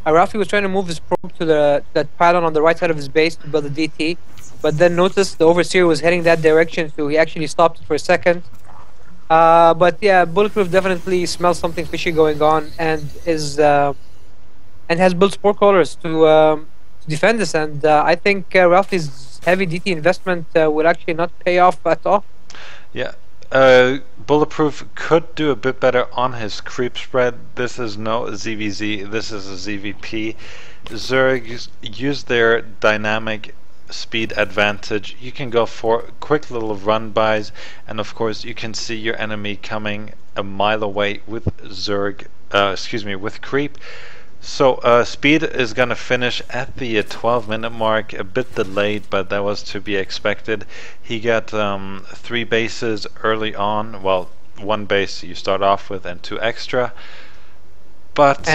Ralphie was trying to move his probe to that pylon on the right side of his base to build the DT, but then noticed the Overseer was heading that direction, so he actually stopped it for a second. But yeah, Bulletproof definitely smells something fishy going on, and has built spore crawlers to defend this. And I think Ralphie's heavy DT investment will actually not pay off at all. Yeah, Bulletproof could do a bit better on his creep spread. This is no ZVZ. This is a ZVP. Zergs use their dynamic speed advantage. You can go for quick little run-bys, and of course you can see your enemy coming a mile away with with creep. So speed is gonna finish at the 12-minute mark, a bit delayed, but that was to be expected. He got 3 bases early on, well, 1 base you start off with and 2 extra. But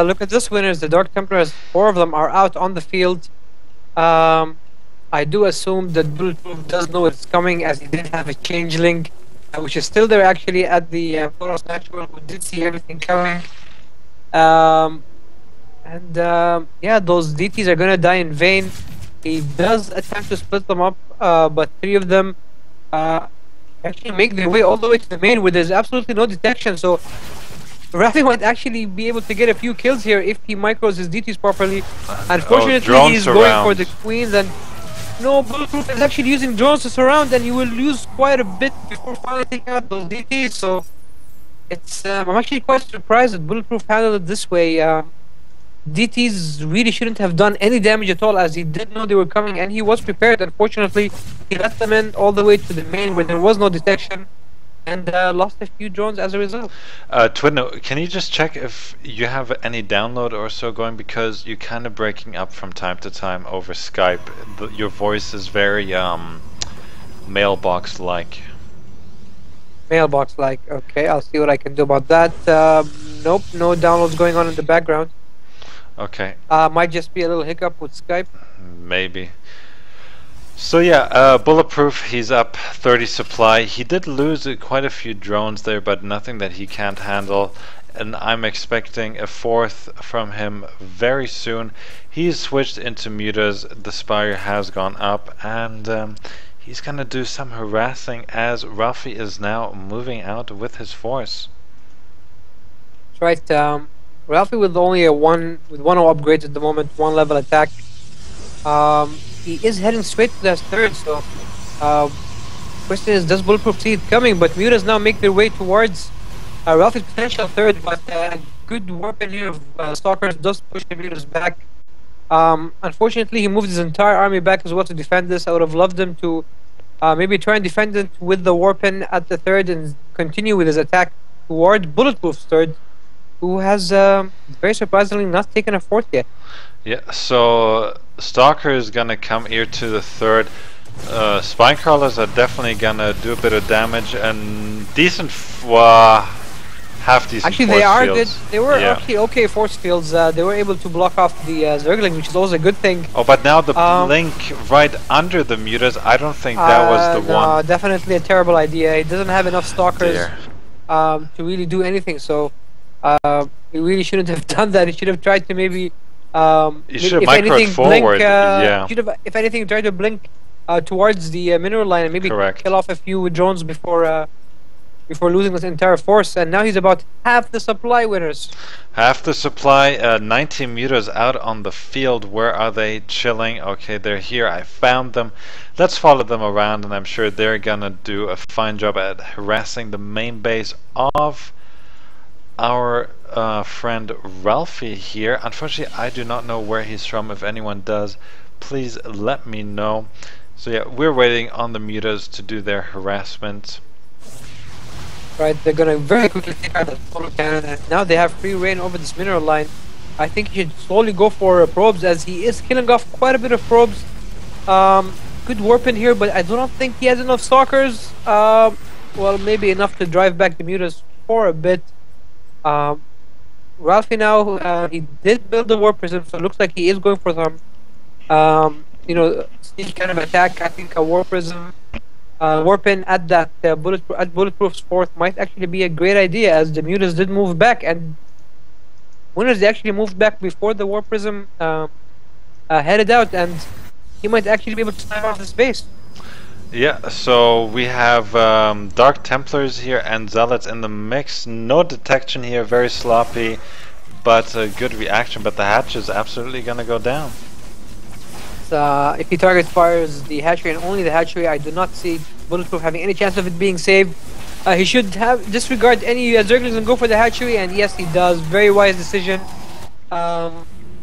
look at this, winners. The Dark Templars, 4 of them are out on the field. I do assume that Bulletproof does know it's coming, as he did have a changeling, which is still there actually at the Boros Natural, who did see everything coming. Yeah, those DTs are gonna die in vain. He does attempt to split them up, but 3 of them actually make their way all the way to the main where there's absolutely no detection. So Ralphie might actually be able to get a few kills here if he micros his DTs properly. Unfortunately, he's going for the queens, and no, Bulletproof is actually using drones to surround, and you will lose quite a bit before finally taking out those DTs. So it's I'm actually quite surprised that Bulletproof handled it this way. DTs really shouldn't have done any damage at all, as he did know they were coming and he was prepared. Unfortunately, he let them in all the way to the main where there was no detection, and lost a few drones as a result. twdnewh, can you just check if you have any download or so going, because you're kind of breaking up from time to time over Skype. Your voice is very mailbox-like. Mailbox-like, okay, I'll see what I can do about that. Nope, no downloads going on in the background. Okay. Might just be a little hiccup with Skype. Maybe. So yeah, Bulletproof, he's up 30 supply. He did lose quite a few drones there, but nothing that he can't handle. And I'm expecting a fourth from him very soon. He's switched into mutas, the Spire has gone up, and he's gonna do some harassing as Ralphie is now moving out with his force. That's right. Ralphie with only a one upgrades at the moment, 1 level attack. He is heading straight to that third, so question is, does Bulletproof see it coming? But mutas now make their way towards Ralphie's potential third, but a good weapon here of Stalkers does push the mutas back. Unfortunately, he moved his entire army back as well to defend this. I would have loved him to maybe try and defend it with the weapon at the third and continue with his attack toward Bulletproof's third, who has very surprisingly not taken a fourth yet. Yeah, so Stalker is gonna come here to the third. Spine crawlers are definitely gonna do a bit of damage and decent, half decent. Actually, force they are fields. good. They were actually okay force fields. They were able to block off the Zergling, which is also a good thing. Oh, but now the blink right under the mutas, I don't think that was the one. Definitely a terrible idea. He doesn't have enough Stalkers to really do anything. So he really shouldn't have done that. He should have tried to maybe. You should have microed forward. Should have, if anything, tried to blink towards the mineral line and maybe kill off a few drones before losing this entire force. And now he's about half the supply, winners. Half the supply. 19 mutas out on the field. Where are they? Chilling. Okay, they're here. I found them. Let's follow them around, and I'm sure they're gonna do a fine job at harassing the main base of our friend Ralphie here. Unfortunately, I do not know where he's from. If anyone does, please let me know. So yeah, we're waiting on the mutas to do their harassment. Right, they're gonna very quickly take out the solar cannon, and now they have free reign over this mineral line. I think he should slowly go for probes, as he is killing off quite a bit of probes. Good warp in here, but I do not think he has enough stalkers. Well, maybe enough to drive back the mutas for a bit. Ralphie now, he did build the warp prism, so it looks like he is going for some, sneak kind of attack. I think a warp prism, warp in at that Bulletproof's fourth might actually be a great idea, as the mutas did move back, and winners, they actually moved back before the warp prism headed out, and he might actually be able to snipe off the space. Yeah, so we have Dark Templars here and Zealots in the mix. No detection here, very sloppy, but a good reaction. But the hatch is absolutely going to go down. If he target fires the hatchery and only the hatchery, I do not see Bulletproof having any chance of it being saved. He should have disregard any Zerglings and go for the hatchery, and yes, he does. Very wise decision.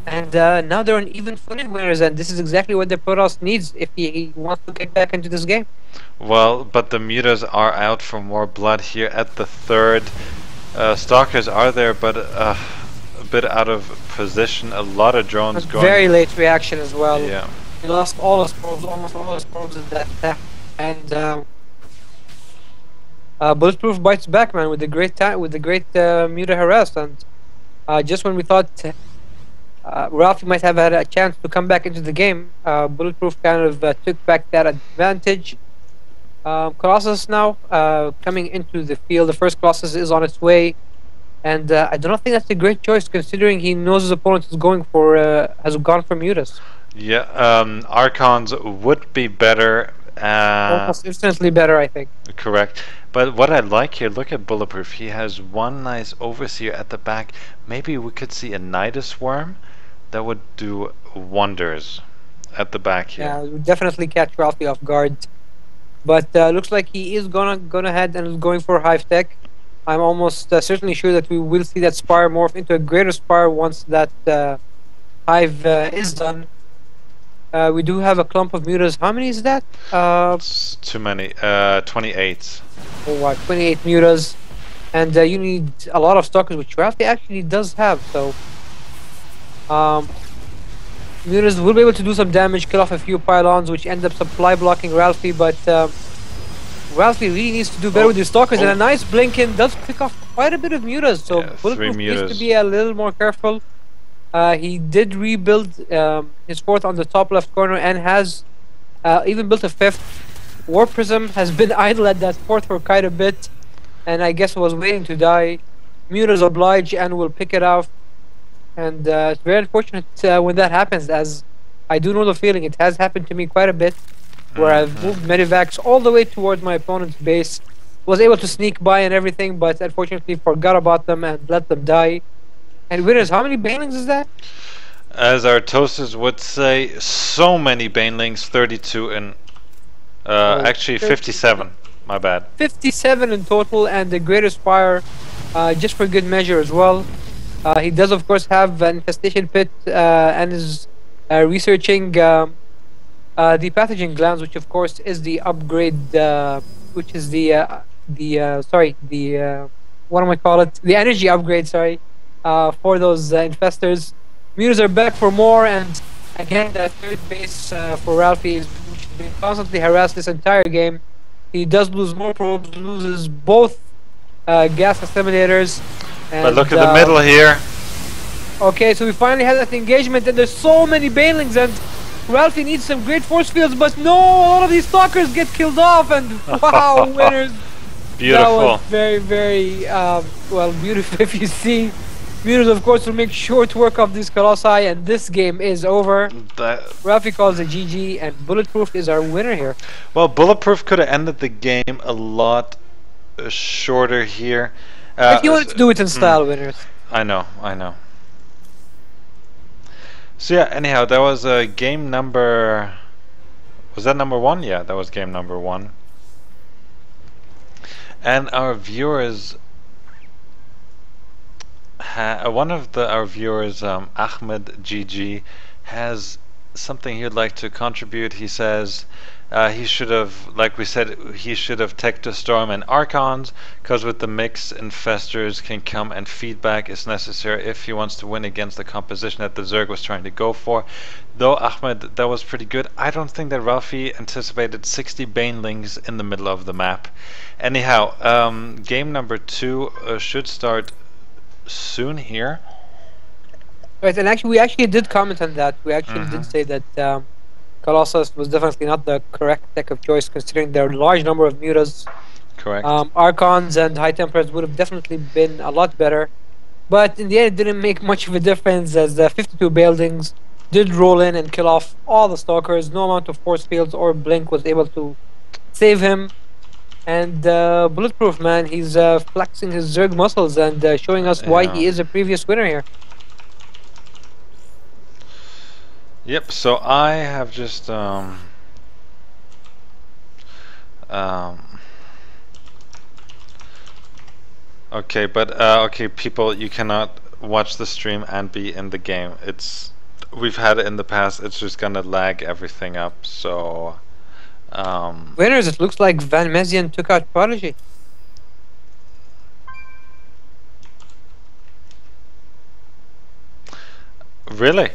And now they're on even footing, winners, and this is exactly what the Protoss needs if he wants to get back into this game. Well, but the mutas are out for more blood here at the third. Stalkers are there, but a bit out of position. A lot of drones going. Very late reaction as well. Yeah. He lost all his probes, almost all his probes in that attack, and Bulletproof bites back, man, with the great muta harass, and just when we thought Ralphie might have had a chance to come back into the game, Bulletproof kind of took back that advantage. Colossus now coming into the field. The first Colossus is on its way, and I do not think that's a great choice, considering he knows his opponent is going for has gone for mutas. Yeah, Archons would be better. Almost instantly better, I think. Correct. But what I like here, look at Bulletproof. He has one nice overseer at the back. Maybe we could see a Nidus Worm. That would do wonders at the back here. Yeah, it would definitely catch Ralphie off guard. But looks like he is gonna head and is going for Hive Tech. I'm almost certainly sure that we will see that Spire morph into a greater Spire once that Hive is done. We do have a clump of mutas. How many is that? It's too many. 28. Oh, wow, 28 mutas. And you need a lot of stalkers, which Ralphie actually does have. So mutas will be able to do some damage, kill off a few pylons, which end up supply blocking Ralphie. But Ralphie really needs to do better with his stalkers. And a nice blink-in does pick off quite a bit of mutas. So yeah, Bulletproof needs to be a little more careful. He did rebuild his fourth on the top left corner and has even built a fifth. War Prism has been idle at that fourth for quite a bit, and I guess was waiting to die. Mutas oblige and will pick it off, and it's very unfortunate when that happens, as I do know the feeling. It has happened to me quite a bit, where I've moved medivacs all the way towards my opponent's base, was able to sneak by and everything, but unfortunately forgot about them and let them die. And winners, how many banelings is that? As our toasters would say, so many banelings, 32 and actually 57. My bad. 57 in total, and the Greatest Fire, just for good measure as well. He does, of course, have an infestation pit and is researching the pathogen glands, which, of course, is the upgrade, which is the what am I call it? The energy upgrade, sorry, for those infestors. Mutas are back for more, and again, that third base for Ralphie is been constantly harassed this entire game. He does lose more probes, loses both gas assimilators. And, but look at the middle here. Okay, so we finally had that engagement, and there's so many banelings, and Ralphie needs some great force fields, but no, all of these stalkers get killed off, and wow, winners. Beautiful. That was very, very, well, beautiful. If you see, Mutas, of course, will make sure to work off these Colossi, and this game is over. Ralphie calls a GG, and Bulletproof is our winner here. Well, Bulletproof could have ended the game a lot shorter here. If you wanted to do it in style, winners. I know. So yeah, anyhow, that was game number... Was that number 1? Yeah, that was game number 1. And our viewers... one of our viewers, Ahmed GG, has something he'd like to contribute. He says he should have, like we said, he should have Tech to Storm and Archons, because with the mix, infestors can come and feedback is necessary if he wants to win against the composition that the Zerg was trying to go for. Though, Ahmed, that was pretty good. I don't think that Ralphie anticipated 60 banelings in the middle of the map. Anyhow, game number 2 should start soon here. Right, and actually, we actually did comment on that. We actually did say that Colossus was definitely not the correct tech of choice, considering their large number of mutas. Correct. Archons and High Templars would have definitely been a lot better, but in the end, it didn't make much of a difference, as the 52 buildings did roll in and kill off all the stalkers. No amount of force fields or blink was able to save him. And Bulletproof, man, he's flexing his Zerg muscles and showing us why he is a previous winner here. Yep, so I have just okay, but okay, people, you cannot watch the stream and be in the game. We've had it in the past. It's just gonna lag everything up. So winners, it looks like Van Mesian took out Prodigy. Really?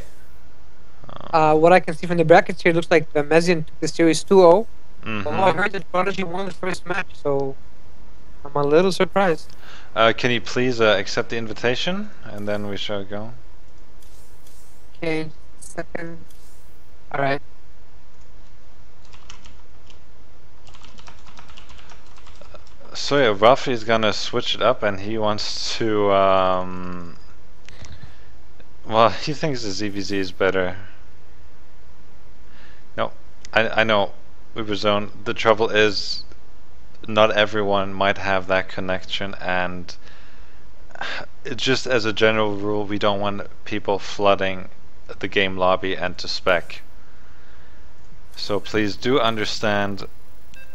What I can see from the brackets here, looks like Van Mesian took the series 2-0. Although I heard that Prodigy won the first match, so I'm a little surprised. Can you please accept the invitation, and then we shall go? Okay, second. Alright. So yeah, Ralphie is gonna switch it up, and he wants to well, he thinks the ZVZ is better. No, I know, Uberzone, the trouble is not everyone might have that connection, and just as a general rule, we don't want people flooding the game lobby and to spec. So please do understand,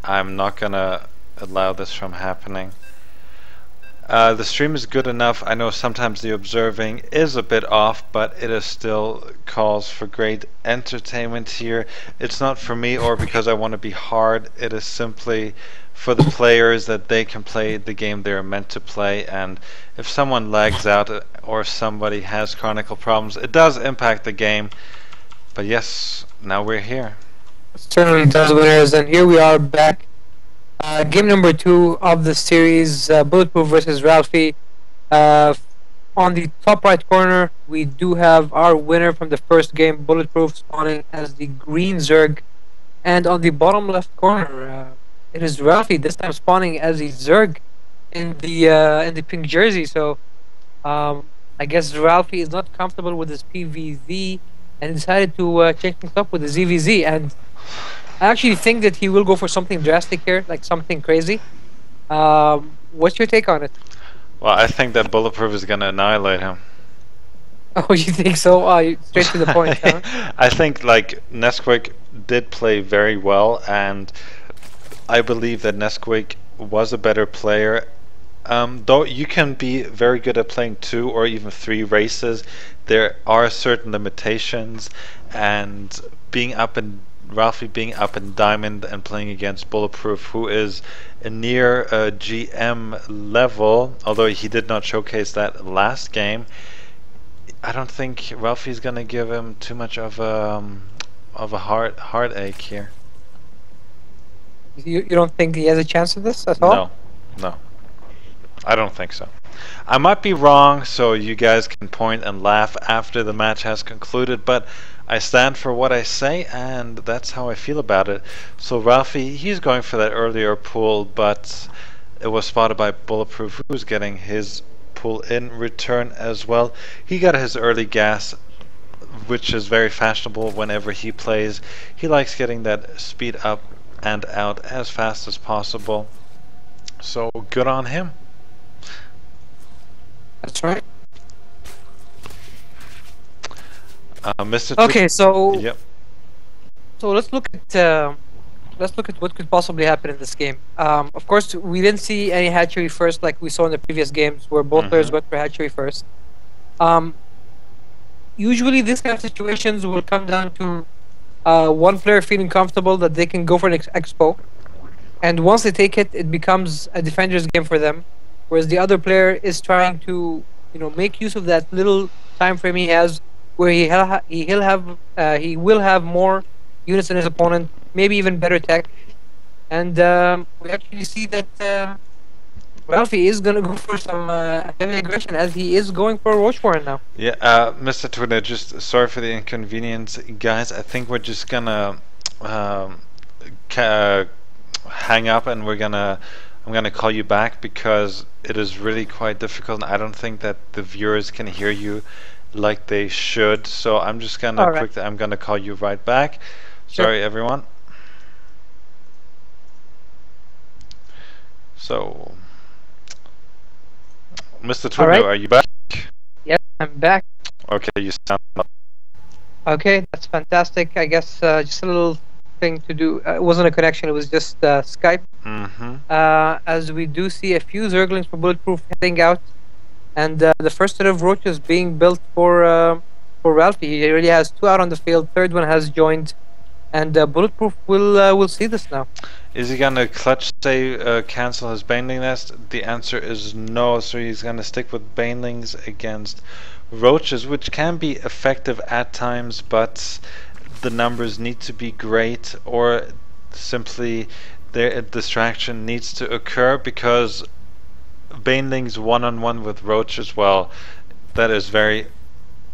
I'm not gonna allow this from happening. The stream is good enough. I know sometimes the observing is a bit off, but it is still calls for great entertainment here. It's not for me or because I want to be hard. It is simply for the players, that they can play the game they're meant to play. And if someone lags out or somebody has chronicle problems, it does impact the game. But yes, now we're here. It certainly does, winners, and here we are back. Game number 2 of the series, Bulletproof versus Ralphie. On the top right corner, we do have our winner from the first game, Bulletproof, spawning as the green Zerg, And on the bottom left corner, it is Ralphie this time spawning as a Zerg in the pink jersey. So I guess Ralphie is not comfortable with his PVZ and decided to change things up with the ZVZ. And I actually think that he will go for something drastic here, like something crazy. What's your take on it? Well, I think that Bulletproof is gonna annihilate him. Oh, you think so? Straight to the point, huh? I think like Nesquik did play very well, and I believe that Nesquik was a better player. Though you can be very good at playing 2 or even 3 races, there are certain limitations, and Ralphie being up in Diamond and playing against Bulletproof, who is a near GM level, although he did not showcase that last game, I don't think Ralphie's gonna give him too much of a heartache here. You don't think he has a chance of this at all? No, I don't think so. I might be wrong, so you guys can point and laugh after the match has concluded, but I stand for what I say, and that's how I feel about it. So Ralphie, he's going for that earlier pull, but it was spotted by Bulletproof, who's getting his pull in return as well. He got his early gas, which is very fashionable whenever he plays. He likes getting that speed up and out as fast as possible. So good on him. That's right. Mr. Okay, so yep. So let's look at what could possibly happen in this game. Of course, we didn't see any hatchery first like we saw in the previous games, where both players went for hatchery first. Usually, this kind of situations will come down to one player feeling comfortable that they can go for an expo, and once they take it, it becomes a defender's game for them, whereas the other player is trying to, make use of that little time frame he has, where he will have more units than his opponent, maybe even better tech, and we actually see that Ralphie is gonna go for some heavy aggression, as he is going for a Roach Warren now. Yeah, Mr. Twitter, just sorry for the inconvenience, guys. I think we're just gonna hang up, and I'm gonna call you back, because it is really quite difficult, and I don't think that the viewers can hear you like they should. So I'm just gonna I'm gonna call you right back. Sorry, everyone. So, Mr. Twitter, are you back? Yes, I'm back. Okay, you sound up. Okay, that's fantastic. I guess just a little thing to do. It wasn't a connection, it was just Skype. As we do see a few Zerglings for Bulletproof heading out, and the first set of roaches being built for Ralphie. He already has 2 out on the field. Third one has joined, and Bulletproof will see this now. Is he gonna clutch save cancel his Baneling Nest? The answer is no. So he's gonna stick with Banelings against roaches, which can be effective at times, but the numbers need to be great, or simply a distraction needs to occur, because Banelings one-on-one with roaches, well, that is very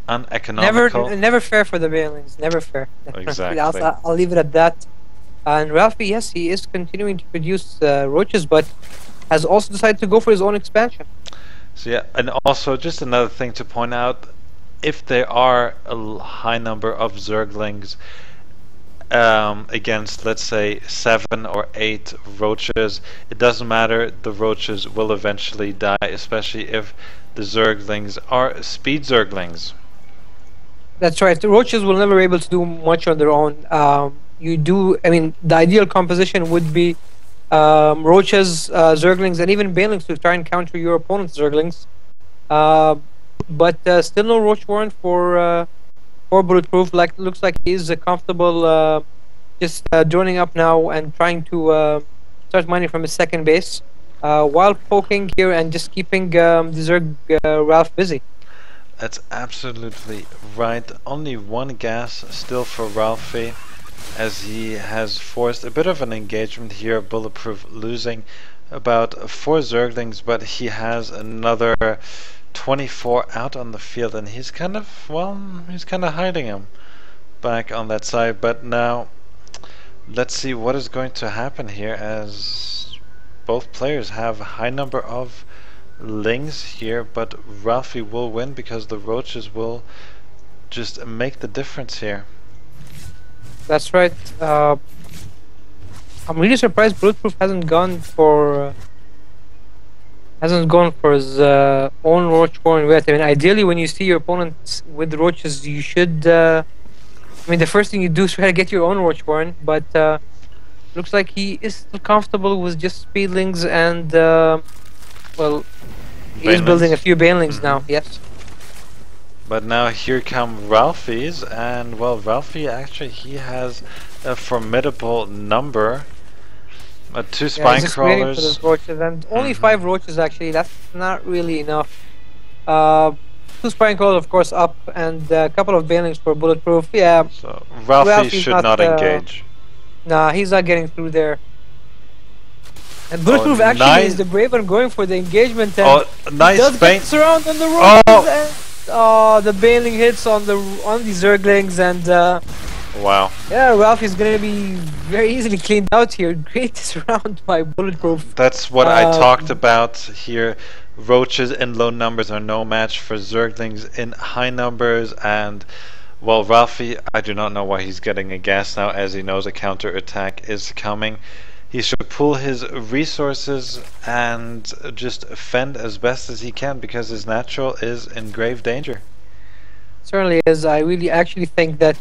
uneconomical. Never fair for the Banelings. Never fair. Exactly. I'll leave it at that. And Ralphie, yes, he is continuing to produce roaches, but has also decided to go for his own expansion. So yeah, and also just another thing to point out, if there are a high number of Zerglings against, let's say, 7 or 8 roaches, it doesn't matter, the roaches will eventually die, especially if the Zerglings are speed Zerglings. That's right, the roaches will never be able to do much on their own. The ideal composition would be roaches, Zerglings, and even Banelings to try and counter your opponent's Zerglings. But still no Roach Warren for Bulletproof. Looks like he's comfortable just joining up now and trying to start mining from his second base, while poking here and just keeping the Zerg Ralph busy. That's absolutely right. Only 1 gas still for Ralphie, as he has forced a bit of an engagement here. Bulletproof losing about 4 Zerglings, but he has another 24 out on the field, and he's kind of hiding him back on that side. But now let's see what is going to happen here, as both players have a high number of lings here, but Ralphie will win because the roaches will just make the difference here. That's right. I'm really surprised Bulletproof hasn't gone for his own roach warren wet. I mean, ideally, when you see your opponent with roaches, you should. I mean, the first thing you do is try to get your own roach warren, but looks like he is still comfortable with just speedlings and well, he's building a few banelings now. Yes. But now here come Ralphie's, and well, Ralphie actually he has a formidable number. 2 spine just crawlers. Waiting for those roaches, and only 5 roaches actually. That's not really enough. 2 spine crawlers, of course, up, and a couple of banelings for Bulletproof. Yeah. So Ralphie should not engage. Nah, he's not getting through there. And Bulletproof actually is the brave one going for the engagement. And nice does get surround on the roaches. And, the bailing hits on the Zerglings, and wow. Yeah, Ralphie's gonna be very easily cleaned out here. Great round by Bulletproof. That's what I talked about here. Roaches in low numbers are no match for Zerglings in high numbers, and well, Ralphie, I do not know why he's getting a gas now, as he knows a counter attack is coming. He should pool his resources and just fend as best as he can, because his natural is in grave danger. Certainly is. I really actually think that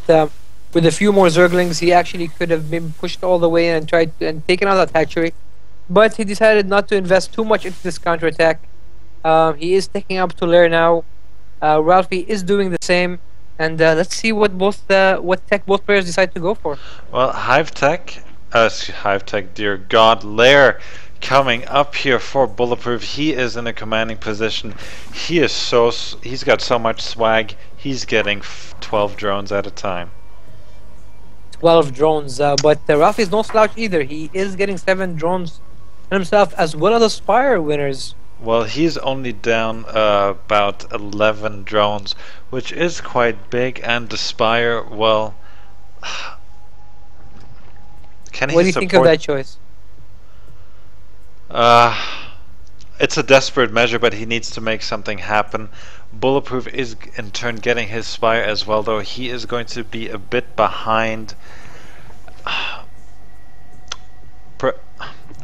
with a few more Zerglings, he actually could have been pushed all the way in and tried and taken out that hatchery. But he decided not to invest too much into this counterattack. He is taking up to lair now. Ralphie is doing the same. And let's see what tech both players decide to go for. Well, Hive Tech, dear God, lair coming up here for Bulletproof. He is in a commanding position. He's got so much swag. He's getting 12 drones at a time. 12 drones, but Ralphie is no slouch either. He is getting 7 drones himself, as well as the Spire winners. Well, he's only down about 11 drones, which is quite big, and the Spire, well, can he support? What do you think of that choice? It's a desperate measure, but he needs to make something happen. Bulletproof is in turn getting his Spire as well, though he is going to be a bit behind.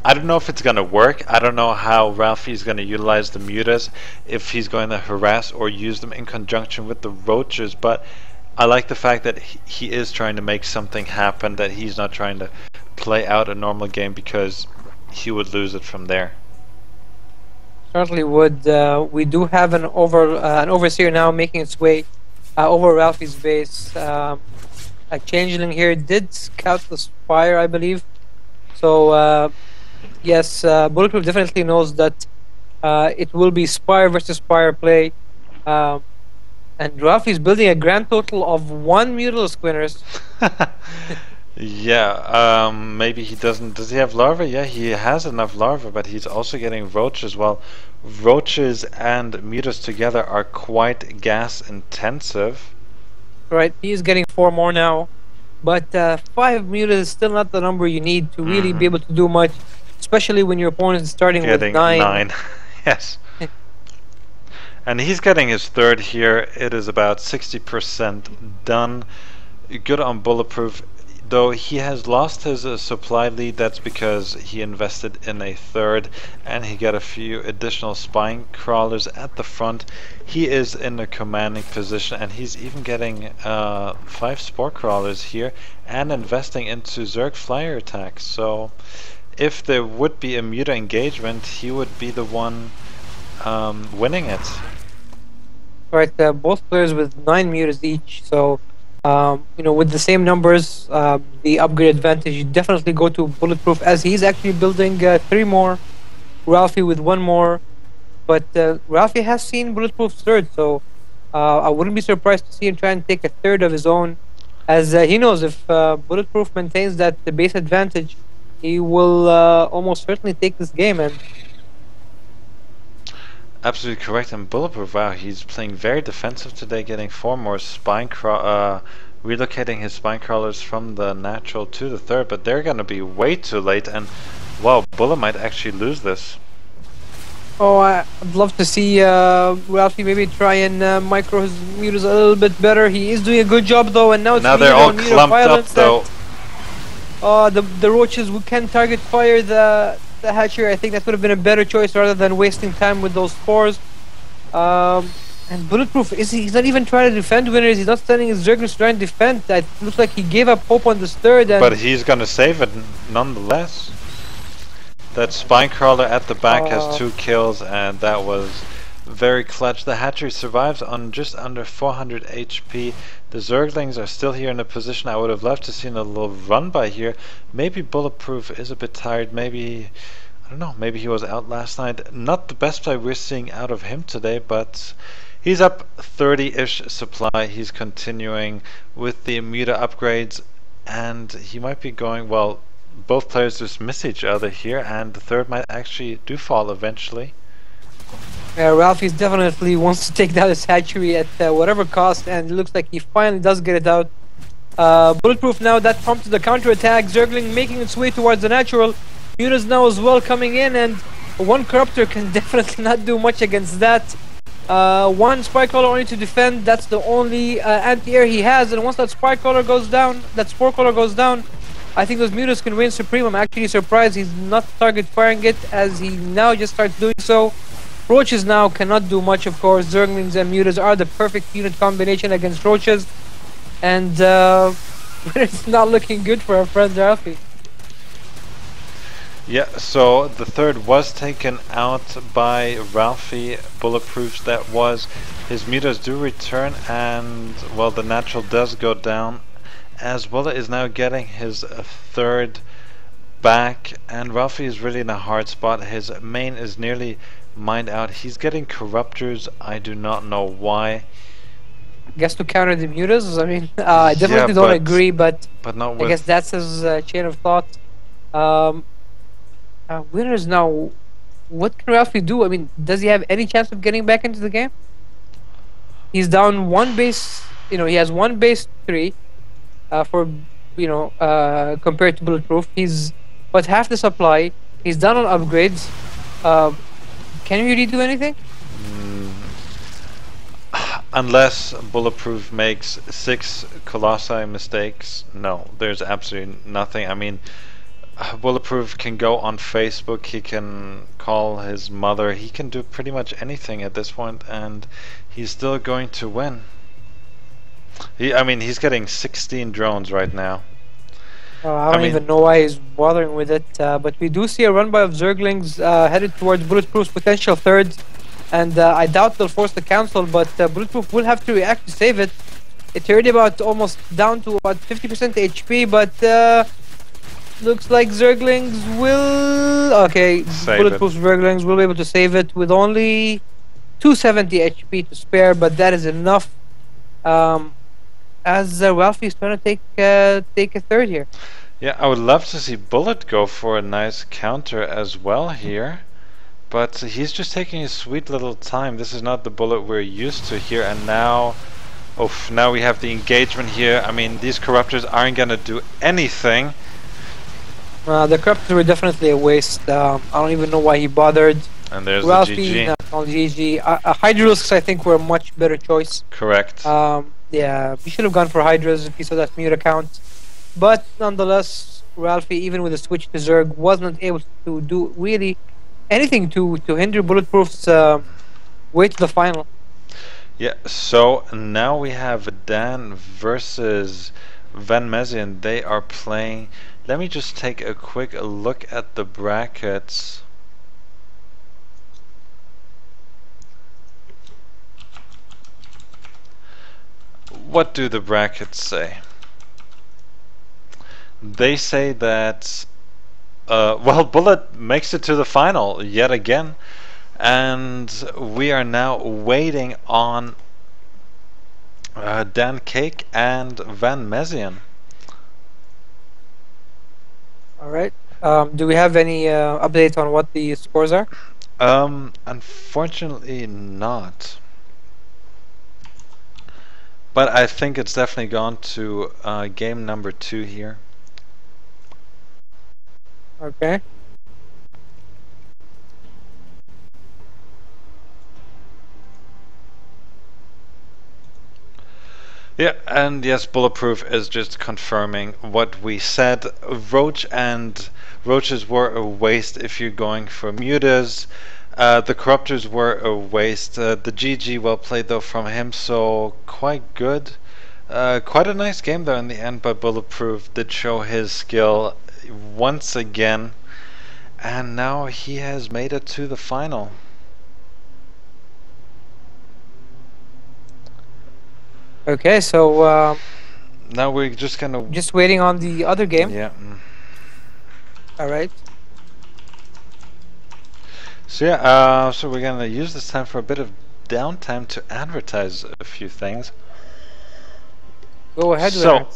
I don't know if it's going to work. I don't know how Ralphie is going to utilize the mutas, if he's going to harass or use them in conjunction with the roaches, but I like the fact that he is trying to make something happen, that he's not trying to play out a normal game, because he would lose it from there. Certainly would. We do have an overseer now making its way over Ralphie's base. A changeling here did scout the Spire, I believe. So yes, Bulletproof definitely knows that it will be Spire versus Spire play. And Ralphie's building a grand total of 1 Mutalisk winners. Yeah, maybe he doesn't. Does he have larvae? Yeah, he has enough larvae, but he's also getting roaches. Well, roaches and mutas together are quite gas intensive. Right, he is getting 4 more now. But 5 mutas is still not the number you need to really be able to do much, especially when your opponent is starting with 9. Yes. And he's getting his 3rd here. It is about 60% done. Good on Bulletproof. Though he has lost his supply lead, that's because he invested in a 3rd, and he got a few additional spine crawlers at the front. He is in a commanding position, and he's even getting 5 spore crawlers here and investing into Zerg flyer attacks. So if there would be a muta engagement, he would be the one winning it. Right, both players with 9 mutas each, so you know, with the same numbers, the upgrade advantage, you definitely go to Bulletproof, as he's actually building 3 more, Ralphie with 1 more, but Ralphie has seen Bulletproof's 3rd, so I wouldn't be surprised to see him try and take a 3rd of his own, as he knows if Bulletproof maintains that the base advantage, he will almost certainly take this game. And absolutely correct. And Bulletproof, wow, he's playing very defensive today, getting 4 more spine relocating his spine crawlers from the natural to the third, but they're gonna be way too late, and wow, Bullet might actually lose this. Oh, I'd love to see Ralphie maybe try and micro his mutas a little bit better. He is doing a good job though, and now it's Now they're all muta clumped up violence though. The roaches can target fire the hatchery. I think that would have been a better choice rather than wasting time with those spores. And Bulletproof, he's not even trying to defend winners. He's not sending his Zerglings to try and defend. It looks like he gave up hope on this third. And But he's gonna save it nonetheless. That spine crawler at the back has 2 kills, and that was very clutch. The hatchery survives on just under 400 HP. The Zerglings are still here in a position I would have loved to see a little run by here. Maybe Bulletproof is a bit tired. Maybe, I don't know, maybe he was out last night. Not the best play we're seeing out of him today, but he's up 30-ish supply. He's continuing with the muta upgrades, and he might be going, well, both players just miss each other here, and the third might actually do fall eventually. Yeah, Ralphie definitely wants to take down his hatchery at whatever cost, and it looks like he finally does get it out. Bulletproof now, that prompted the counter-attack. Zergling making its way towards the natural. Mutas now as well coming in, and one Corruptor can definitely not do much against that. One Spire Crawler only to defend, that's the only anti-air he has, and once that Spire Crawler goes down, that Spore Crawler goes down, I think those Mutas can reign supreme. I'm actually surprised he's not target firing it, as he now just starts doing so. Roaches now cannot do much, of course. Zerglings and Mutas are the perfect unit combination against Roaches, and it's not looking good for our friend Ralphie. Yeah, so the third was taken out by Ralphie. Bulletproofs that was. His Mutas do return, and well, the natural does go down, as Bullet is now getting his third back, and Ralphie is really in a hard spot. His main is nearly mined out. He's getting Corruptors. I do not know why. I guess to counter the Mutas. I mean, I definitely don't agree, but not with, I guess that's his chain of thought. Winners now. What can Ralphie do? I mean, does he have any chance of getting back into the game? He's down 1 base. You know, he has 1 base 3 for, you know, compared to Bulletproof. He's but half the supply. He's done on upgrades. Can he really do anything? Unless Bulletproof makes 6 Colossi mistakes, no, there's absolutely nothing. I mean, Bulletproof can go on Facebook, he can call his mother, he can do pretty much anything at this point, and he's still going to win. I mean, he's getting 16 drones right now. I don't even know why he's bothering with it, but we do see a run by of Zerglings headed towards Bulletproof's potential third, and I doubt they'll force the cancel, but Bulletproof will have to react to save it. It's already about almost down to about 50% HP, but looks like Zerglings will... Okay, Bulletproof's Zerglings will be able to save it with only 270 HP to spare, but that is enough. As Ralphie's trying to take a third here. Yeah, I would love to see Bullet go for a nice counter as well here, but he's just taking his sweet little time. This is not the Bullet we're used to here, and now, now we have the engagement here. I mean, these Corruptors aren't gonna do anything. The Corruptors were definitely a waste. I don't even know why he bothered. And there's Ralphie, the GG. GG. Hydralisks, I think, were a much better choice. Correct. Yeah, we should have gone for Hydras if he saw that mute account. But nonetheless, Ralphie, even with the switch to Zerg, wasn't able to do really anything to hinder Bulletproof's way to the final. Yeah, so now we have Dan versus Van Mezian. They are playing. Let me just take a quick look at the brackets. What do the brackets say? They say that well, Bullet makes it to the final yet again, and we are now waiting on Dan Cake and Van Mezian. Alright. Do we have any updates on what the scores are? Unfortunately not. But I think it's definitely gone to game number 2 here. Okay. Yeah, and yes, Bulletproof is just confirming what we said. Roaches were a waste if you're going for mutas. The Corruptors were a waste. The GG, well played though from him, so quite good. Quite a nice game though in the end, but Bulletproof did show his skill once again, and now he has made it to the final. Okay, so now we're just gonna waiting on the other game. Yeah. All right. So yeah, so we're gonna use this time for a bit of downtime to advertise a few things. Go ahead. So,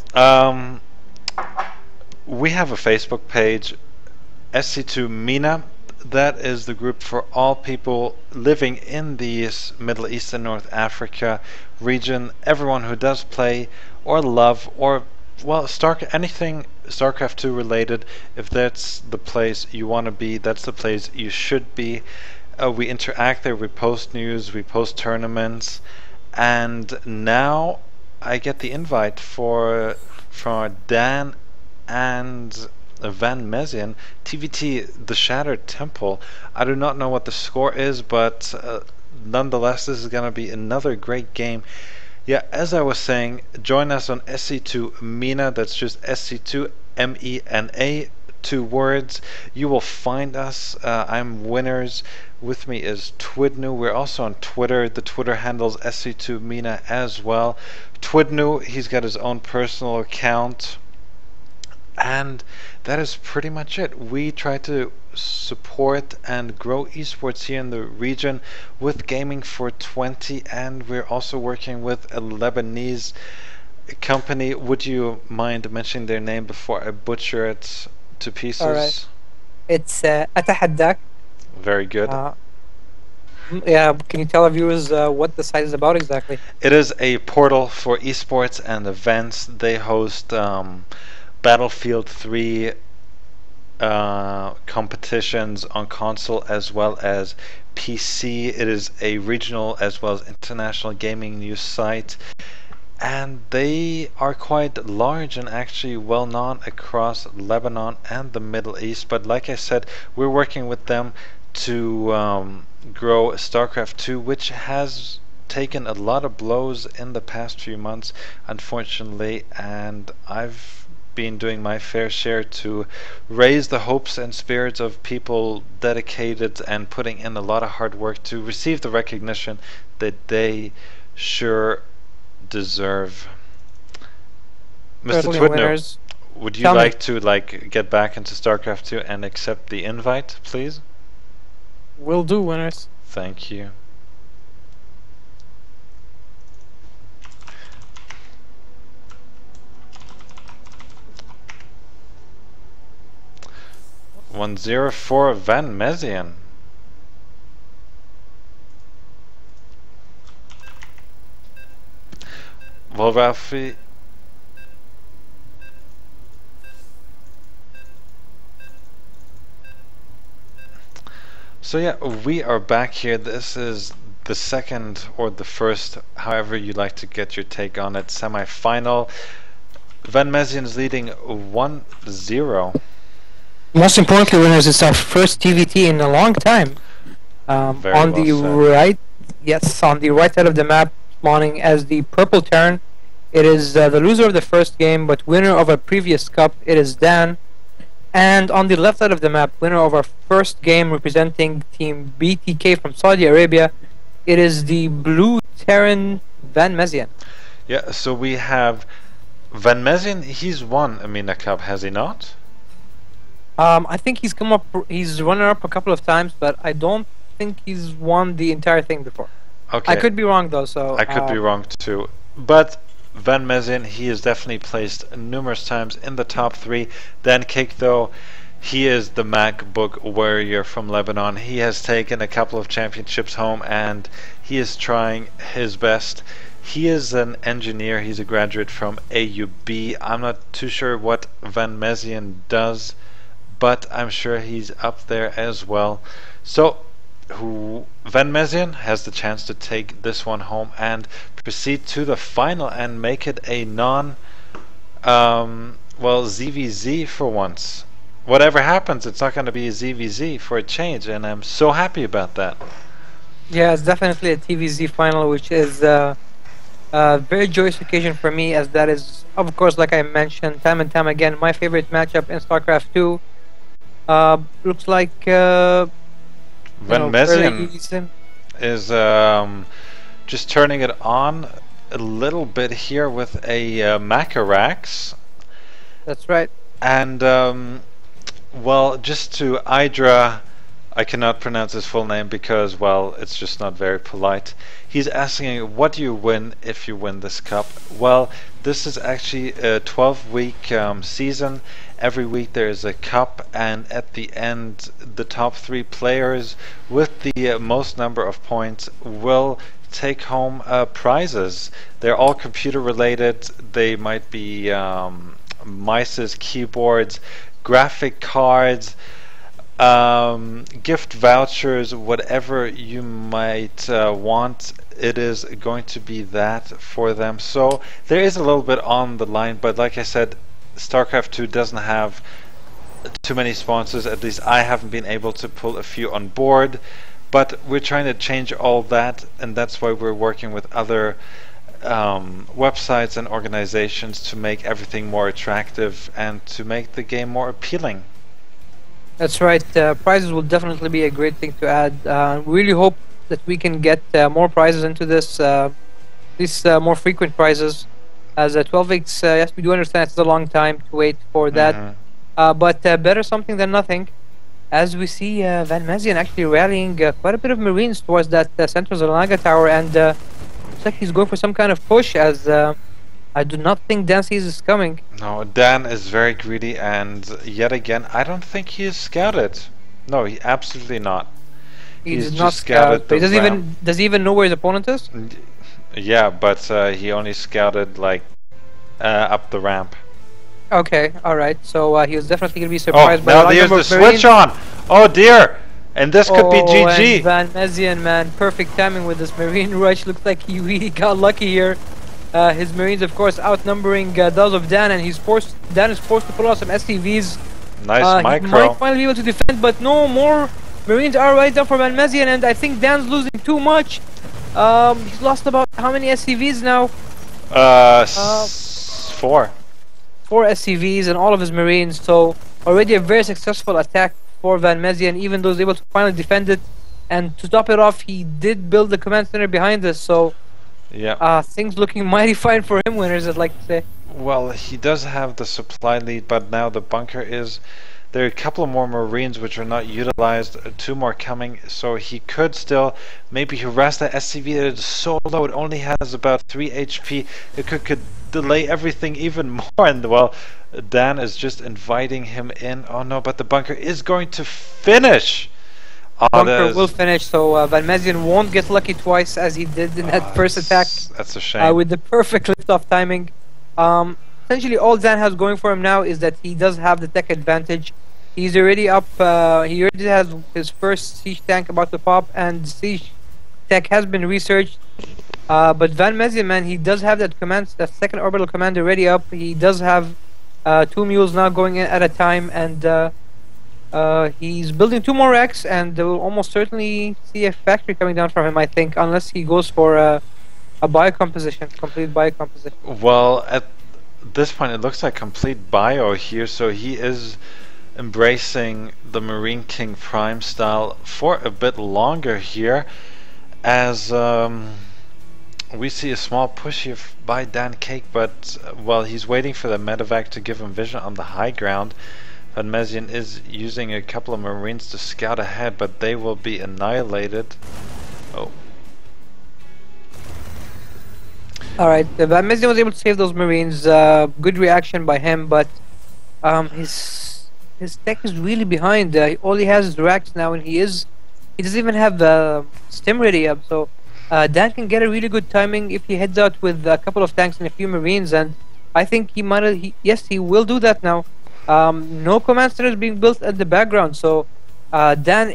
we have a Facebook page, SC2 MENA. That is the group for all people living in the Middle East and North Africa region. Everyone who does play or love or well, anything StarCraft 2 related. If that's the place you want to be, that's the place you should be. We interact there. We post news. We post tournaments, and now I get the invite for Dan and Van Mezian, TVT, the Shattered Temple. I do not know what the score is, but nonetheless, this is going to be another great game. Yeah, as I was saying, join us on SC2 MENA. That's just SC2 MENA, 2 words. You will find us. I'm Winners. With me is twdnewh. We're also on Twitter. The Twitter handle's SC2 MENA as well. twdnewh, he's got his own personal account. And that is pretty much it. We try to support and grow esports here in the region with Gaming for 20, and we're also working with a Lebanese company. Would you mind mentioning their name before I butcher it to pieces? All right. It's أتحداك. Very good. Yeah, can you tell our viewers what the site is about exactly? It is a portal for esports and events. They host Battlefield 3 competitions on console as well as PC. It is a regional as well as international gaming news site, and they are quite large and actually well known across Lebanon and the Middle East. But like I said, we're working with them to grow StarCraft 2, which has taken a lot of blows in the past few months, unfortunately, and I've been doing my fair share to raise the hopes and spirits of people dedicated and putting in a lot of hard work to receive the recognition that they sure deserve. Mr. twdnewh, would you like to get back into StarCraft 2 and accept the invite, please? Will do, Winners. Thank you. (104) Van Mezian. Well, Ralphie, so yeah, we are back here. This is the second or the first, however you like to get your take on it, semi-final. Van Mezian is leading 1-0. Most importantly, Winners, it's our first TVT in a long time. On the right, yes, on the right side of the map, spawning as the purple Terran. It is the loser of the first game, but winner of a previous cup. It is Dan. And on the left side of the map, winner of our first game, representing Team BTK from Saudi Arabia. It is the blue Terran Van Mezian. Yeah, so we have Van Mezian. He's won a MENA Cup, has he not? I think he's come up. He's runner-up a couple of times, but I don't think he's won the entire thing before. Okay. I could be wrong though. So I could be wrong too. But Van Mezian, he is definitely placed numerous times in the top 3. Dan Cake, though, he is the MacBook warrior from Lebanon. He has taken a couple of championships home, and he is trying his best He is an engineer. He's a graduate from AUB. I'm not too sure what Van Mezien does, but I'm sure he's up there as well. So Van Mezien has the chance to take this one home and proceed to the final and make it a well, ZVZ for once. Whatever happens, it's not going to be a ZVZ for a change, and I'm so happy about that. Yeah, it's definitely a TVZ final, which is a very joyous occasion for me, as that is, of course, like I mentioned time and time again, my favorite matchup in StarCraft 2. Looks like Van Mezien is just turning it on a little bit here with a Macarax. That's right. And well, just to Idra, I cannot pronounce his full name because, well, it's just not very polite. He's asking, what do you win if you win this cup? Well, this is actually a 12-week season. Every week there is a cup, and at the end, the top 3 players with the most number of points will take home prizes. They're all computer related. They might be mices, keyboards, graphic cards, gift vouchers, whatever you might want. It is going to be that for them. So there is a little bit on the line, but like I said, StarCraft 2 doesn't have too many sponsors. At least I haven't been able to pull a few on board, but we're trying to change all that, and that's why we're working with other websites and organizations to make everything more attractive and to make the game more appealing. That's right. Prizes will definitely be a great thing to add. Really hope that we can get more prizes into this, these more frequent prizes. As 12 weeks, yes, we do understand it's a long time to wait for that, but better something than nothing. As we see Van Mezien actually rallying quite a bit of Marines towards that Central Zalaga tower, and looks like he's going for some kind of push, as I do not think Dan sees is coming. No, Dan is very greedy, and yet again, I don't think he is scouted. No, he absolutely not. He's not scouted. But does he even know where his opponent is? Yeah, but he only scouted like up the ramp. Okay, all right. So he was definitely going to be surprised by now there's the switch on. Oh dear, and this could be GG. And Van Mezien, man, perfect timing with this Marine rush. Looks like he really got lucky here. His Marines, of course, outnumbering those of Dan, and Dan is forced to pull out some SCVs. Nice micro. He might finally be able to defend, but no more Marines are right down for Van Mezien, and I think Dan's losing too much. He's lost about how many SCVs now? 4. 4 SCVs and all of his Marines, so already a very successful attack for Van Mezien, even though he was able to finally defend it. And to top it off, he did build the command center behind us, so yeah, things looking mighty fine for him, winners, I'd like to say. Well, he does have the supply lead, but now the bunker is... There are a couple of more Marines which are not utilized, 2 more coming, so he could still maybe harass the SCV that is so low, it only has about 3 HP. It could delay everything even more, and well, Dan is just inviting him in. Oh no, but the bunker is going to finish! Bunker will finish, so Van Mezien won't get lucky twice as he did in that first attack. That's a shame. With the perfect liftoff timing. Essentially, all Dan has going for him now is that he does have the tech advantage. He's already up. He already has his first siege tank about to pop, and siege tech has been researched. But Van Mezien, man, he does have that second orbital command already up. He does have 2 mules now going in at a time, and he's building 2 more racks, and we'll almost certainly see a factory coming down from him, I think, unless he goes for a complete biocomposition. Well, at this point, it looks like complete bio here, so he is embracing the Marine King Prime style for a bit longer here, as we see a small push here by Dan Cake, but well, he's waiting for the medevac to give him vision on the high ground. Van Mezien is using a couple of Marines to scout ahead, but they will be annihilated. Oh. Alright, Van Mezien was able to save those Marines. Good reaction by him, but his tech is really behind. All he has is racks now, and he doesn't even have stim ready up. So Dan can get a really good timing if he heads out with a couple of tanks and a few Marines, and I think he might. Yes, he will do that now. No command center is being built at the background, so Dan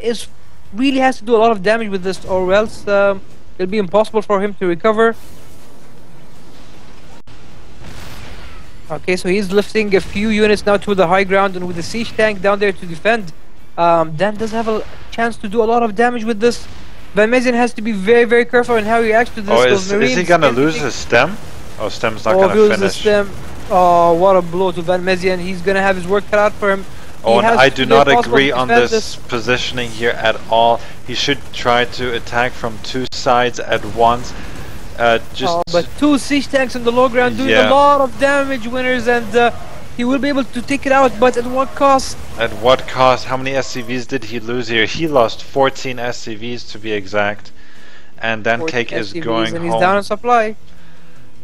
really has to do a lot of damage with this, or else it'll be impossible for him to recover. Okay, so he's lifting a few units now to the high ground, and with the siege tank down there to defend, Dan does have a chance to do a lot of damage with this. Van Mezian has to be very, very careful in how he reacts to this. Oh, is he gonna lose his stem? Oh, stem's not gonna lose finish. The stem. Oh, what a blow to Van Mezian. He's gonna have his work cut out for him. Oh, and I do not agree on this positioning here at all. He should try to attack from two sides at once. But two siege tanks on the low ground doing a lot of damage, winners, and he will be able to take it out, but at what cost? At what cost? How many SCVs did he lose here? He lost 14 SCVs to be exact. And Dan Cake is going home. He's down on supply.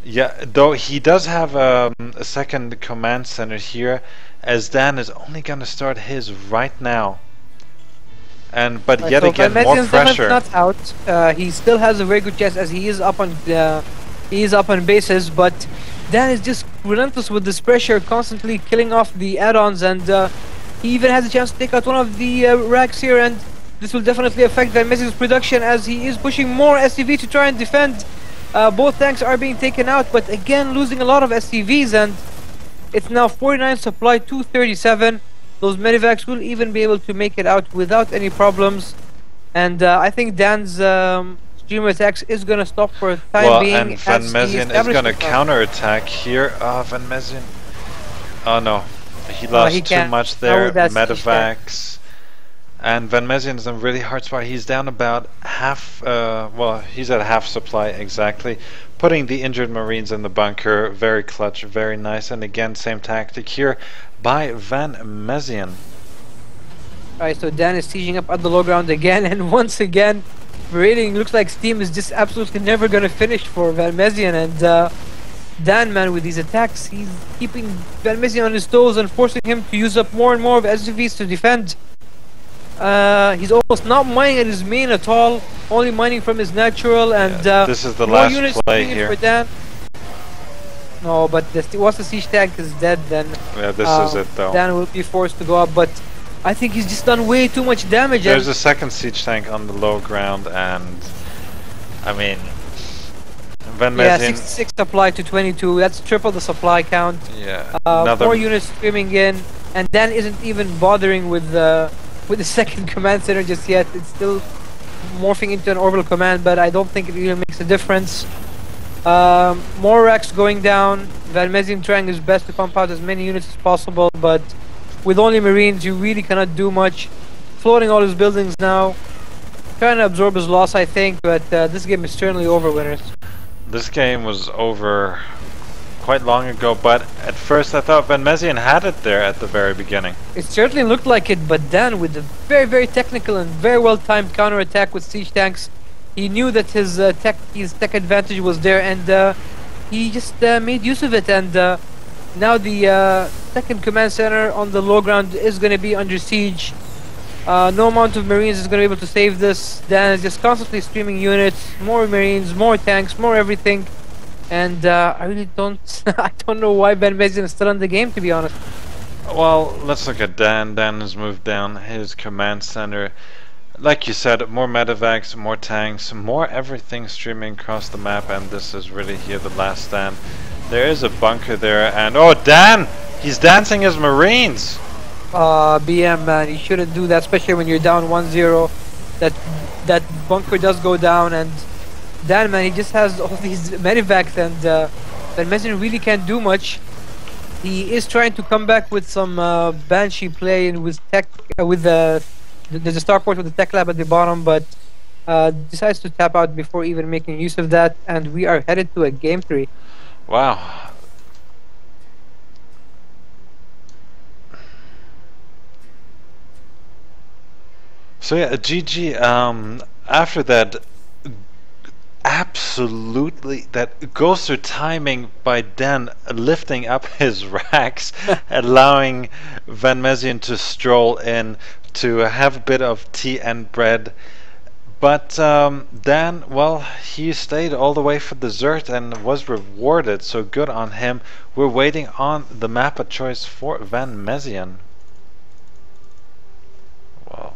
Yeah, though he does have a second command center here, as Dan is only going to start his right now. But yet again, more pressure. Not out. He still has a very good chance, as he is up on bases, but Dan is just relentless with this pressure, constantly killing off the add-ons, and he even has a chance to take out one of the racks here, and this will definitely affect Van Mezian's production, as he is pushing more SCV to try and defend. Both tanks are being taken out, but again losing a lot of SCVs, and it's now 49 supply, 237. Those medivacs will even be able to make it out without any problems, and I think Dan's streamer attacks is going to stop for a time being. And Van Mezian is going to counter-attack here. Van Mezian. Oh no, he lost too much there. Medivacs. And Van Mezian is in a really hard spot. He's down about half, well, he's at half supply exactly. Putting the injured Marines in the bunker. Very clutch, very nice. And again, same tactic here by Van Mezian. Alright, so Dan is sieging up at the low ground again, and once again, rating looks like Steam is just absolutely never going to finish for Van Mezian, and Dan, man, with these attacks, he's keeping Van Mezian on his toes and forcing him to use up more and more of SCVs to defend. He's almost not mining at his main at all, only mining from his natural, and this is the last play here. For Dan. No, but once the siege tank is dead, then this is it though. Dan will be forced to go up, but I think he's just done way too much damage. There's a second siege tank on the low ground, and I mean, Van Mezian. Yeah, 66 supply to 22. That's triple the supply count. Yeah. 4 units streaming in, and Dan isn't even bothering with the second command center just yet. It's still morphing into an orbital command, but I don't think it really makes a difference. More racks going down. Van Mezian trying his best to pump out as many units as possible, but with only Marines, you really cannot do much. Floating all his buildings now. Trying to absorb his loss, I think, but this game is certainly over, winners. This game was over quite long ago, but at first I thought Van Mezian had it there at the very beginning. It certainly looked like it, but Dan, with a very, very technical and very well-timed counter-attack with siege tanks, he knew that his tech advantage was there, and he just made use of it, and now the second command center on the low ground is going to be under siege. No amount of Marines is going to be able to save this. Dan is just constantly streaming units, more Marines, more tanks, more everything. And I really don't I don't know why Van Mezian is still in the game, to be honest. Well, let's look at Dan. Dan has moved down his command center. Like you said, more medevacs, more tanks, more everything streaming across the map, and this is really here the last stand. There is a bunker there, and oh, Dan! He's dancing his Marines! BM, man, you shouldn't do that, especially when you're down 1-0. That bunker does go down, and Dan, man, he just has all these medevacs, and Van Mezian really can't do much. He is trying to come back with some Banshee play and with tech, there's a starport with the tech lab at the bottom, but decides to tap out before even making use of that, and we are headed to a game 3. Wow. So yeah, GG. After that, absolutely, that ghoster timing by Dan lifting up his racks, allowing Van Mezian to stroll in to have a bit of tea and bread. But Dan, well, he stayed all the way for dessert and was rewarded, so good on him. We're waiting on the map of choice for Van Mezian. Wow.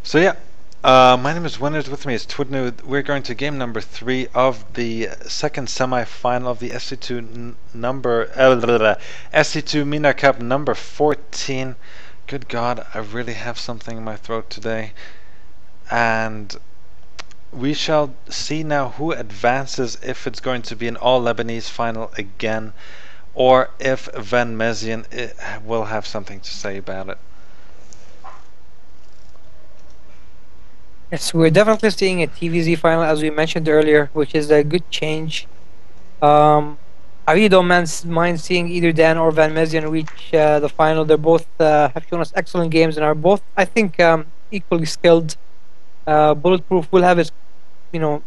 So yeah, my name is Winners. With me is twdnewh. We're going to game number 3 of the second semi-final of the SC2 SC2 MENA Cup number 14. Good God, I really have something in my throat today. And we shall see now who advances, if it's going to be an all-Lebanese final again, or if Van Mezian will have something to say about it. Yes, we're definitely seeing a TVZ final, as we mentioned earlier, which is a good change. I really don't mind seeing either Dan or Van Mezian reach the final. They're both have shown us excellent games and are both, I think, equally skilled. Bulletproof will have his, will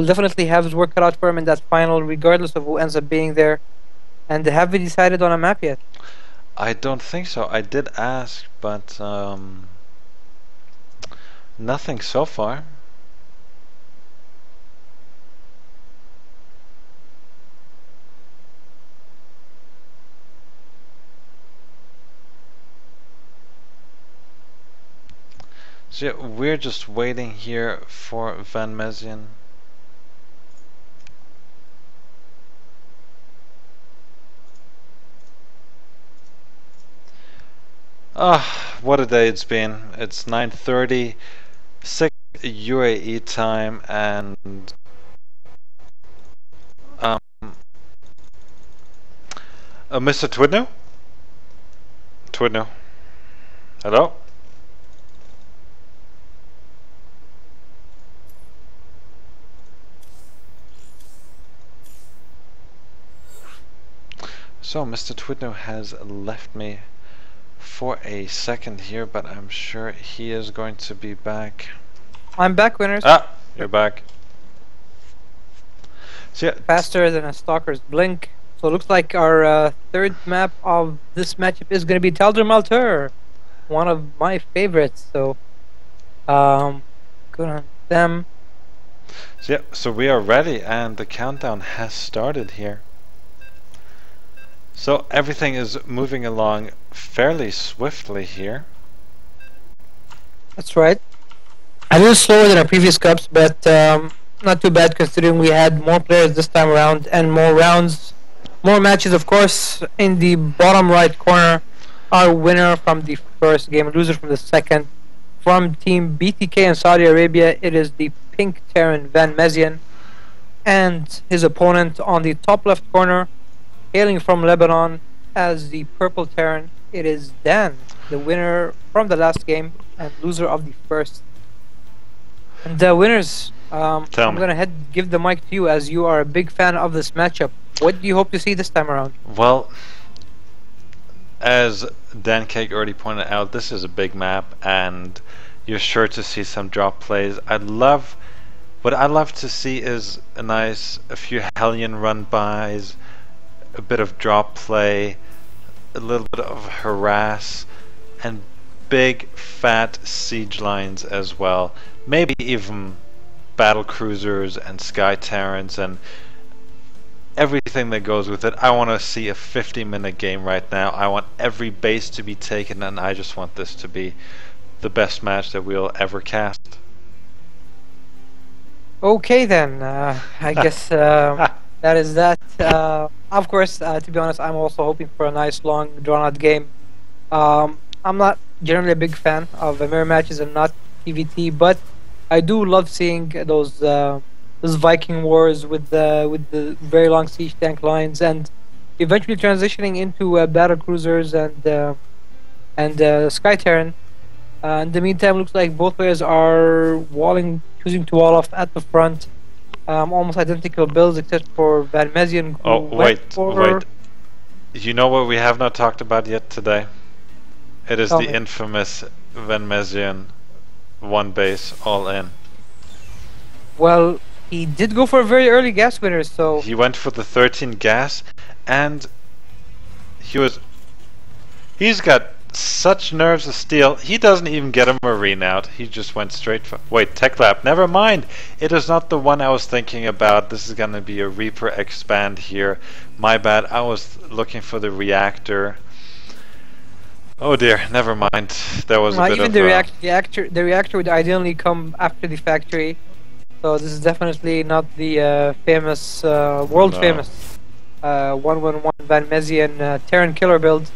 definitely have his work cut out for him in that final, regardless of who ends up being there. And have we decided on a map yet? I don't think so. I did ask, but nothing so far. So yeah, we're just waiting here for Van Mezian. Ah, what a day it's been. It's 9:30, 6 UAE time, and Mr. twdnewh? twdnewh. Hello? So Mr. twdnewh has left me for a second here, but I'm sure he is going to be back. I'm back, Winners. Ah, you're back. So yeah, Faster than a stalker's blink. So it looks like our third map of this matchup is going to be Taldir Maltur, one of my favorites. So, good on them. so yeah, so we are ready, and the countdown has started here. So everything is moving along fairly swiftly here. That's right. A little slower than our previous cups, but not too bad considering we had more players this time around and more rounds, more matches, of course. In the bottom right corner, our winner from the first game, loser from the second, from Team BTK in Saudi Arabia, it is the pink Terran Van Mezian, and his opponent on the top left corner, hailing from Lebanon as the purple Terran, it is Dan, the winner from the last game and loser of the first. And the winners, I'm going to give the mic to you, as you are a big fan of this matchup. What do you hope to see this time around? Well, as Dan Cake already pointed out, this is a big map, and you're sure to see some drop plays. What I'd love to see is a few Hellion run-bys, a bit of drop play, a little bit of harass, and big fat siege lines as well. Maybe even battle cruisers and sky terrans and everything that goes with it. I want to see a 50-minute game right now. I want every base to be taken, and I just want this to be the best match that we'll ever cast. Okay then, I guess that is that. Of course, to be honest, I'm also hoping for a nice, long, drawn-out game. I'm not generally a big fan of mirror matches and not PvT, but I do love seeing those Viking wars with the very long siege tank lines, and eventually transitioning into battle cruisers and Sky Terran. In the meantime, looks like both players are choosing to wall off at the front. Almost identical builds except for Van Mezian. Oh, wait. You know what we have not talked about yet today? It is the infamous Van Mezian one base all in. Well, he did go for a very early gas winner, so He went for the 13 gas, and he's got such nerves of steel. He doesn't even get a marine out. He just went straight for... Wait, tech lab. Never mind. It is not the one I was thinking about. This is going to be a Reaper expand here. My bad. I was looking for the reactor. Oh dear. Never mind. That was a bit even of... the reactor would ideally come after the factory. So this is definitely not the famous, world famous 111 Van Mezien Terran killer build.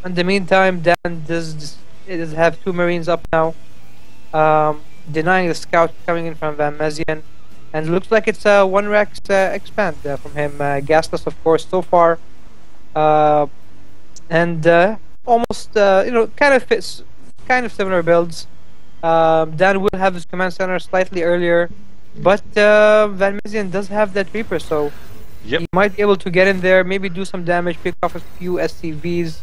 In the meantime, Dan does have 2 Marines up now, denying the scout coming in from Van Mezien, and it looks like it's a 1 Rex expand from him. Gasless, of course, so far, and almost kind of similar builds. Dan will have his command center slightly earlier, but Van Mezien does have that Reaper, so he might be able to get in there, maybe do some damage, pick off a few SCVs.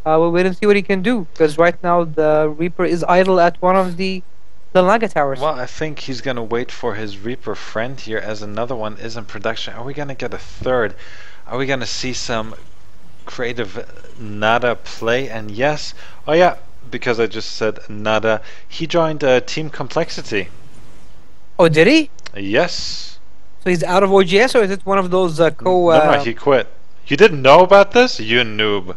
We'll wait and see what he can do, because right now the Reaper is idle at one of the Naga towers. Well, I think he's gonna wait for his Reaper friend here, as another one is in production. Are we gonna get a third? Are we gonna see some creative Nada play? And yes, oh yeah, because I just said Nada, he joined Team Complexity. Oh, did he? Yes. So he's out of OGS, or is it one of those No, he quit. You didn't know about this? You noob.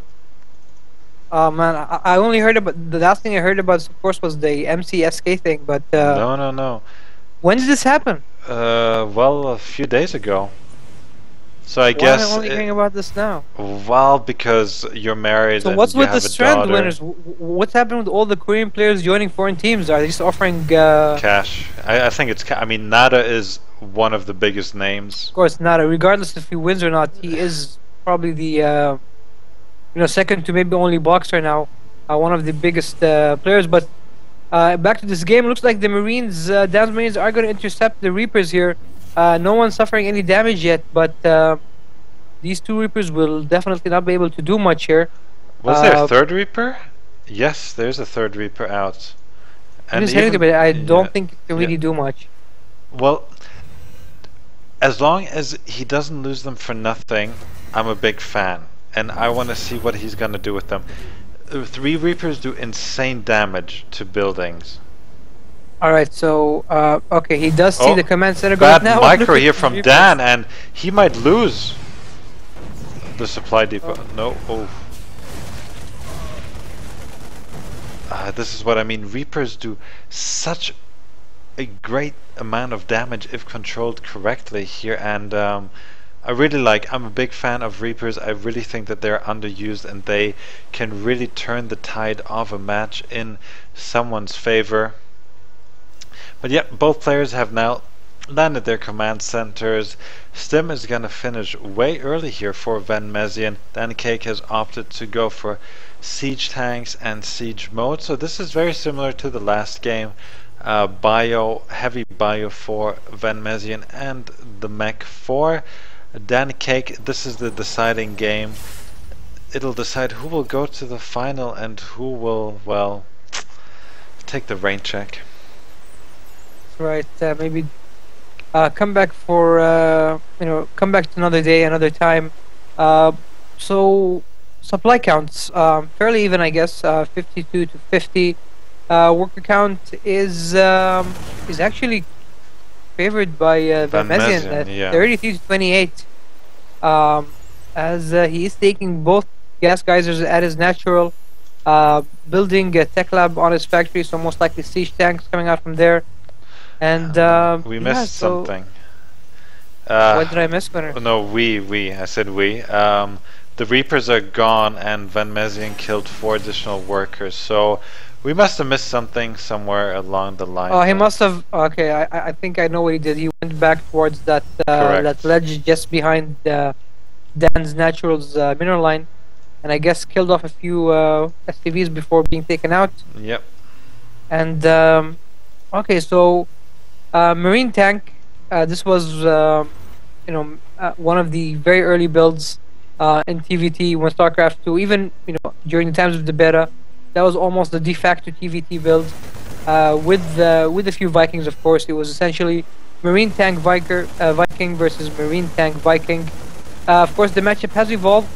Oh man, I only heard about, the last thing I heard about, of course, was the MCSK thing, but No. when did this happen? Well, a few days ago. So I Why guess... am I only hearing about this now? Well, because you're married. So and what's you with have the a Strand daughter. winners? What's happened with all the Korean players joining foreign teams? Are they just offering... Cash. I think it's... I mean, Nada is one of the biggest names. Of course, not. Regardless if he wins or not, he is probably the... second to maybe only Boxer now, one of the biggest players. But back to this game, looks like the Marines, Dan's Marines, are going to intercept the Reapers here. No one's suffering any damage yet, but these 2 Reapers will definitely not be able to do much here. Was there a third Reaper? Yes, there's a third Reaper out. And I don't think it can really do much. Well, as long as he doesn't lose them for nothing, I'm a big fan. And I want to see what he's going to do with them. 3 Reapers do insane damage to buildings. Alright, so, okay, he does see the command center going now. Bad micro here from Dan, and he might lose the supply depot. No, this is what I mean. Reapers do such a great amount of damage if controlled correctly here, and I'm a big fan of Reapers. I really think that they're underused and they can really turn the tide of a match in someone's favor. But yeah, both players have now landed their command centers. Stim is gonna finish way early here for Van Mezien. Dan Cake has opted to go for siege tanks and siege mode. So this is very similar to the last game. Heavy bio for Van Mezien and the mech for Dan Cake. This is the deciding game. It'll decide who will go to the final and who will, well, take the rain check. Right, maybe come back for, come back to another day, another time. So, supply counts, fairly even, I guess, 52 to 50. Worker count is actually favored by Van Mezien at 33 to 28, as he is taking both gas geysers at his natural, building a tech lab on his factory, so most likely siege tanks coming out from there. And we missed something. What did I miss, Gunnar? No, I said we. The Reapers are gone and Van Mezien killed 4 additional workers, so we must have missed something somewhere along the line. Oh, he must have. Okay, I think I know what he did. He went back towards that that ledge just behind Dan's Naturals mineral line, and I guess killed off a few SCVs before being taken out. Yep. And okay, so Marine tank. This was one of the very early builds in TVT when StarCraft 2, even during the times of the beta. That was almost the de facto TVT build. with a few Vikings, of course. It was essentially Marine Tank Viking versus Marine Tank Viking. Of course, the matchup has evolved.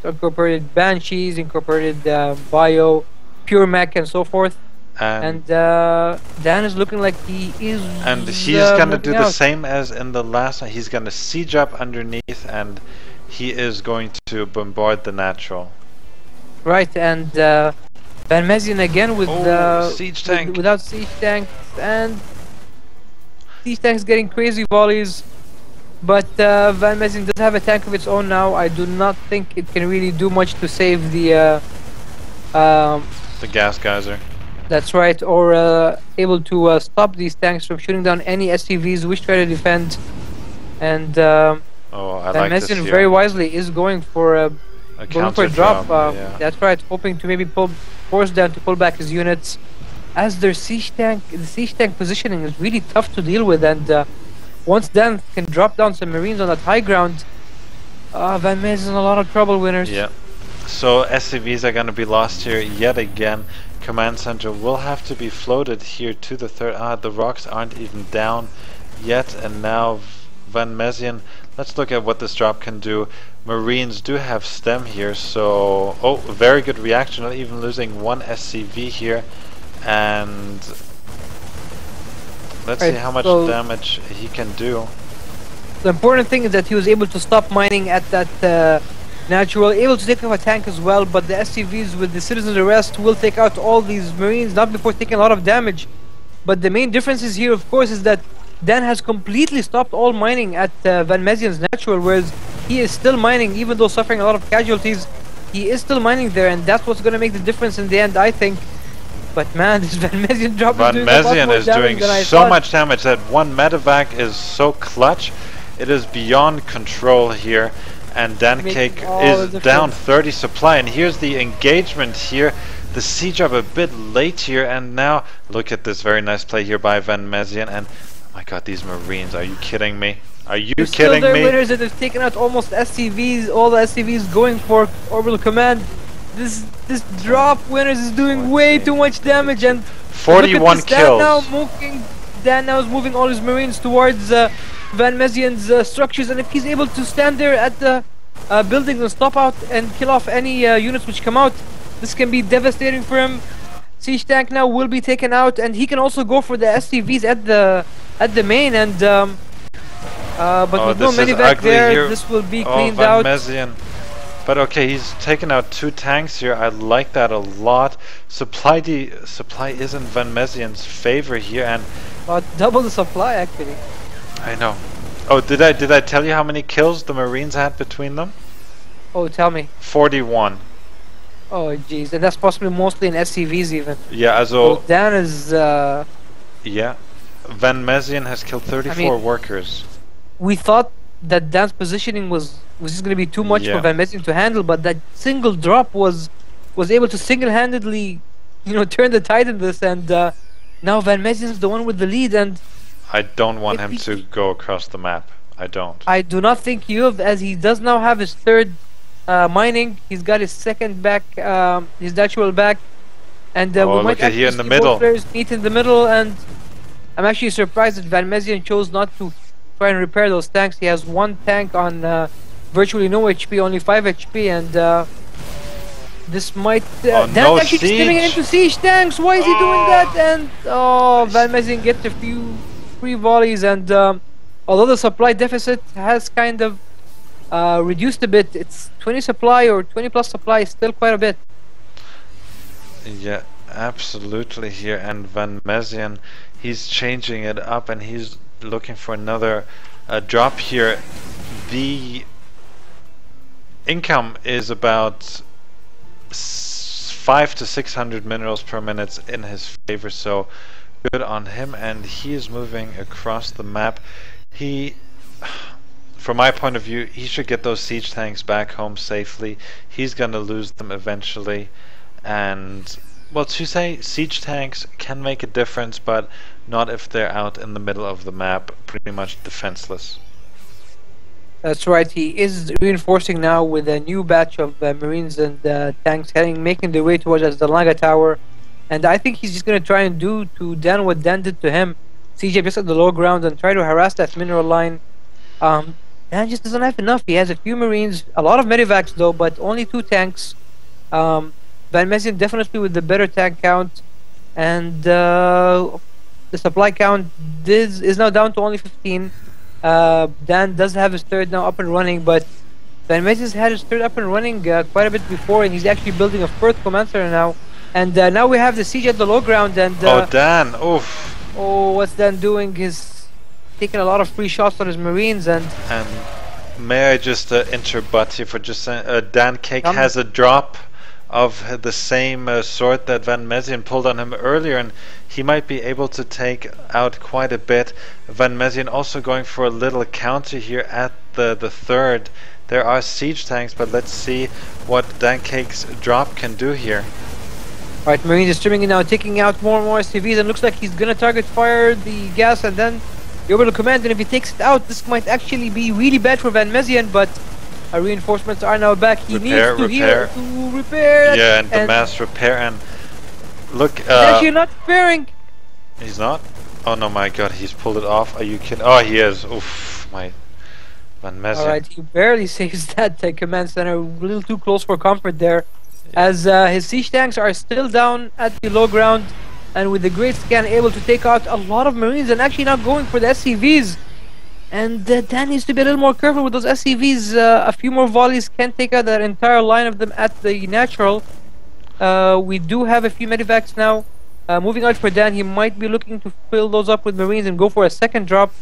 So incorporated Banshees, incorporated Bio, Pure Mech, and so forth. And Dan is looking like he is. And he's gonna do the same as in the last one. He's gonna siege up underneath, and he is going to bombard the natural. Right, and Van Mezian again with siege tank without siege tanks, and siege tanks getting crazy volleys. But Van Mezian does have a tank of its own now. I do not think it can really do much to save the gas geyser. That's right, or able to stop these tanks from shooting down any SCVs which try to defend. And Van Mezian very wisely is going for a drop. Yeah. That's right, hoping to maybe force Dan to pull back his units. As their siege tank, the siege tank positioning is really tough to deal with, and once Dan can drop down some Marines on that high ground, Van Mezian is in a lot of trouble, winners. Yeah. So SCVs are going to be lost here yet again. Command center will have to be floated here to the third. The rocks aren't even down yet, and now Van Mezian. Let's look at what this drop can do. Marines do have stem here, so very good reaction. Not even losing one SCV here, and let's see how much damage he can do. The important thing is that he was able to stop mining at that natural, able to take out a tank as well, but the SCVs with the citizen's arrest will take out all these Marines, not before taking a lot of damage. But the main difference is here, of course, is that Dan has completely stopped all mining at Van Mezian's natural, whereas he is still mining, even though suffering a lot of casualties. He is still mining there, and that's what's going to make the difference in the end, I think. But man, this Van Mezian drop Van Mezian is doing so much damage. That one medevac is so clutch. It is beyond control here. And Dancake is down 30 supply, and here's the engagement here. The siege up a bit late here, and now look at this very nice play here by Van Mezian. And oh my god, these Marines, are you kidding me? Are you kidding me? Winners that have taken out almost SCVs, all the SCVs going for orbital command. This drop, winners, is doing way too much damage, and 41 kills. Dan now is moving all his Marines towards Van Mezian's structures, and if he's able to stand there at the buildings and stop out and kill off any units which come out, this can be devastating for him. Siege tank now will be taken out, and he can also go for the SCVs at the main, and but with no medevac there, here. This will be cleaned Van out. Mezian. But okay, he's taken out 2 tanks here. I like that a lot. Supply is in Van Mezian's favor here, and about double the supply actually. I know. Oh, did I tell you how many kills the Marines had between them? Oh, tell me. 41. Oh, jeez, and that's possibly mostly in SCVs even. Yeah, also. So Dan is. Yeah, Van Mezian has killed 34 workers. We thought that Dan's positioning was just going to be too much for Van Mezian to handle, but that single drop was able to single-handedly, turn the tide in this, and now Van Mezian is the one with the lead, and I don't want him to go across the map. I don't. I do not think you have, as he does now have his third mining. He's got his second back, his natural back, and we might look at here in the middle. Both players meet in the middle, and I'm actually surprised that Van Mezian chose not to try and repair those tanks. He has one tank on virtually no HP, only 5 HP, and this might... Dan's actually just giving it into siege tanks! Why is he doing that? And Van Mezian gets a few free volleys, and although the supply deficit has kind of reduced a bit, it's 20 supply or 20 plus supply is still quite a bit. Yeah, absolutely here, and Van Mezian, he's changing it up, and he's looking for another drop here. The income is about 500 to 600 minerals per minute in his favor, so good on him, and he is moving across the map. He, from my point of view, he should get those siege tanks back home safely. He's gonna lose them eventually, and well, to say siege tanks can make a difference, but not if they're out in the middle of the map, pretty much defenseless. That's right. He is reinforcing now with a new batch of Marines and tanks making their way towards the Laga Tower. And I think he's just gonna try and do to Dan what Dan did to him. CJ just at the low ground and try to harass that mineral line. Dan just doesn't have enough. He has a few Marines, a lot of medivacs though, but only 2 tanks. Van Mezien definitely with the better tank count, and the supply count is now down to only 15. Dan does have his third now up and running, but Van Mezien's had his third up and running quite a bit before, and he's actually building a fourth command center now. And now we have the siege at the low ground, and oh, Dan! Oof! Oh, what's Dan doing? He's taking a lot of free shots on his Marines, and may I just interrupt you for just saying, Dan Cake has a drop of the same sort that Van Mezien pulled on him earlier, and he might be able to take out quite a bit. Van Mezien also going for a little counter here at the third. There are siege tanks, but let's see what Dan Cake's drop can do here. Alright, Marines is streaming now, taking out more and more SCVs, and looks like he's gonna target fire the gas and then the orbital command, and if he takes it out, this might actually be really bad for Van Mezien, but reinforcements are now back. He needs to heal to repair. Yeah, and the mass repair, and look, he's actually not repairing. He's not? Oh no, my god, he's pulled it off. Are you kidding? Oh, he is. Oof, my Van Mezien. Alright, he barely saves that command center, a little too close for comfort there. As his siege tanks are still down at the low ground, and with the great scan able to take out a lot of Marines, and actually now going for the SCVs. And Dan needs to be a little more careful with those SCVs. A few more volleys can take out that entire line of them at the natural. We do have a few medivacs now. Moving out for Dan, he might be looking to fill those up with Marines and go for a second drop.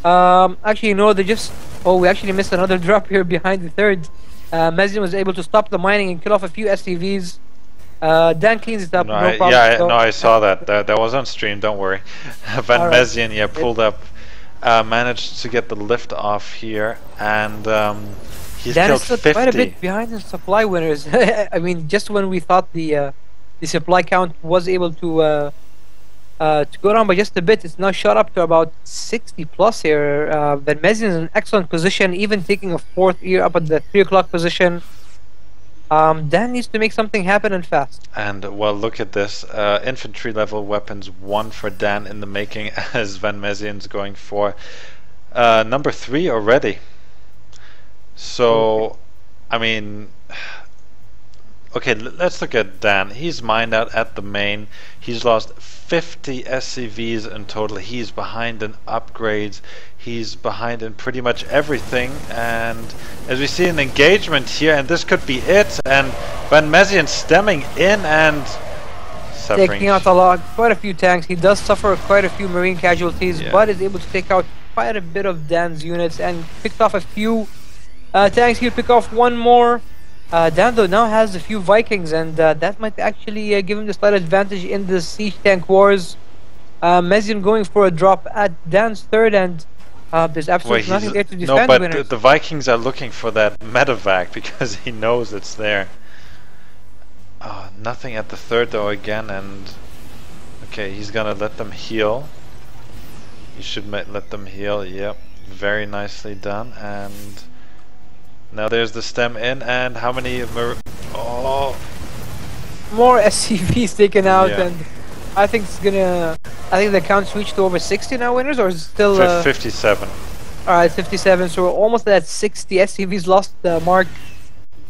Actually, no, they just... Oh, we actually missed another drop here behind the third. Mezien was able to stop the mining and kill off a few SCVs. Dan cleans it up, no problem. Yeah, no, I saw that. That was on stream, don't worry. Van Mezien, yeah, pulled up, managed to get the lift off here, and he's Dan killed is still 50. quite a bit behind the supply winners. I mean, just when we thought the supply count was able to go down by just a bit, it's now shot up to about 60 plus here. Van Mezien is in an excellent position, even taking a fourth ear up at the 3 o'clock position. Dan needs to make something happen and fast. And well, look at this. Infantry level weapons 1 for Dan in the making, as Van Mezien's going for number 3 already. So, I mean, okay, let's look at Dan. He's mined out at the main. He's lost 50 SCVs in total. He's behind in upgrades. He's behind in pretty much everything. And as we see an engagement here, and this could be it. And Van Mezien stemming in and suffering. Taking out quite a few tanks. He does suffer quite a few Marine casualties, but is able to take out quite a bit of Dan's units and picked off a few tanks. He'll pick off one more. Dan though now has a few Vikings, and that might actually give him the slight advantage in the siege tank wars. Mezien going for a drop at Dan's third, and there's absolutely nothing there to defend. No, but the Vikings are looking for that medevac because he knows it's there. Nothing at the third though again, and okay, he's gonna let them heal. He should let them heal. Yep, very nicely done. And now there's the stem in, and how many more SCVs taken out, and I think it's gonna. I think the count's reached to over 60 now, winners, or is it still 57? Alright, 57. So we're almost at 60 SCVs lost mark.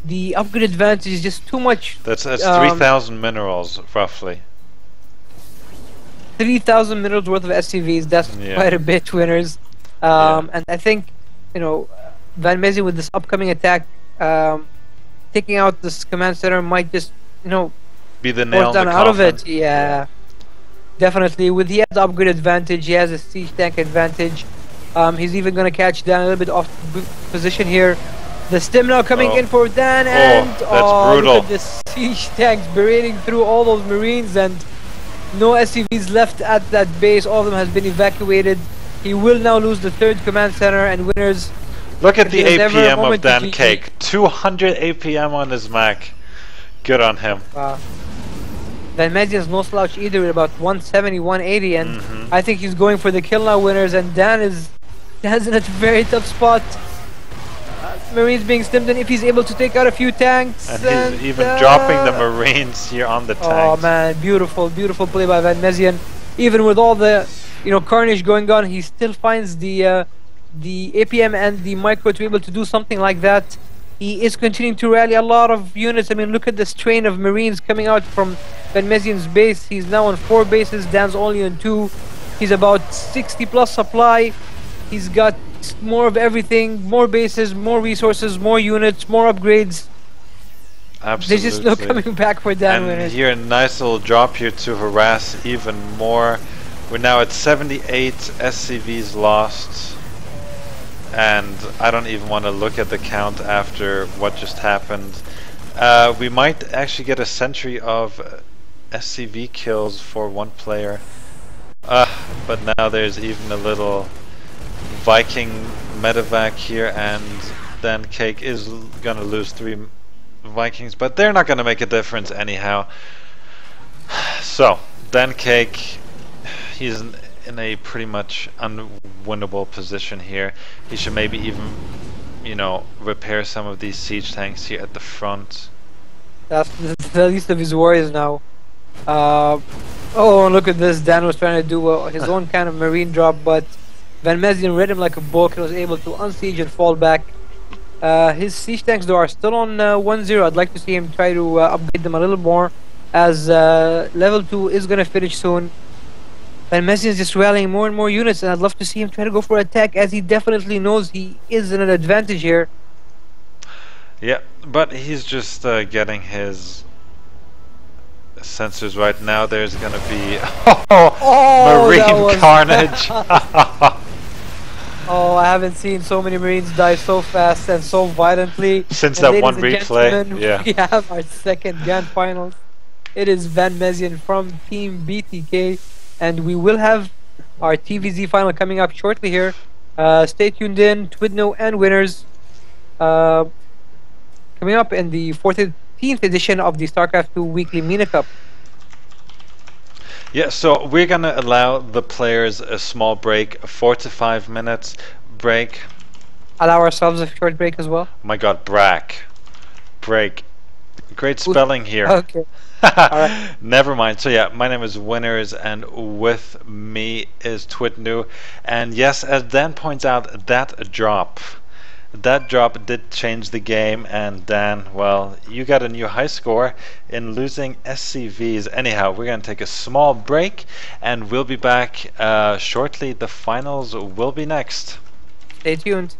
The upgrade advantage is just too much. That's 3,000 minerals roughly. 3,000 minerals worth of SCVs. That's quite a bit, winners. And I think, you know, Van Mezien with this upcoming attack, taking out this command center might just, you know, be the nail in the coffin. Out of it. Yeah, definitely. With he has the upgrade advantage, he has a siege tank advantage. He's even going to catch Dan a little bit off position here. The stem now coming in for Dan, and that's brutal. Look at the siege tanks berating through all those Marines, and no SCVs left at that base. All of them has been evacuated. He will now lose the third command center, and winners. Look at the APM of Dan Cake. 200 APM on his Mac. Good on him. Van Mezien's no slouch either with about 170, 180, and I think he's going for the kill now, winners, and Dan's in a very tough spot. Marines being stimmed in if he's able to take out a few tanks. And he's even dropping the Marines here on the Oh tanks. man, beautiful, beautiful play by Van Mezian. Even with all the, carnage going on, he still finds the APM and the micro to be able to do something like that. He is continuing to rally a lot of units. I mean, look at this train of Marines coming out from Van Mezian's base. He's now on 4 bases, Dan's only on 2. He's about 60 plus supply. He's got more of everything, more bases, more resources, more units, more upgrades. Absolutely. There's just no coming back for Dan and winners. Here, a nice little drop here to harass even more. We're now at 78 SCVs lost. And I don't even want to look at the count after what just happened. We might actually get a century of SCV kills for one player. But now there's even a little Viking medevac here, and then Cake is gonna lose 3 Vikings, but they're not gonna make a difference anyhow. So then Cake, he's in a pretty much unwinnable position here. He should maybe even, repair some of these siege tanks here at the front. That's the least of his worries now. Oh, look at this. Dan was trying to do his own kind of marine drop, but Van Mezian read him like a book and was able to unsiege and fall back. His siege tanks, though, are still on 1-0. I'd like to see him try to upgrade them a little more, as level 2 is going to finish soon. Van Mezian is just rallying more and more units, and I'd love to see him try to go for attack, as he definitely knows he is in an advantage here. Yeah, but he's just getting his sensors right now. There's gonna be Marine carnage. Oh, I haven't seen so many Marines die so fast and so violently. Since and that one replay, yeah. We have our second grand finals. It is Van Mezian from Team BTK, and we will have our TVZ final coming up shortly here. Stay tuned in, twdnewh and winners. Coming up in the 14th edition of the StarCraft 2 Weekly MENA Cup. Yeah, so we're gonna allow the players a small break, a 4 to 5 minutes break. Allow ourselves a short break as well. Oh my god, break. Great spelling here. Okay. Alright. Never mind. So yeah, my name is Winners, and with me is twdnewh. And yes, as Dan points out, that drop did change the game, and Dan, well, you got a new high score in losing SCVs. Anyhow, we're going to take a small break, and we'll be back shortly. The finals will be next. Stay tuned.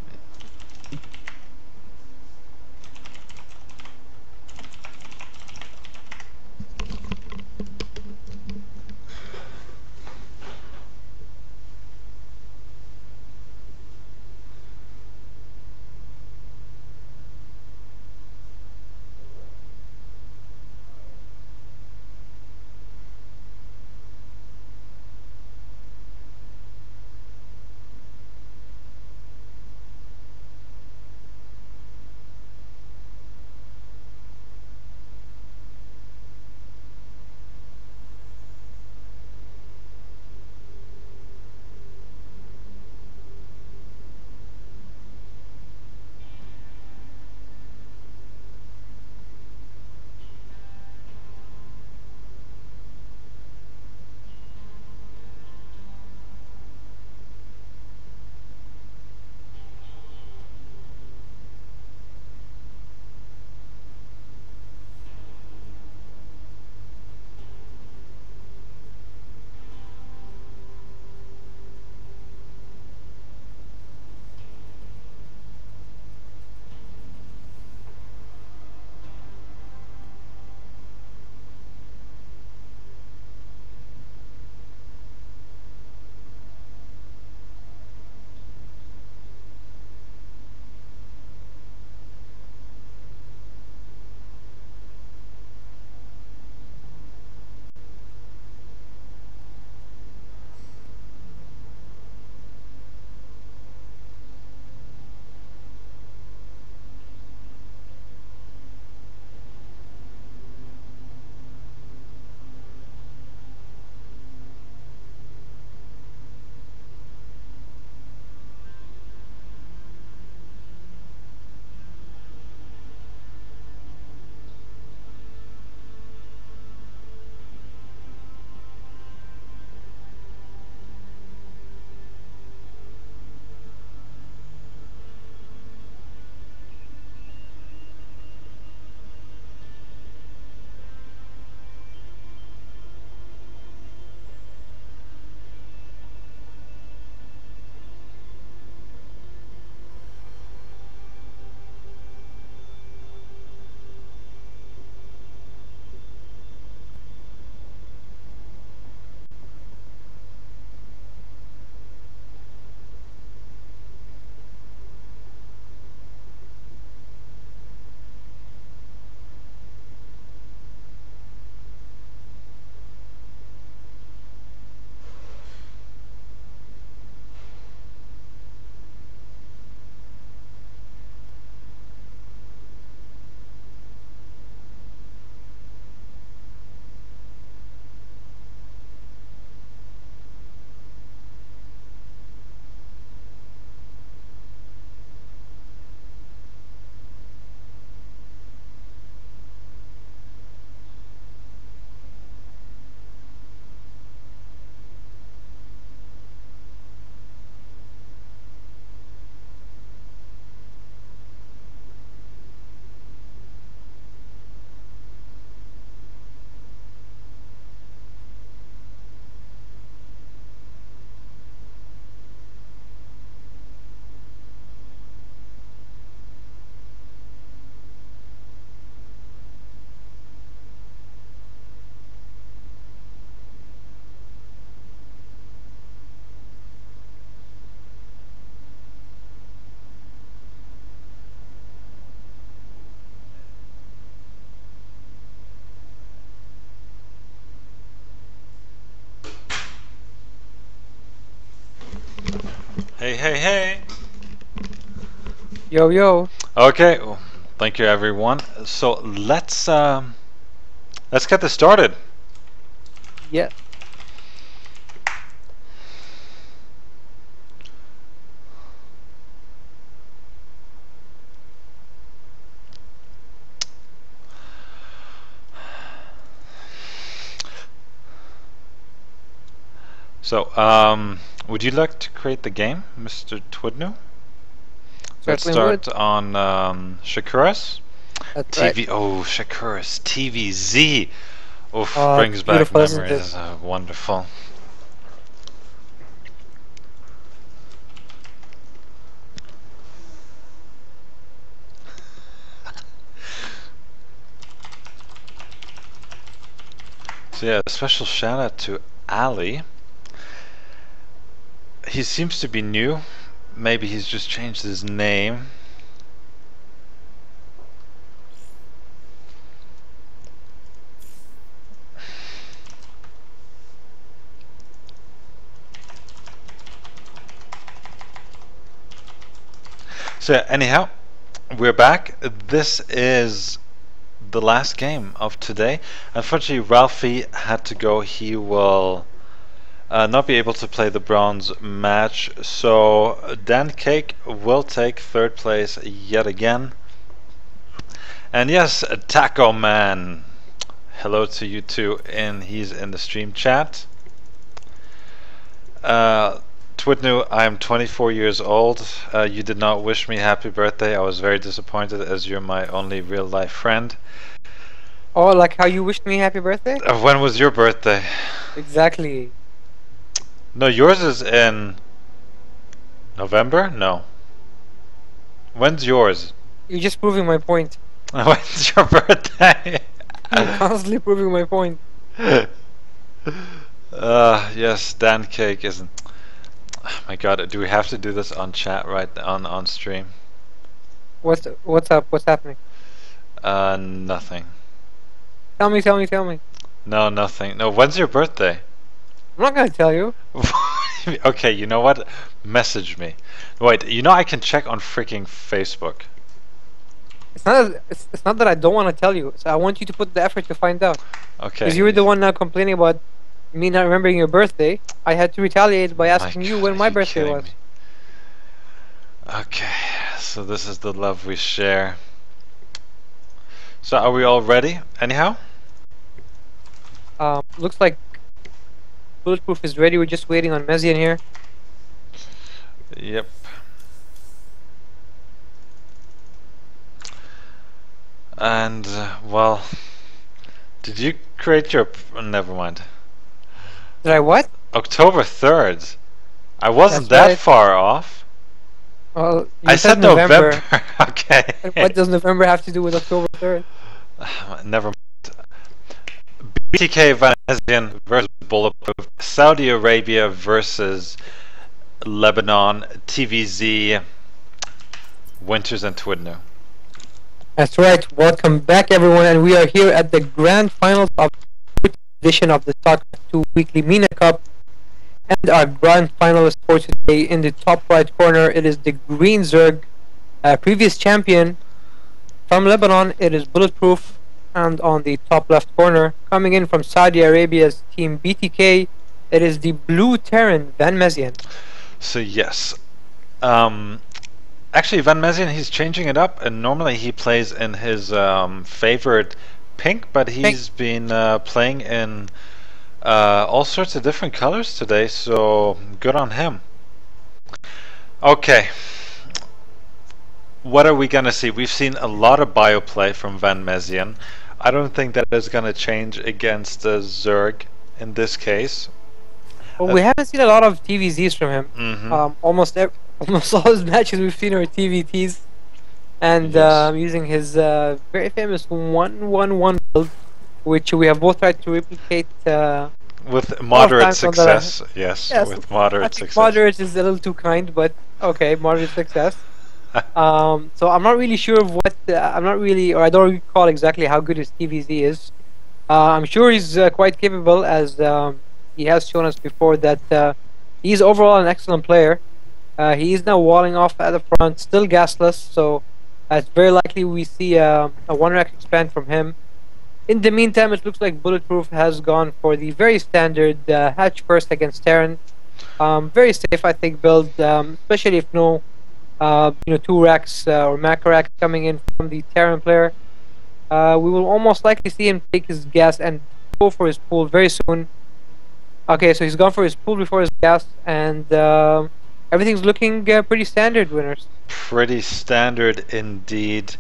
hey, hey. Yo, yo. Okay, well, thank you everyone. So let's get this started. Yeah. So, would you like to create the game, Mr. Twidnew? Let's Certainly start would. on Shakuras. That's right. TV. Oh, Shakuras TVZ. Oof, Oh, it's brings back beautiful, isn't it? memories. Wonderful. So yeah, a special shout out to Ali. He seems to be new. Maybe he's just changed his name. So yeah, anyhow, we're back. This is the last game of today. Unfortunately, Ralphie had to go. He will not be able to play the bronze match. So Dan Cake will take third place yet again. And yes, Taco Man. Hello to you too, and he's in the stream chat. Twidnew, I am 24 years old. You did not wish me happy birthday. I was very disappointed as you're my only real life friend. Oh, like how you wished me happy birthday? When was your birthday? Exactly. No, yours is in November? No. When's yours? You're just proving my point. When's your birthday? You're constantly proving my point. Yes, Dan Cake isn't. Oh my god, do we have to do this on chat right on stream? What's up? What's happening? Nothing. Tell me. No, nothing. No, when's your birthday? I'm not gonna tell you. Okay, you know what? Message me. Wait, you know I can check on freaking Facebook. It's not that I don't want to tell you. So I want you to put the effort to find out. Okay. Because you were the one now complaining about me not remembering your birthday. I had to retaliate by asking you when my birthday was. Okay, so this is the love we share. So are we all ready? Anyhow? Looks like Bulletproof is ready. We're just waiting on Mezian here. Yep. And well, did you create your? Never mind. Did I what? October 3rd. I wasn't That's that right. far off. Well, you I said November. Okay. What does November have to do with October 3rd? Never mind. BTK Venezuelan versus Bulletproof. Saudi Arabia versus Lebanon. TVZ. Winters and Twidnew. That's right. Welcome back, everyone, and we are here at the grand finals of the edition of the SC2 Weekly MENA Cup. And our grand finalist for today, in the top right corner, it is the Green Zerg, previous champion from Lebanon. It is Bulletproof, and on the top left corner, coming in from Saudi Arabia's team BTK, it is the Blue Terran Van Mezian. So yes. Actually, Van Mezian, he's changing it up, and normally he plays in his favorite pink, but he's been playing in all sorts of different colors today, so good on him. Okay. What are we going to see? We've seen a lot of bioplay from Van Mezian. I don't think that is going to change against Zerg in this case. Well, we haven't seen a lot of TVZs from him. Mm-hmm. Almost all his matches we've seen are TVTs, and Yes. using his very famous 1-1-1 build, which we have both tried to replicate. With moderate times on the- success, yes, Yes, with I moderate think success. moderate is a little too kind, but okay, moderate success. So I'm not really sure of what I'm not really, or I don't recall exactly how good his TVZ is. I'm sure he's quite capable, as he has shown us before that he's overall an excellent player. He is now walling off at the front, still gasless, so it's very likely we see a one rack expand from him. In the meantime, it looks like Bulletproof has gone for the very standard hatch first against Terran. Very safe, I think, build, especially if no, two racks or macro racks coming in from the Terran player. We will almost likely see him take his gas and go for his pool very soon. Okay, so he's gone for his pool before his gas, and everything's looking pretty standard, winners. Pretty standard indeed.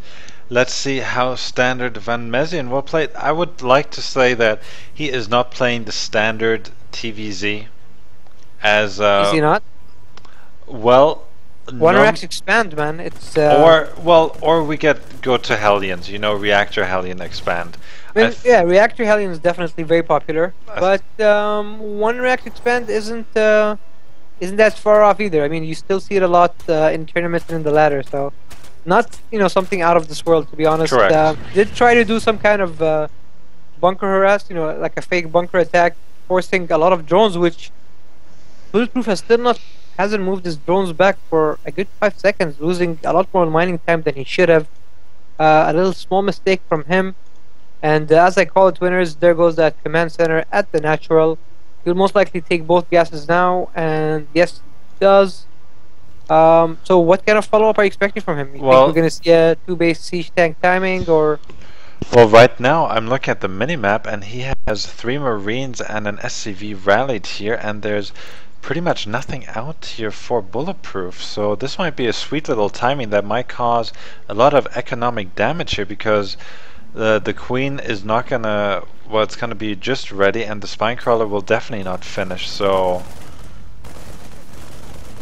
Let's see how standard Van Mezien will play it. I would like to say that he is not playing the standard TVZ as Is he not? well. One no, racks expand, man. It's or we go to Hellions, reactor Hellion expand. I mean, yeah, reactor Hellion is definitely very popular, but one rack expand isn't that far off either. I mean, you still see it a lot in tournaments and in the ladder, so not something out of this world, to be honest. Correct. Did try to do some kind of bunker harass, like a fake bunker attack, forcing a lot of drones, which Bulletproof hasn't moved his drones back for a good 5 seconds, losing a lot more mining time than he should have. A little small mistake from him, and as I call it, winners, there goes that command center at the natural. He'll most likely take both gases now, and yes, he does. So what kind of follow-up are you expecting from him? You think we're going to see a 2-base siege tank timing, or...? Well, right now I'm looking at the minimap, and he has 3 Marines and an SCV rallied here, and there's pretty much nothing out here for Bulletproof. So this might be a sweet little timing that might cause a lot of economic damage here, because the Queen is not gonna... Well, it's gonna be just ready, and the Spinecrawler will definitely not finish, so...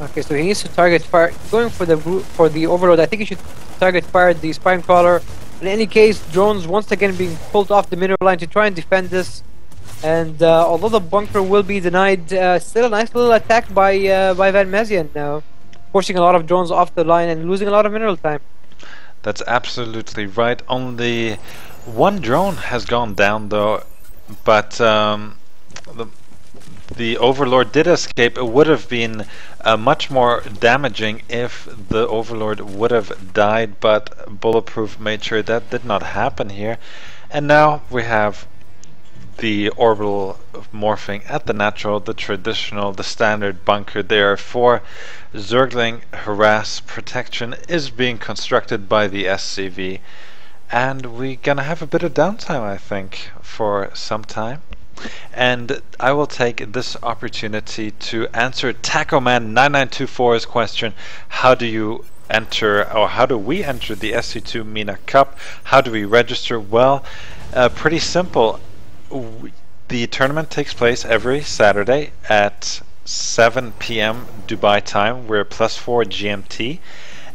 Okay, so he needs to target fire. Going for the Overload, I think he should target fire the Spinecrawler. In any case, drones once again being pulled off the middle line to try and defend this. And although the bunker will be denied, still a nice little attack by Van Mezien now, forcing a lot of drones off the line and losing a lot of mineral time. That's absolutely right. Only one drone has gone down though, but the Overlord did escape. It would have been much more damaging if the Overlord would have died, but Bulletproof made sure that did not happen here. And now we have the orbital morphing at the natural, the traditional, the standard bunker there for Zergling. Harass protection is being constructed by the SCV, and we're gonna have a bit of downtime, I think, for some time. And I will take this opportunity to answer Tacoman9924's question: how do you enter, or how do we enter the SC2 MENA Cup? How do we register? Well, pretty simple. The tournament takes place every Saturday at 7 p.m. Dubai time. We're +4 GMT,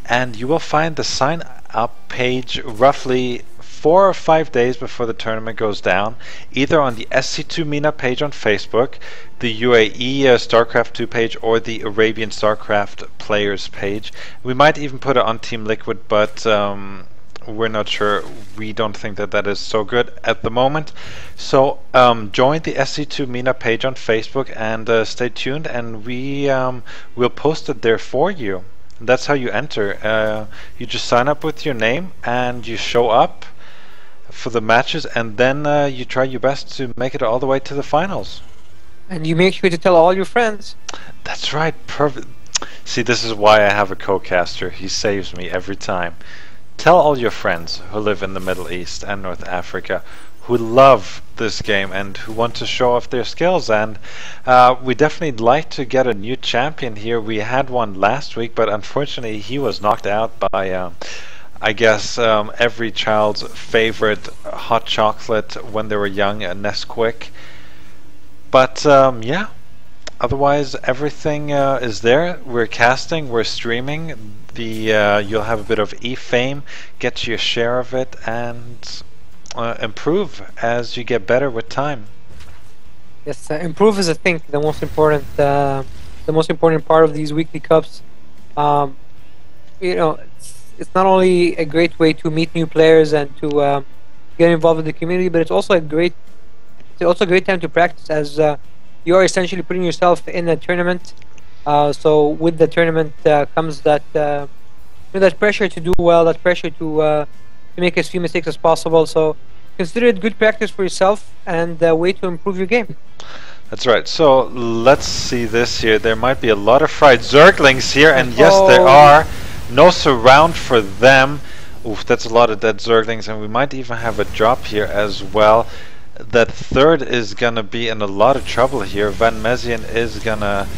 and you will find the sign up page roughly 4 or 5 days before the tournament goes down, either on the SC2 MENA page on Facebook, the UAE StarCraft 2 page, or the Arabian StarCraft players page. We might even put it on Team Liquid, but we're not sure. We don't think that that is so good at the moment. So join the SC2 MENA page on Facebook and stay tuned, and we will post it there for you. That's how you enter. You just sign up with your name and you show up for the matches, and then you try your best to make it all the way to the finals. And you make sure to tell all your friends. That's right. Perfect. See, this is why I have a co-caster. He saves me every time. Tell all your friends who live in the Middle East and North Africa, who love this game and who want to show off their skills. And we definitely like to get a new champion here. We had one last week, but unfortunately he was knocked out by I guess every child's favorite hot chocolate when they were young, Nesquik. But yeah, otherwise everything is there. We're casting, we're streaming. You'll have a bit of e-fame, get your share of it, and improve as you get better with time. Yes, improve is, I think, the most important part of these weekly cups. It's not only a great way to meet new players and to get involved with the community, but it's also a great time to practice, as you are essentially putting yourself in a tournament So with the tournament comes that that pressure to do well, that pressure to make as few mistakes as possible. So consider it good practice for yourself and a way to improve your game. That's right. So let's see this here. There might be a lot of fried zerglings here, and yes, there are. No surround for them. Oof, that's a lot of dead zerglings, and we might even have a drop here as well. That third is gonna be in a lot of trouble here. Van Mezien is gonna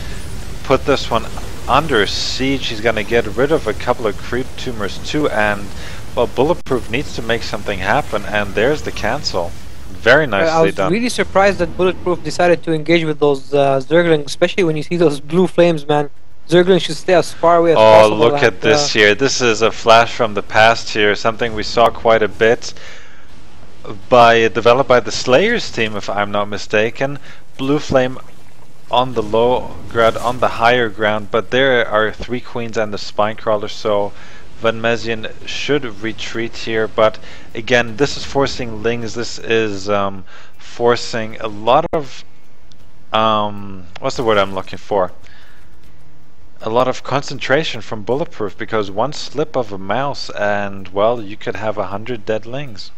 put this one under siege. He's gonna get rid of a couple of creep tumors too, and well, Bulletproof needs to make something happen, and there's the cancel. Very nicely I was done. really surprised that Bulletproof decided to engage with those Zerglings, especially when you see those blue flames, man. Zerglings should stay as far away as possible. Oh, look at this here. This is a flash from the past here, something we saw quite a bit developed by the Slayers team, if I'm not mistaken. Blue flame on the low ground, on the higher ground, but there are 3 queens and the spine crawler, so Van Mezien should retreat here. But again, this is forcing Lings. This is forcing a lot of what's the word I'm looking for? A lot of concentration from Bulletproof, because one slip of a mouse and well, you could have 100 dead Lings.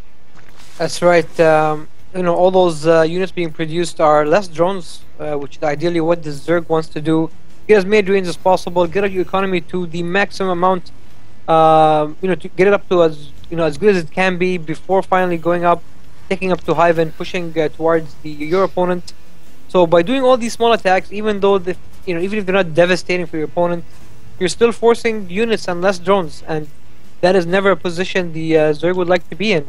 That's right. You know, all those units being produced are less drones, which is ideally what the Zerg wants to do. Get as many drains as possible. Get your economy to the maximum amount. You know, to get it up to as as good as it can be before finally going up, taking up to Hive and pushing towards your opponent. So by doing all these small attacks, even though even if they're not devastating for your opponent, you're still forcing units and less drones, and that is never a position the Zerg would like to be in.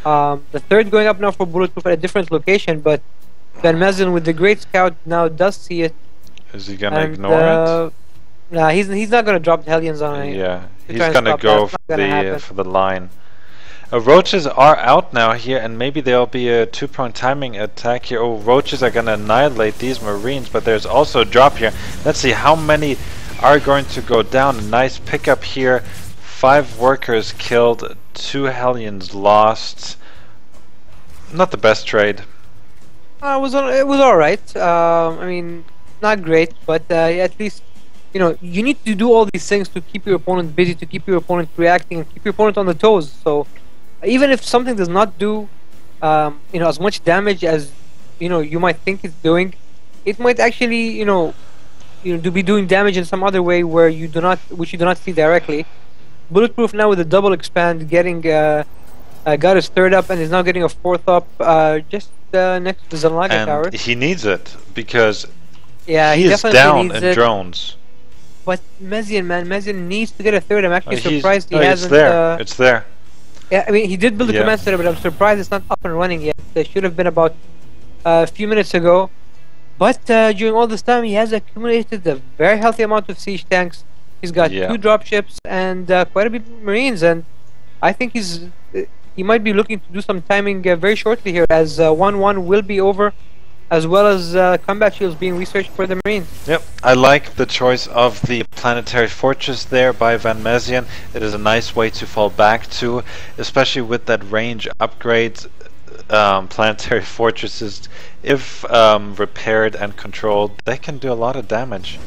The third going up now for Bulletproof at a different location, but Van Mezien with the Great Scout now does see it. Is he gonna ignore it? Nah, he's not gonna drop the Hellions on it. Yeah, he's gonna go for the line. Roaches are out now here, and maybe there'll be a 2-point timing attack here. Oh, Roaches are gonna annihilate these Marines, but there's also a drop here. Let's see how many are going to go down. A nice pickup here. 5 workers killed, 2 Hellions lost. Not the best trade. It was all right. I mean, not great, but at least you need to do all these things to keep your opponent busy, to keep your opponent reacting, and keep your opponent on the toes. So even if something does not do as much damage as you might think it's doing, it might actually be doing damage in some other way which you do not see directly. Bulletproof now with a double expand, getting got his 3rd up and is now getting a 4th up just next to the Zalaga tower. And he needs it because he is down in drones. But Mezien needs to get a 3rd. I'm actually surprised he hasn't. It's there. Yeah, I mean, he did build a command center, but I'm surprised it's not up and running yet. It should have been about a few minutes ago. But during all this time, he has accumulated a very healthy amount of siege tanks. He's got 2 dropships and quite a bit of Marines, and I think he might be looking to do some timing very shortly here, as 1-1 will be over, as well as combat shields being researched for the Marines. Yep, I like the choice of the planetary fortress there by Van Mezien. It is a nice way to fall back to, especially with that range upgrades. Planetary fortresses, if repaired and controlled, they can do a lot of damage.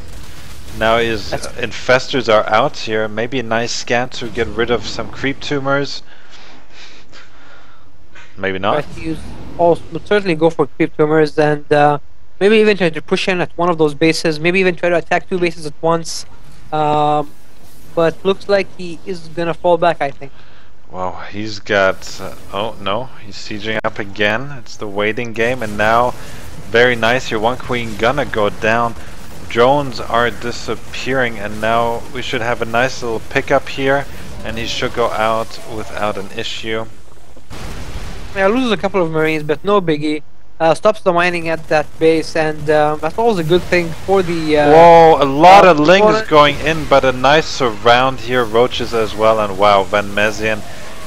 Now his infestors are out here. Maybe a nice scan to get rid of some creep tumors. Maybe not. Would certainly go for creep tumors, and maybe even try to push in at one of those bases. Maybe even try to attack 2 bases at once. But looks like he is gonna fall back, I think. Wow, he's got... oh no, he's sieging up again. It's the waiting game, and now very nice here. 1 queen gonna go down. Drones are disappearing, and now we should have a nice little pickup here, and he should go out without an issue. Yeah, loses a couple of Marines, but no biggie. Stops the mining at that base, and that's always a good thing for the... whoa, a lot of Lings going in, but a nice surround here. Roaches as well, and wow, Van Mezien,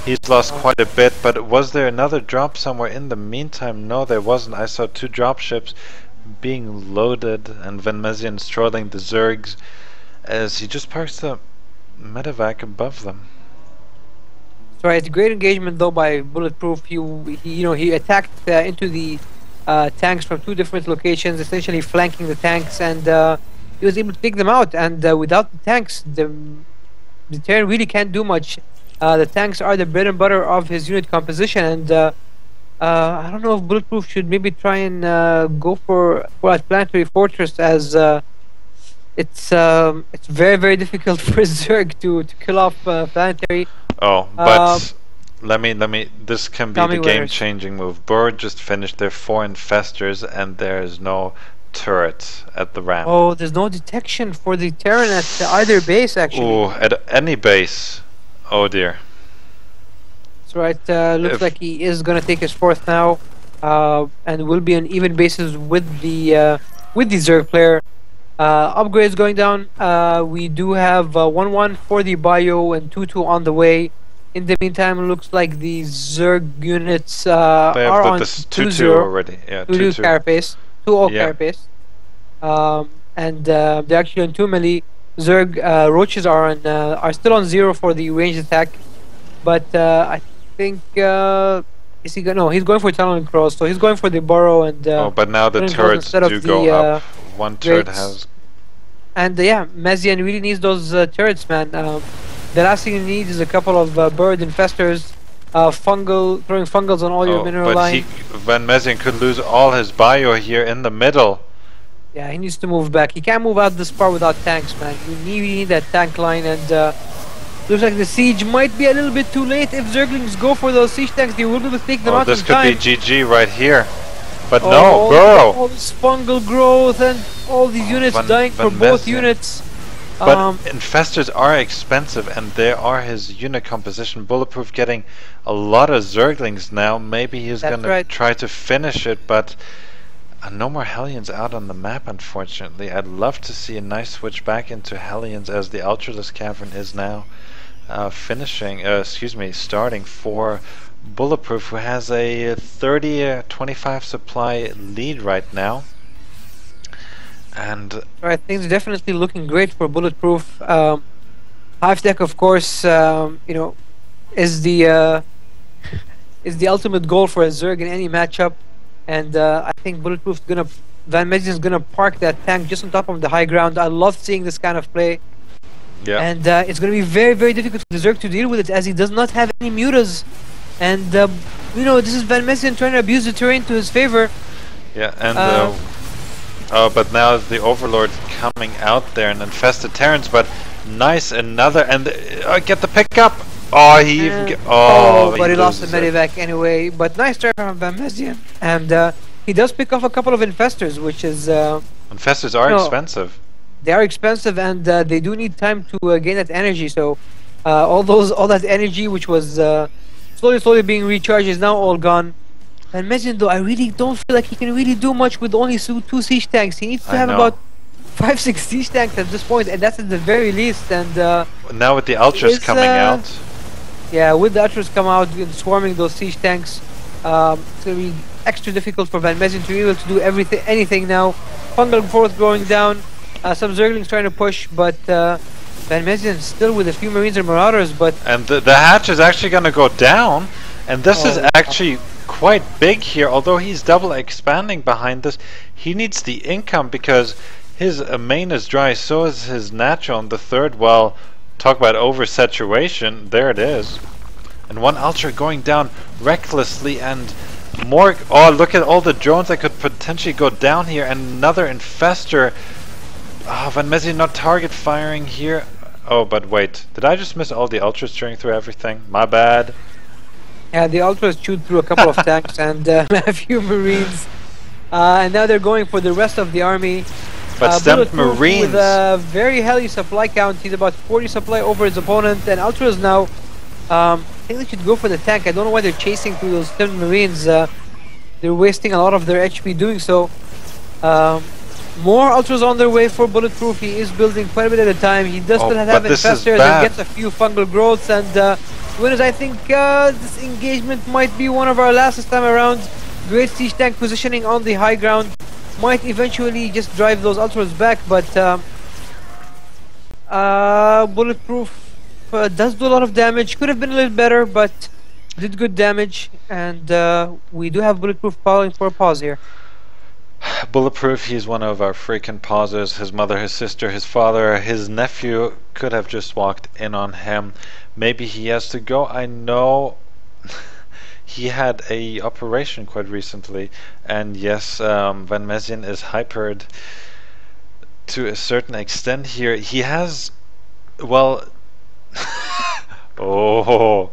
he's lost quite a bit. But was there another drop somewhere in the meantime? No, there wasn't. I saw 2 dropships being loaded, and Van Mezien strolling the Zergs as he just parks the medevac above them. Right, great engagement though by Bulletproof. He attacked into the tanks from 2 different locations, essentially flanking the tanks, and he was able to take them out. And without the tanks, the Terran really can't do much. The tanks are the bread and butter of his unit composition, and I don't know if Bulletproof should maybe try and go for a planetary fortress, as it's very very difficult for Zerg to kill off planetary. Oh, but let me. This can be the game-changing move. Bird just finished their 4 infestors, and there is no turret at the ramp. Oh, there's no detection for the Terran at either base, actually. Oh, at any base. Oh dear. That's right. Looks like he is gonna take his 4th now, and will be on even basis with the Zerg player. Upgrades going down. We do have 1-1 for the bio and 2-2 on the way. In the meantime, it looks like the Zerg units are on 2-2 already. Yeah, 2-2 carapace. 2-0 carapace. And they're actually on 2 melee. Zerg roaches are still on 0 for the ranged attack, but I think is he going? No, he's going for tunneling cross. So he's going for the burrow and. Oh, but now the turrets do go up. One turret has. And yeah, Mezian really needs those turrets, man. The last thing you need is a couple of bird infestors, throwing fungals on all your mineral line. Van Mezian could lose all his bio here in the middle. Yeah, he needs to move back. He can't move out this far without tanks, man. You need that tank line, and looks like the siege might be a little bit too late. If Zerglings go for those siege tanks, they will be able to take them out in time. This could be GG right here. But no, Burrow! All this fungal growth and all these units dying for both units. But infestors are expensive, and they are his unit composition. Bulletproof getting a lot of Zerglings now. Maybe he's gonna try to finish it, but no more Hellions out on the map, unfortunately. I'd love to see a nice switch back into Hellions, as the Ultralisk Cavern is now starting for Bulletproof, who has a 30-25 supply lead right now. And things are definitely looking great for Bulletproof. Hive Tech, of course, is the ultimate goal for a Zerg in any matchup. And I think Bulletproof's Van Mezian's gonna park that tank just on top of the high ground. I love seeing this kind of play. Yeah. And it's gonna be very, very difficult for the Zerg to deal with it, as he does not have any mutas. And this is Van Mezian trying to abuse the terrain to his favor. Yeah, and but now the Overlord coming out there and infested Terrans, but nice, another, and get the pickup. Oh, he even but he lost the medivac anyway. But nice try from Van Mezian, and he does pick off a couple of infestors, which is infestors are expensive. They are expensive, and they do need time to gain that energy. So all that energy, which was slowly being recharged, is now all gone. And Mezian, though, I really don't feel like he can really do much with only 2 siege tanks. He needs to have about 5-6 siege tanks at this point, and that's at the very least. And now with the Ultras coming out. Yeah, with the Ultras come out and swarming those siege tanks, it's gonna be extra difficult for Van Mezian to be able to do anything now. Fungal growth going down, some Zerglings trying to push, but Van Mezian still with a few Marines and Marauders. And the hatch is actually gonna go down, and this is actually quite big here. Although he's double expanding behind this, he needs the income because his main is dry, so is his natural, and the third, well, talk about oversaturation, there it is. And one Ultra going down recklessly, and more. Oh, look at all the drones that could potentially go down here, and another infestor. Van Mezian not target firing here. Oh, but wait, did I just miss all the Ultras tearing through everything? My bad. Yeah, the Ultras chewed through a couple of tanks and a few Marines. And now they're going for the rest of the army. But Stamped Marines with a very heavy supply count. He's about 40 supply over his opponent. And Ultras now, I think they should go for the tank. I don't know why they're chasing through those Stamped Marines. They're wasting a lot of their HP doing so. More Ultras on their way for Bulletproof. He is building quite a bit at a time. He does still have infestors and gets a few fungal growths. And winners, I think this engagement might be one of our last this time around. Great siege tank positioning on the high ground. Might eventually just drive those Ultras back, but Bulletproof does do a lot of damage. Could have been a little better, but did good damage. And we do have Bulletproof calling for a pause here. Bulletproof, he's one of our freaking pausers. His mother, his sister, his father, his nephew could have just walked in on him. Maybe he has to go. I know he had a operation quite recently, and yes, Van Mezien is hypered to a certain extent here. He has, well, oh,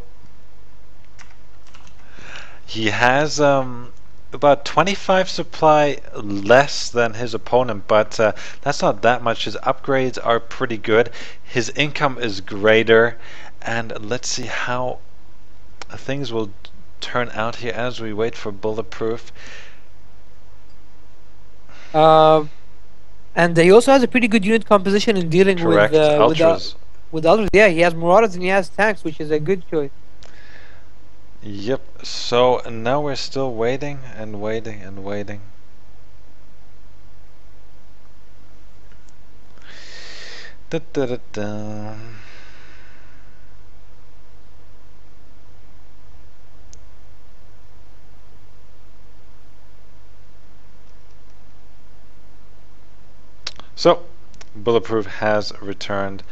he has about 25 supply less than his opponent, but that's not that much. His upgrades are pretty good. His income is greater, and let's see how things will turn out here as we wait for Bulletproof. And he also has a pretty good unit composition in dealing Correct. with Ultras. with Ultras. Yeah, he has Marauders and he has tanks, which is a good choice. Yep, so now we're still waiting and waiting and waiting. Da, da, da, da. So, Bulletproof has returned.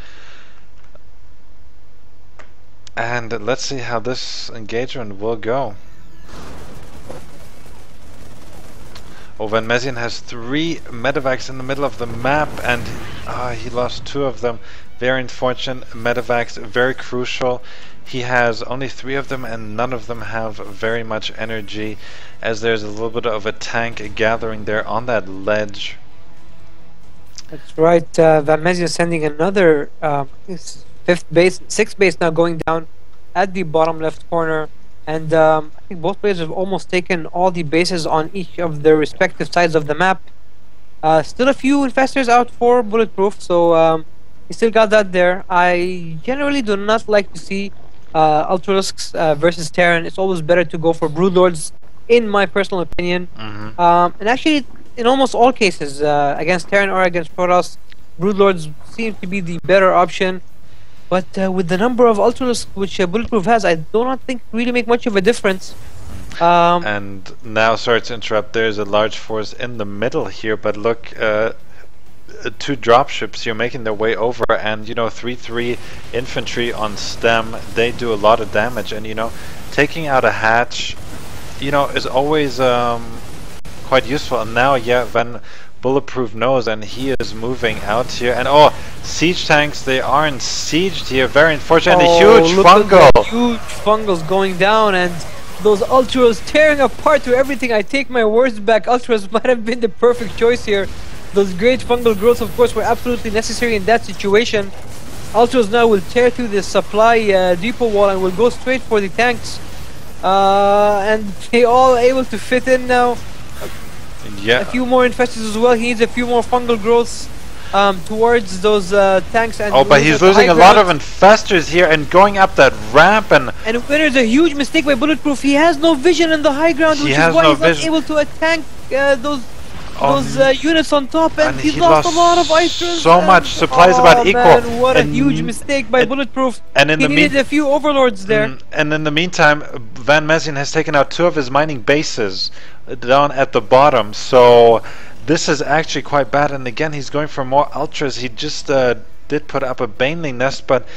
And let's see how this engagement will go. Oh, Van Mezien has 3 medevacs in the middle of the map, and he lost 2 of them. Very unfortunate. Medevacs, very crucial. He has only 3 of them, and none of them have very much energy, as there's a little bit of a tank gathering there on that ledge. That's right. Van Mezien sending another 5th base, 6th base now going down at the bottom left corner, and I think both players have almost taken all the bases on each of their respective sides of the map. Still a few infestors out for Bulletproof, so he still got that there. I generally do not like to see Ultralisks versus Terran. It's always better to go for Broodlords, in my personal opinion. And actually, in almost all cases, against Terran or against Protoss, Broodlords seem to be the better option. But with the number of Ultralisks which Bulletproof has, I do not think really make much of a difference. And now, sorry to interrupt, there's a large force in the middle here, but look, 2 dropships here making their way over, and you know, 3-3 infantry on stem, they do a lot of damage, and you know, taking out a hatch, you know, is always quite useful. And now, yeah, Van Bulletproof knows, and he is moving out here, and oh, siege tanks, they aren't sieged here. Very unfortunate. And a huge fungal. Huge fungals going down, and those Ultras tearing apart to everything. I take my words back. Ultras might have been the perfect choice here. Those great fungal growths, of course, were absolutely necessary in that situation. Ultras now will tear through the supply depot wall and will go straight for the tanks. And they all able to fit in now. Yeah. A few more infestors as well. He needs a few more fungal growths towards those tanks. And oh, but he's losing a lot of infestors here and going up that ramp. And when there's a huge mistake by Bulletproof, he has no vision in the high ground, which is why he's not able to attack those units on top, and he lost a lot of Itras. So much supplies about equal. Man, what a huge mistake by Bulletproof. And in he needed a few overlords there. And in the meantime, Van Mezien has taken out 2 of his mining bases down at the bottom. So this is actually quite bad. And again, he's going for more Ultras. He just did put up a Baneling nest, but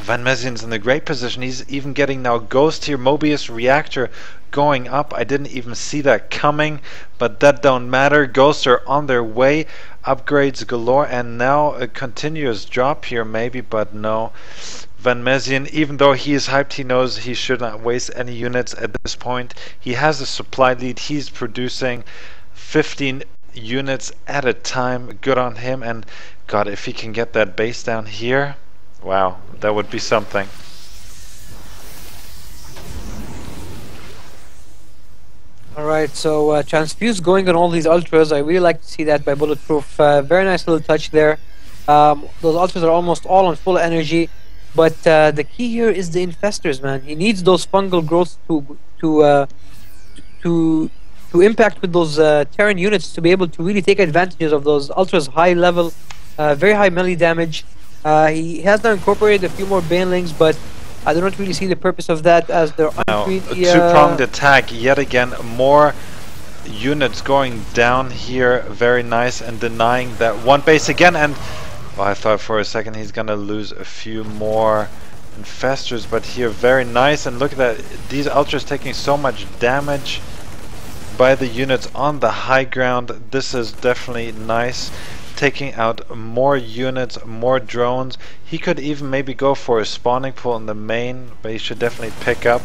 Van Mezien's in a great position. He's even getting now Ghost here, Mobius Reactor going up. I didn't even see that coming, but that don't matter. Ghosts are on their way, upgrades galore, and now a continuous drop here maybe, but no. Van Mezien, even though he is hyped, he knows he should not waste any units at this point. He has a supply lead. He's producing 15 units at a time. Good on him, and God, if he can get that base down here, wow, that would be something. Alright, so Transfuse going on all these Ultras. I really like to see that by Bulletproof. Very nice little touch there. Those Ultras are almost all on full energy. But the key here is the infestors, man. He needs those fungal growths to impact with those Terran units to be able to really take advantages of those Ultras high level, very high melee damage. He has now incorporated a few more Banelings, but I do not really see the purpose of that, as they're now, really, a 2-pronged attack yet again. More units going down here, very nice, and denying that one base again. And well, I thought for a second he's gonna lose a few more infestors, but here very nice. And look at that, these ultras taking so much damage by the units on the high ground. This is definitely nice, taking out more units, more drones. He could even maybe go for a spawning pool in the main, but he should definitely pick up.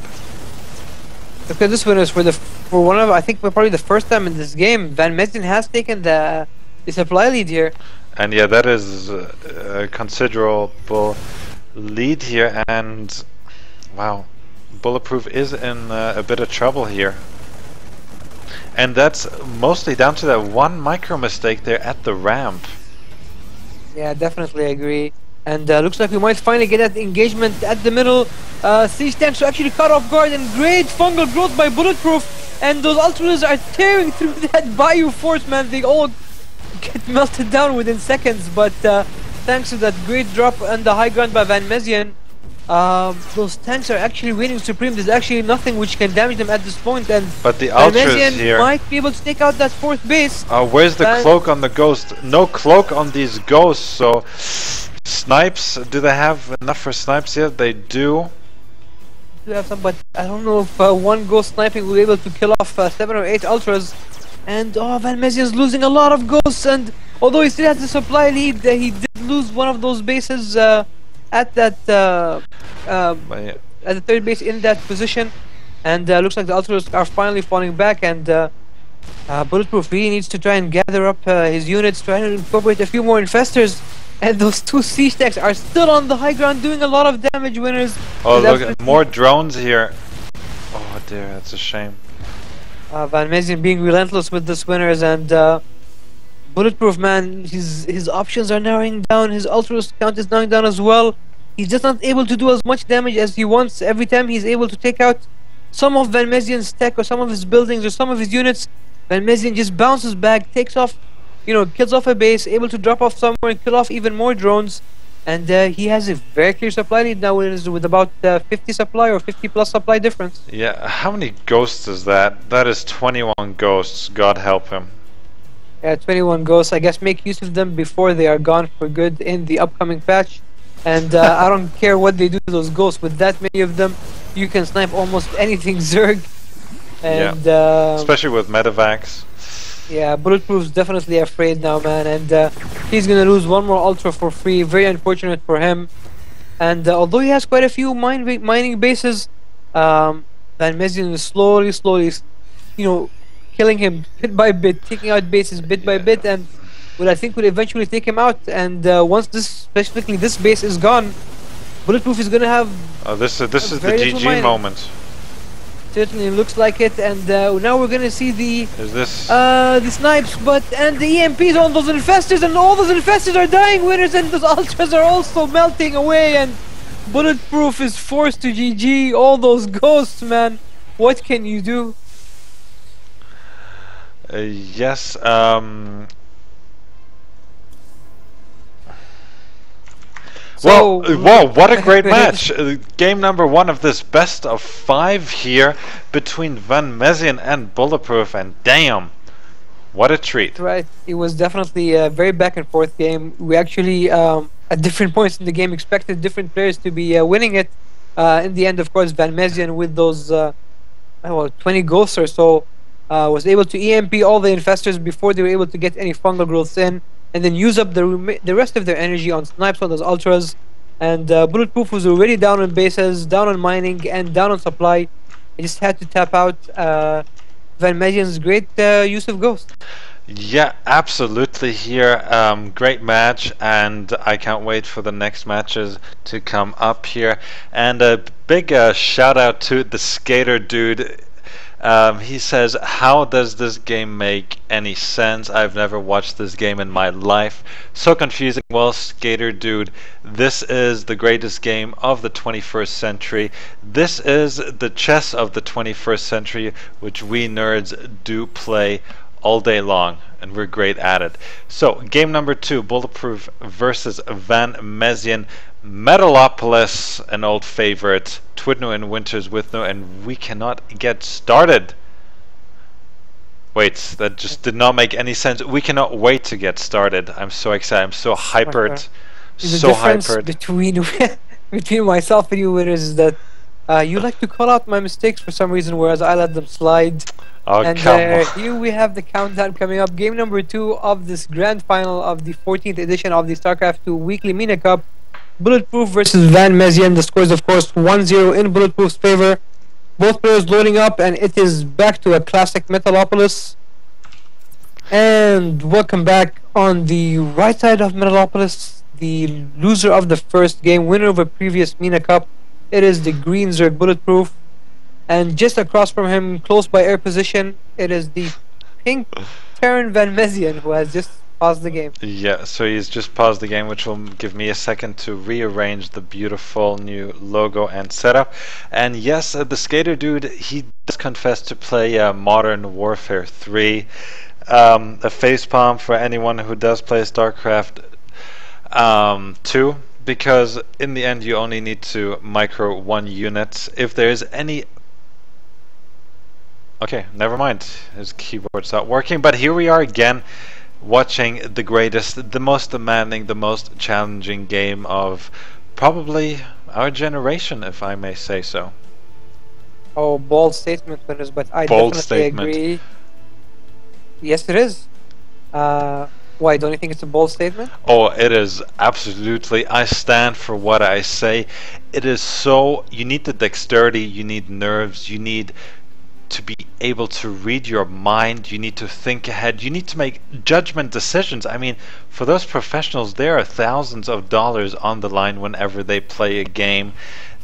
Look at this winners for one of, I think probably the first time in this game, Van Mezien has taken the supply lead here. And yeah, that is a considerable lead here, and wow, Bulletproof is in a bit of trouble here. And that's mostly down to that one micro mistake there at the ramp. Yeah, definitely agree. And looks like we might finally get that engagement at the middle. Siege tanks are actually caught off guard, and great fungal growth by Bulletproof. And those ultras are tearing through that Bayou force, man. They all get melted down within seconds. But thanks to that great drop on the high ground by Van Mezien, those tanks are actually reigning supreme. There's actually nothing which can damage them at this point. And but the Van ultras Mezien here might be able to take out that fourth base. where's the cloak on the ghost? No cloak on these ghosts, so snipes, do they have enough for snipes here? They do. Do have some, but I don't know if one ghost sniping will be able to kill off 7 or 8 ultras. And Van Mezien's losing a lot of ghosts, and although he still has the supply lead, he did lose one of those bases at that at the third base in that position. And looks like the ultras are finally falling back, and Bulletproof really needs to try and gather up his units, trying to incorporate a few more infestors. And those two siege tanks are still on the high ground doing a lot of damage, winners. Oh, look at more drones here. Oh dear, that's a shame. Van Mezien being relentless with this, winners, and Bulletproof, man, his options are narrowing down. His ultras count is narrowing down as well. He's just not able to do as much damage as he wants. Every time he's able to take out some of Van Mezien's tech or some of his buildings or some of his units, Van Mezien just bounces back, takes off, kills off a base, able to drop off somewhere and kill off even more drones. And he has a very clear supply lead now with about 50 supply or 50 plus supply difference. Yeah, how many ghosts is that? That is 21 ghosts, God help him. Yeah, 21 ghosts. I guess make use of them before they are gone for good in the upcoming patch. And I don't care what they do to those ghosts. With that many of them, you can snipe almost anything Zerg. And especially with medevacs. Yeah, Bulletproof's definitely afraid now, man, and he's gonna lose one more ultra for free. Very unfortunate for him. And although he has quite a few mining bases, Van Mezien is slowly, killing him bit by bit, taking out bases bit by bit, and I think will eventually take him out. And once specifically this base is gone, Bulletproof is gonna have. This is the GG moment. Certainly looks like it, and now we're gonna see the snipes, and the EMPs on those infestors, and all those infestors are dying, winners, and those ultras are also melting away, and Bulletproof is forced to GG. All those ghosts, man. What can you do? Yes. Well, whoa, what a great match. Game number 1 of this best of 5 here between Van Mezien and Bulletproof, and damn, what a treat. Right, it was definitely a very back and forth game. We actually, at different points in the game, expected different players to be winning it. In the end, of course, Van Mezien with those 20 ghosts or so was able to EMP all the infestors before they were able to get any fungal growths in, and then use up the rest of their energy on snipes on those ultras. And Bulletproof was already down on bases, down on mining, and down on supply. He just had to tap out Van Mezien's great use of Ghost. Yeah, absolutely here. Great match, and I can't wait for the next matches to come up here. And a big shout out to the Skater Dude. He says, how does this game make any sense? I've never watched this game in my life. So confusing. Well, Skater Dude, this is the greatest game of the 21st century. This is the chess of the 21st century, which we nerds do play all day long, and we're great at it. So, game number 2, Bulletproof versus Van Mezien. Metalopolis, an old favorite. twdnewh and Winters with no, and we cannot get started Wait, that just did not make any sense. We cannot wait to get started. I'm so excited. I'm so hypered. The So difference hypered. between between myself and you, Winners, is that you like to call out my mistakes for some reason, whereas I let them slide. Oh, And come on. here we have the countdown coming up. Game number 2 of this grand final of the 14th edition of the StarCraft 2 Weekly MENA Cup. Bulletproof versus Van Mezian. The scores, of course, 1-0 in Bulletproof's favor. Both players loading up, and it is back to a classic Metalopolis. And welcome back on the right side of Metalopolis, the loser of the first game, winner of a previous MENA Cup. It is the green Zerg Bulletproof. And just across from him, close by air position, it is the pink Terran Van Mezian, who has just paused the game. Yeah, so he's just paused the game, which will give me a second to rearrange the beautiful new logo and setup. And yes, the skater dude, he does confess to play Modern Warfare 3. A facepalm for anyone who does play StarCraft 2, because in the end you only need to micro 1 unit. If there is any... Okay, never mind. His keyboard's not working, but here we are again, watching the greatest, the most demanding, the most challenging game of probably our generation, if I may say so. Oh, bold statement, Winners, but I Bold definitely statement. agree. Yes, it is. Why, don't you think it's a bold statement? Oh, it is absolutely. I stand for what I say. It is so... You need the dexterity, you need nerves, you need to be able to read your mind, you need to think ahead, you need to make judgment decisions. I mean, for those professionals, there are thousands of dollars on the line whenever they play a game.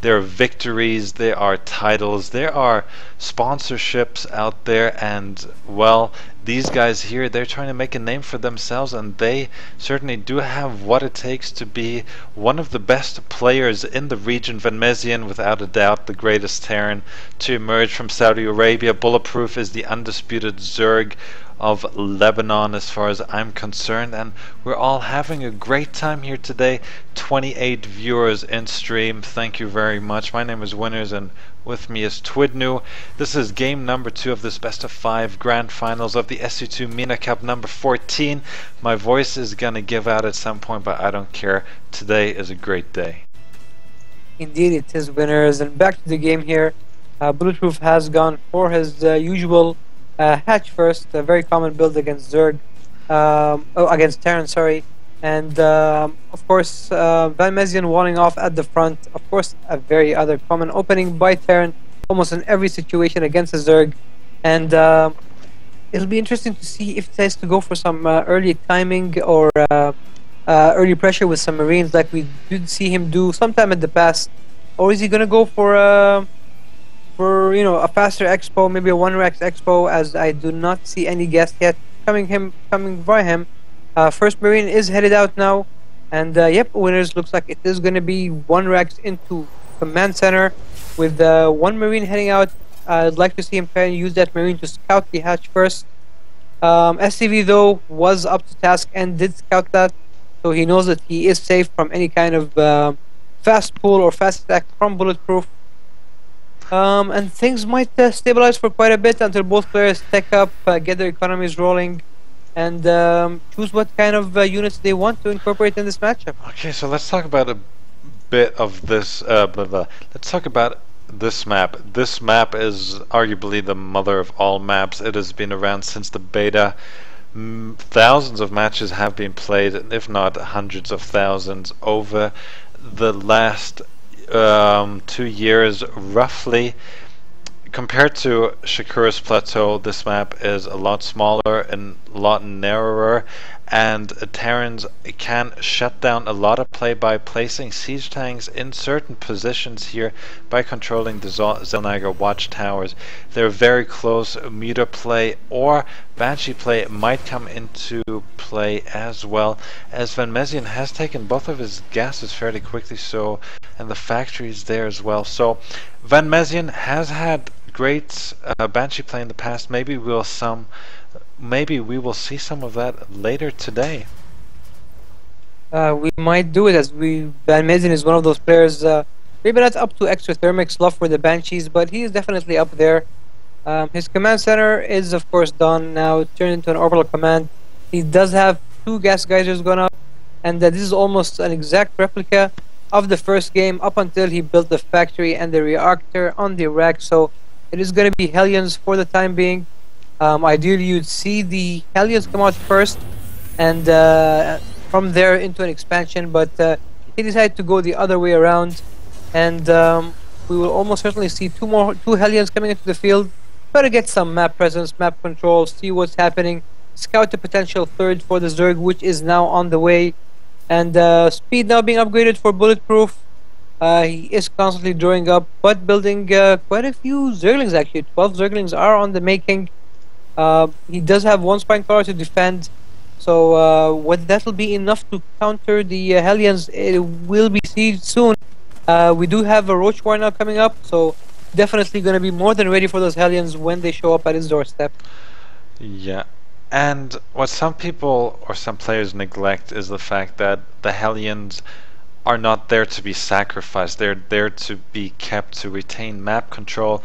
There are victories, there are titles, there are sponsorships out there, and well, these guys here, they're trying to make a name for themselves, and they certainly do have what it takes to be one of the best players in the region. Van Mezian, without a doubt, the greatest Terran to emerge from Saudi Arabia. Bulletproof is the undisputed Zerg of Lebanon as far as I'm concerned, and we're all having a great time here today. 28 viewers in stream, thank you very much. My name is Winners, and with me is twdnewh. This is game number 2 of this best of 5 grand finals of the SC2 MENA Cup number 14. My voice is gonna give out at some point, but I don't care. Today is a great day. Indeed, it is, Winners. And back to the game here. Bulletproof has gone for his usual hatch first, a very common build against Zerg, against Terran, sorry. And of course, Van Mezian walling off at the front. Of course, a very other common opening by Terran, almost in every situation against a Zerg. And it'll be interesting to see if it has to go for some early timing or early pressure with some Marines, like we did see him do sometime in the past, or is he gonna go for you know, a faster expo, maybe a 1-Rex expo, as I do not see any guest yet coming by him. First Marine is headed out now, and yep, Winners, looks like it is going to be 1-Rex into command center with 1 Marine heading out. I'd like to see him try and use that Marine to scout the hatch first. SCV though was up to task and did scout that, so he knows that he is safe from any kind of fast pull or fast attack from Bulletproof. And things might stabilize for quite a bit until both players tech up, get their economies rolling, and choose what kind of units they want to incorporate in this matchup. Okay, so let's talk about a bit of this. Let's talk about this map. This map is arguably the mother of all maps. It has been around since the beta. Thousands of matches have been played, if not hundreds of thousands, over the last 2 years roughly. Compared to Shakura's Plateau, this map is a lot smaller and a lot narrower, and Terrans can shut down a lot of play by placing siege tanks in certain positions here by controlling the Zelnaga watchtowers. They're very close. Meter play or Banshee play might come into play as well, as Van Mezian has taken both of his gases fairly quickly, so, and the factories there as well. So Van Mezian has had great Banshee play in the past. Maybe we will see some of that later today. We might do it, as Van Mezian is one of those players, maybe not up to exothermics love for the Banshees, but he is definitely up there. His command center is of course done now, turned into an orbital command. He does have 2 gas geysers going up, and this is almost an exact replica of the first game up until he built the factory and the reactor on the rack. So it is going to be Hellions for the time being. Ideally, you'd see the Hellions come out first, and from there into an expansion, but he decided to go the other way around, and we will almost certainly see two Hellions coming into the field. Try to get some map presence, map control, see what's happening, scout the potential third for the Zerg, which is now on the way, and speed now being upgraded for bulletproof. He is constantly drawing up, but building quite a few Zerglings actually. 12 Zerglings are on the making. He does have 1 spine crawler to defend, so whether that will be enough to counter the Hellions, it will be seen soon. We do have a Roach War now coming up, so definitely going to be more than ready for those Hellions when they show up at his doorstep. Yeah, and what some people or some players neglect is the fact that the Hellions are not there to be sacrificed. They're there to be kept, to retain map control,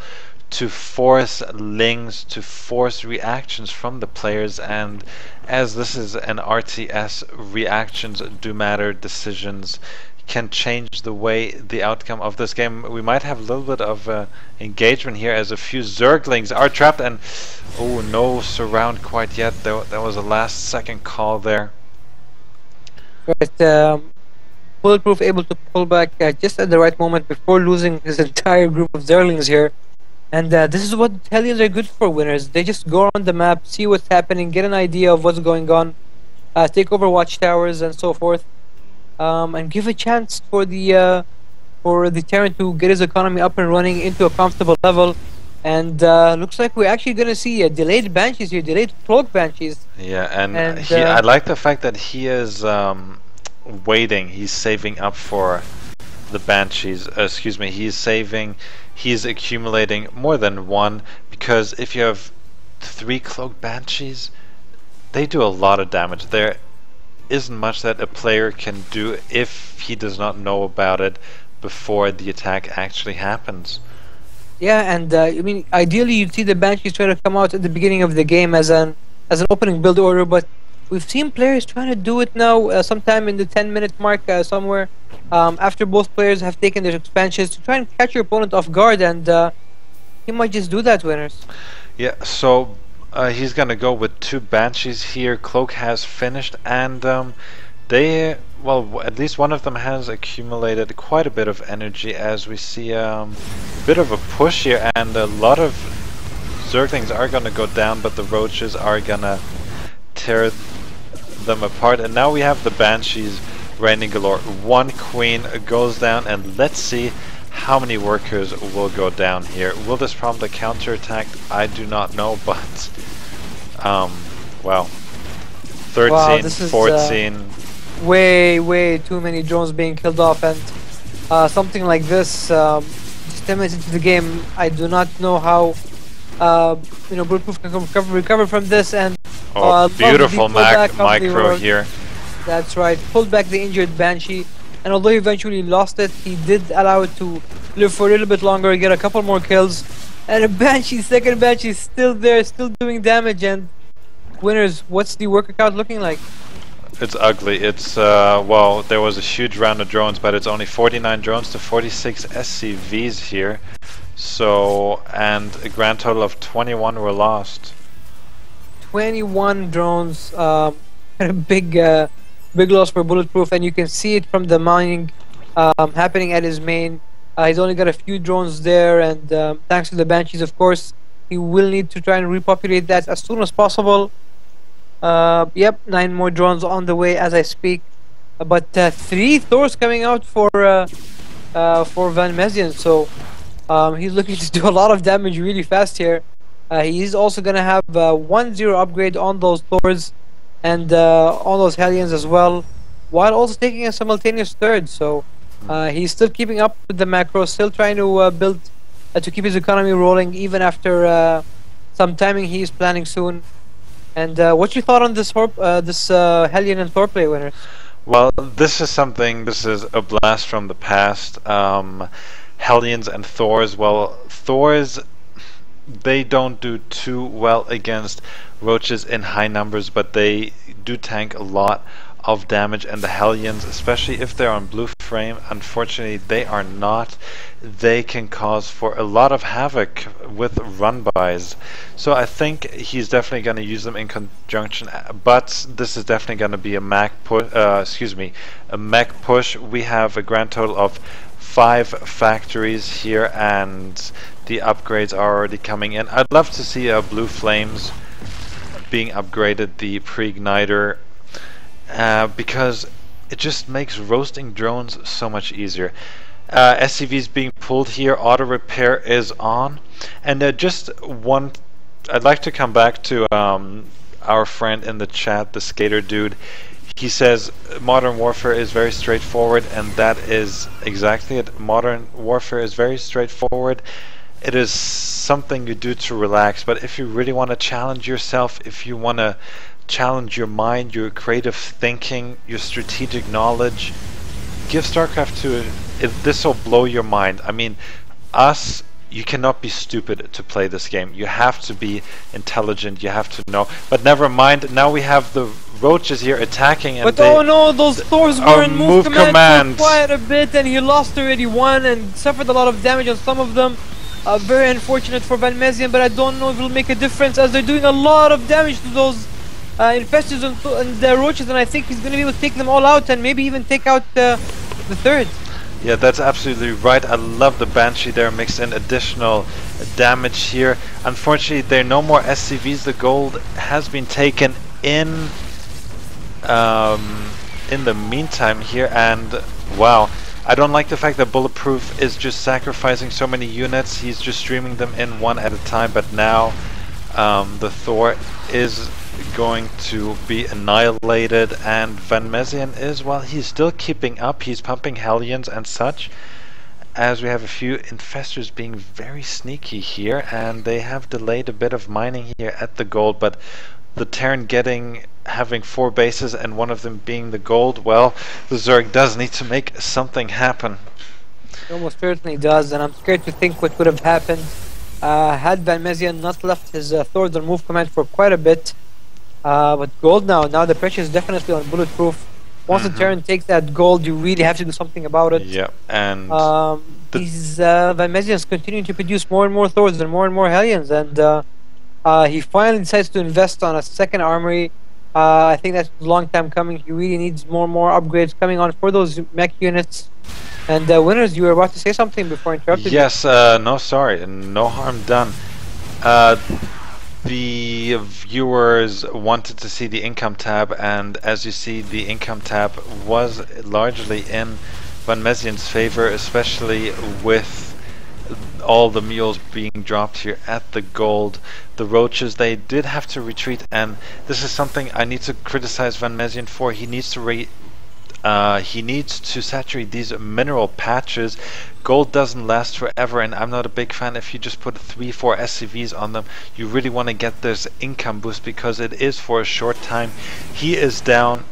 to force lings, to force reactions from the players. And as this is an RTS, reactions do matter, decisions can change the way the outcome of this game. We might have a little bit of engagement here as a few Zerglings are trapped, and oh, no surround quite yet. That was a last second call there. Right, Bulletproof able to pull back just at the right moment before losing his entire group of Zerglings here. And this is what Hellions are good for, winners. They just go around the map, see what's happening, get an idea of what's going on, take over watchtowers and so forth, and give a chance for the Terran to get his economy up and running into a comfortable level. And looks like we're actually going to see delayed Banshees here, delayed Cloak Banshees. Yeah, and I like the fact that he is waiting. He's saving up for the Banshees. Excuse me. He's accumulating more than one, because if you have 3 Cloak Banshees, they do a lot of damage. There isn't much that a player can do if he does not know about it before the attack actually happens. Yeah, and I mean, ideally you'd see the Banshees try to come out at the beginning of the game as an opening build order, but we've seen players trying to do it now sometime in the 10-minute mark somewhere after both players have taken their expansions to try and catch your opponent off guard, and he might just do that, winners. Yeah, so he's gonna go with 2 Banshees here. Cloak has finished, and well, at least one of them has accumulated quite a bit of energy, as we see a bit of a push here, and a lot of Zerglings are gonna go down, but the Roaches are gonna tear them apart. And now we have the Banshees raining galore. 1 Queen goes down, and let's see how many workers will go down here. Will this prompt a counterattack? I do not know, but well, 13, wow, this is 14. Way too many drones being killed off, and something like this just 10 minutes into the game, I do not know how Bulletproof can recover from this. And beautiful micro here. That's right, pulled back the injured Banshee, and although he eventually lost it, he did allow it to live for a little bit longer, get a couple more kills, and a Banshee, second Banshee, still there, still doing damage. And winners, what's the worker count looking like? It's ugly. It's well, there was a huge round of drones, but it's only 49 drones to 46 SCVs here. So, and a grand total of 21 were lost. 21 drones, a big loss for Bulletproof, and you can see it from the mining happening at his main. He's only got a few drones there, and thanks to the Banshees, of course, he will need to try and repopulate that as soon as possible. Yep, 9 more drones on the way as I speak, but 3 Thors coming out for Van Mezien, so he's looking to do a lot of damage really fast here. He's also gonna have 1-0 upgrade on those Thors and on those Hellions as well, while also taking a simultaneous third. So he's still keeping up with the macro, still trying to build to keep his economy rolling even after some timing he is planning soon. And what's your thought on this Hellion and Thor play, winners? Well, this is a blast from the past. Hellions and Thors. Well, Thors, they don't do too well against roaches in high numbers, but they do tank a lot of damage, and the Hellions, especially if they're on blue frame, unfortunately they are not. They can cause for a lot of havoc with run-bys. So I think he's definitely going to use them in conjunction, but this is definitely going to be a a mech push. We have a grand total of 5 factories here, and the upgrades are already coming in. I'd love to see blue flames being upgraded, the pre-igniter, because it just makes roasting drones so much easier. SCVs being pulled here, auto repair is on, and I'd like to come back to our friend in the chat, the skater dude. He says modern warfare is very straightforward, and that is exactly it. Modern warfare is very straightforward. It is something you do to relax, but if you really want to challenge yourself, if you want to challenge your mind, your creative thinking, your strategic knowledge, give StarCraft 2 this will blow your mind. I mean, you cannot be stupid to play this game. You have to be intelligent, you have to know. But never mind, now we have the roaches here attacking, and but oh no, those Thors were in move command for quite a bit, and he lost already one and suffered a lot of damage on some of them. Very unfortunate for Van Mezian, but I don't know if it will make a difference, as they're doing a lot of damage to those infestors and the roaches, and I think he's going to be able to take them all out and maybe even take out the third. Yeah, that's absolutely right. I love the Banshee there, mixed in additional damage here. Unfortunately, there are no more SCVs. The gold has been taken in the meantime here, and wow. I don't like the fact that Bulletproof is just sacrificing so many units. He's just streaming them in one at a time, but now the Thor is going to be annihilated, and Van Mezian is, well, he's still keeping up. He's pumping Hellions and such, as we have a few infestors being very sneaky here, and they have delayed a bit of mining here at the gold, but the Terran having 4 bases and one of them being the gold, well, the Zerg does need to make something happen. It almost certainly does, and I'm scared to think what would have happened had Van Mezian not left his Thors on move command for quite a bit. But gold now the pressure is definitely on Bulletproof. Once the Terran takes that gold, you really have to do something about it. Yeah, and Van Mezian is continuing to produce more and more Thors and more Hellions, and he finally decides to invest on a second armory. I think that's a long time coming. He really needs more and more upgrades coming on for those mech units. And winners, you were about to say something before I interrupted. Yes, no, sorry, no harm done. The viewers wanted to see the income tab, and as you see, the income tab was largely in Van Mezian's favor, especially with all the mules being dropped here at the gold. The roaches, they did have to retreat, and this is something I need to criticize Van Mezian for. He needs to saturate these mineral patches. Gold doesn't last forever, and I'm not a big fan if you just put 3-4 SCVs on them. You really want to get this income boost, because it is for a short time. He is down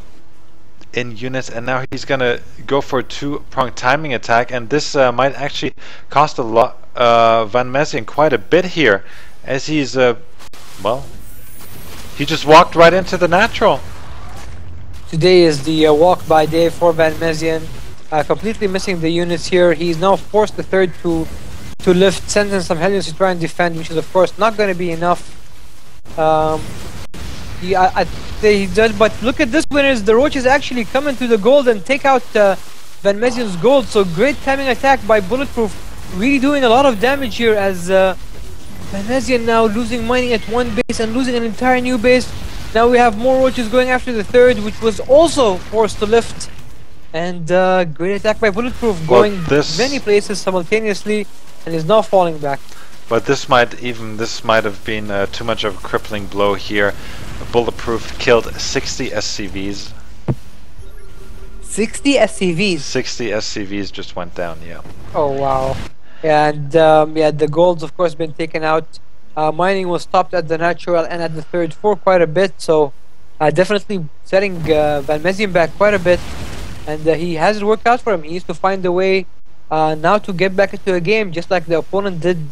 in units, and now he's gonna go for a 2-pronged timing attack, and this might actually cost a lot Van Mezian quite a bit here, as he's well, he just walked right into the natural. Today is the walk by day for Van Mezian, completely missing the units here. He's now forced the third to lift, sending some Hellions to try and defend, which is of course not going to be enough. He does, but look at this, winners. The roaches actually come into the gold and take out Van Mezian's gold. So great timing attack by Bulletproof, really doing a lot of damage here, as Van Mezian now losing mining at one base and losing an entire new base. Now we have more roaches going after the third, which was also forced to lift. And great attack by Bulletproof, going many places simultaneously, and is now falling back. But this might have been too much of a crippling blow here. Bulletproof killed 60 SCVs. 60 SCVs? 60 SCVs just went down, yeah. Oh wow. And yeah, the gold's of course been taken out. Mining was stopped at the natural and at the third for quite a bit, so definitely setting Van Mezian back quite a bit. And he has it worked out for him. He needs to find a way now to get back into a game, just like the opponent did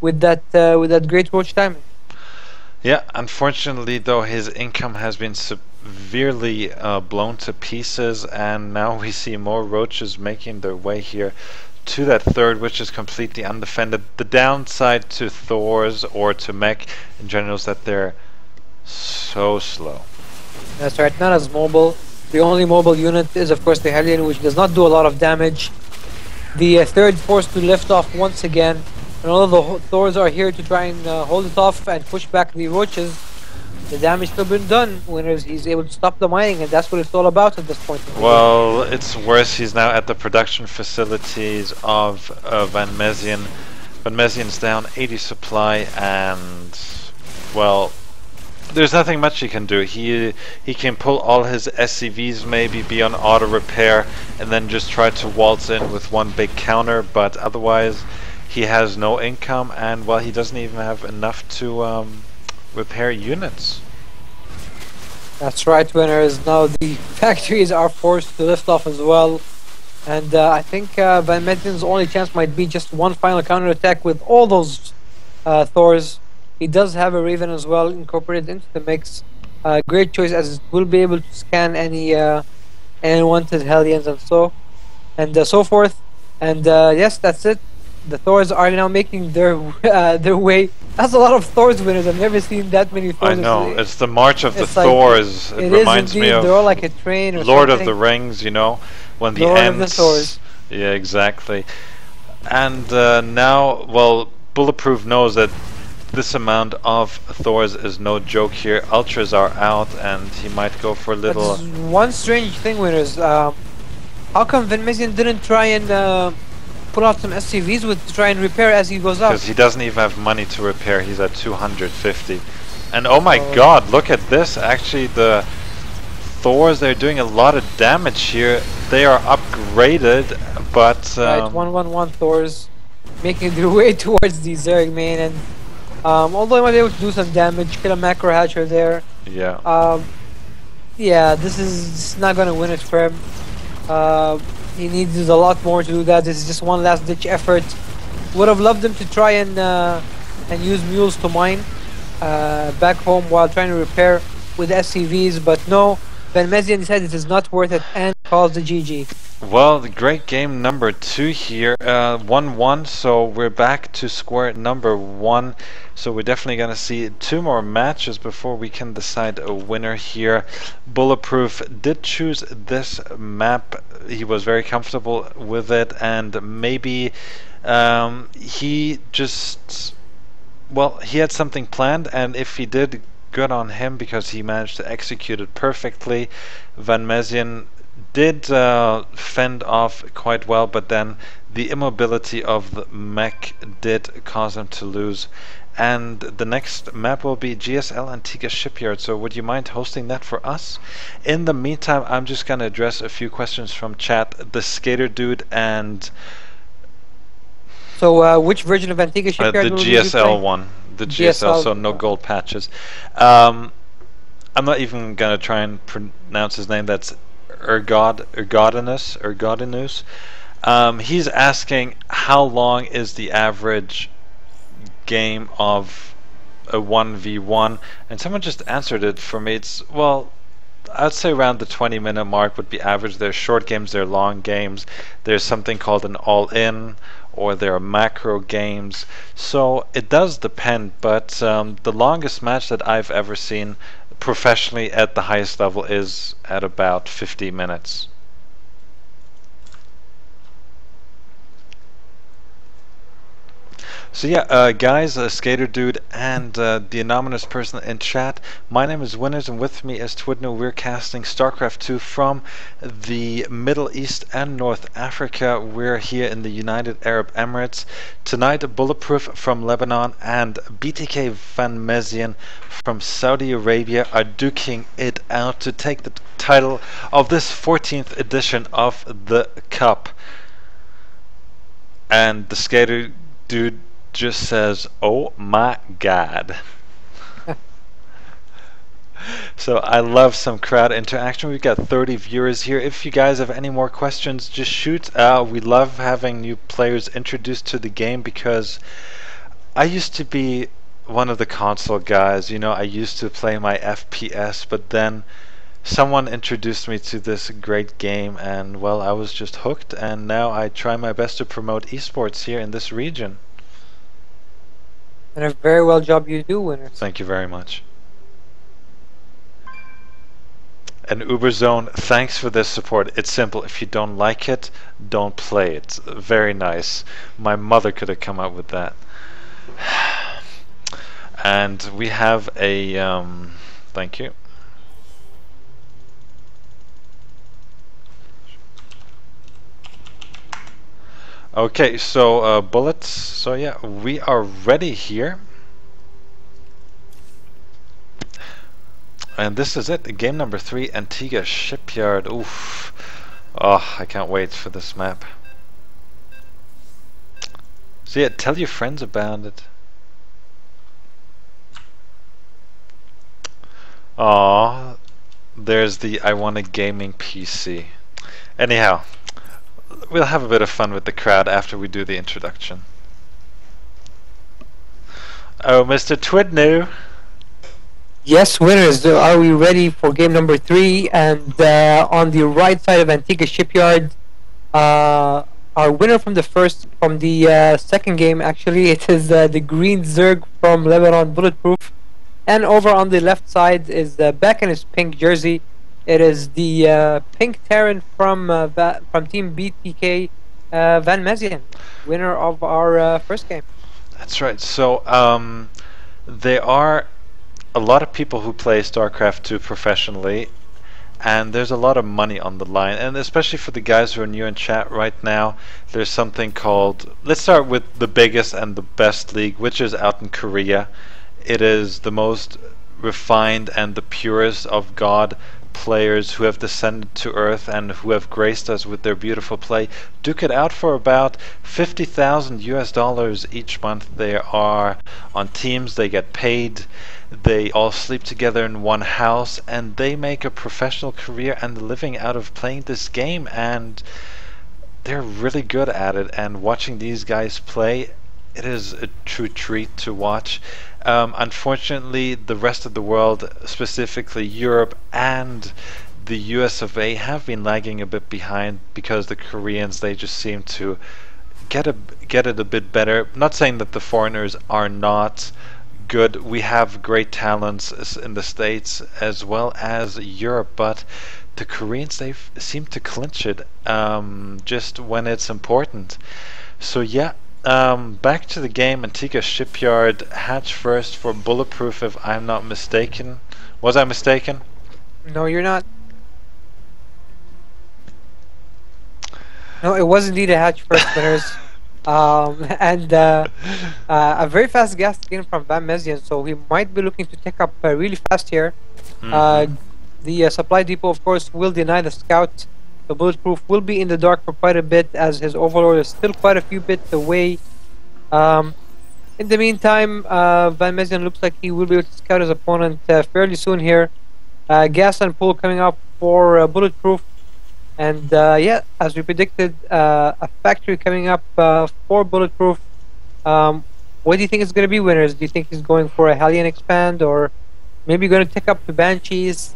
with that great roach timing. Yeah, unfortunately though, his income has been severely blown to pieces, and now we see more roaches making their way here to that third, which is completely undefended. The downside to Thors or to mech in general is that they're so slow. That's right, not as mobile. The only mobile unit is of course the Hellion, which does not do a lot of damage. The third forced to lift off once again, and although the Thors are here to try and hold it off and push back the roaches, the damage still been done. Winners, he's able to stop the mining, and that's what it's all about at this point. Well, it's worse. He's now at the production facilities of Van Mezien. Van Mezien's down 80 supply, and well, there's nothing much he can do. He can pull all his SCVs, maybe be on auto repair, and then just try to waltz in with one big counter. But otherwise, he has no income, and well, he doesn't even have enough to repair units. That's right, winners. Now the factories are forced to lift off as well, and I think Van Mezien's only chance might be just one final counter attack with all those Thors. He does have a Raven as well incorporated into the mix. Great choice, as it will be able to scan any unwanted Hellions and so forth. And yes, that's it. The Thors are now making their way. That's a lot of Thors, winners. I've never seen that many Thors. I know, it's the March of the it's like, Thors. It reminds me of they're all like a train or Lord something. of the Rings, you know, when the Lord Ents. of the Thors. Yeah, exactly. And now, well, Bulletproof knows that this amount of Thors is no joke here. Ultras are out, and he might go for a little. That's one strange thing, winners. How come Van Mezien didn't try and pull out some SCVs to try and repair as he goes up? Because he doesn't even have money to repair. He's at 250. And oh my god, look at this. Actually, the Thors, they're doing a lot of damage here. They are upgraded, but right, 111 Thors making their way towards the Zerg main, and although he might be able to do some damage, kill a macro hatcher there. yeah. Yeah, this is not gonna win it for him. He needs a lot more to do that. This is just one last ditch effort. Would have loved him to try and use mules to mine back home while trying to repair with SCVs, but no. Van Mezien decided it is not worth it and calls the GG. Well, the great game number 2 here, 1-1, so we're back to square number 1. So we're definitely going to see 2 more matches before we can decide a winner here. Bulletproof did choose this map. He was very comfortable with it, and maybe he just, well, he had something planned, and if he did, good on him, because he managed to execute it perfectly. Van Mezien did fend off quite well, but then the immobility of the mech did cause him to lose. And the next map will be GSL Antigua Shipyard, so would you mind hosting that for us? In the meantime, I'm just going to address a few questions from chat. The Skater Dude and So which version of Antigua Shipyard the will you be GSL playing? one. The GSL, so no gold patches. I'm not even going to try and pronounce his name. That's Ergodinus. He's asking, how long is the average game of a 1v1? And someone just answered it for me. It's, well, I'd say around the 20-minute mark would be average. There's short games, there are long games. There's something called an all-in, or there are macro games. So it does depend, but the longest match that I've ever seen professionally at the highest level is at about 50 minutes. So yeah, guys, Skater Dude and the anonymous person in chat, my name is Winners, and with me is twdnewh. We're casting StarCraft 2 from the Middle East and North Africa. We're here in the United Arab Emirates. Tonight, Bulletproof from Lebanon and BTK Van Mezien from Saudi Arabia are duking it out to take the title of this 14th edition of the Cup. And the Skater Dude just says, oh my god. So I love some crowd interaction. We've got 30 viewers here. If you guys have any more questions, just shoot. We love having new players introduced to the game, because I used to be one of the console guys. You know, I used to play my FPS, but then someone introduced me to this great game, and well, I was just hooked, and now I try my best to promote esports here in this region. And a very well job you do, Winners. Thank you very much. And Uberzone, thanks for this support. It's simple. If you don't like it, don't play it. Very nice. My mother could have come up with that. And we have a thank you. Okay, so bullets. So yeah, we are ready here. And this is it, game number 3, Antigua Shipyard. Oof. Oh, I can't wait for this map. So yeah, tell your friends about it. Aw, there's the I want a gaming PC. Anyhow, we'll have a bit of fun with the crowd after we do the introduction. Oh, Mr. twdnewh. Yes, Winners, are we ready for game number 3? And on the right side of Antigua Shipyard, our winner from the second game, actually, it is the green Zerg from Lebanon Bulletproof. And over on the left side is back in his pink jersey. It is the pink Terran from Team BTK, Van Mezian, winner of our first game. That's right. So there are a lot of people who play StarCraft 2 professionally, and there's a lot of money on the line, and especially for the guys who are new in chat right now, there's something called, let's start with the biggest and the best league, which is out in Korea. It is the most refined and the purest of God players who have descended to earth and who have graced us with their beautiful play. Duke it out for about $50,000 each month. They are on teams, they get paid, they all sleep together in one house, and they make a professional career and a living out of playing this game, and they're really good at it. And watching these guys play, it is a true treat to watch. Unfortunately, the rest of the world, specifically Europe and the US of A, have been lagging a bit behind because the Koreans, they just seem to get it a bit better. Not saying that the foreigners are not good. We have great talents in the States as well as Europe, but the Koreans, they seem to clinch it just when it's important. So yeah. Back to the game. Antigua Shipyard, hatch first for Bulletproof, if I'm not mistaken. Was I mistaken? No, you're not. No, it was indeed a hatch first, Winners. And a very fast gas in from Van Mezian, so he might be looking to take up really fast here. The supply depot, of course, will deny the scout. The Bulletproof will be in the dark for quite a bit, as his overlord is still quite a few bits away. In the meantime, Van Mezian looks like he will be able to scout his opponent fairly soon here. Gas and pull coming up for Bulletproof. And yeah, as we predicted, a factory coming up for Bulletproof. What do you think is going to be, Winners? Do you think he's going for a Hellion expand, or maybe going to take up the Banshees,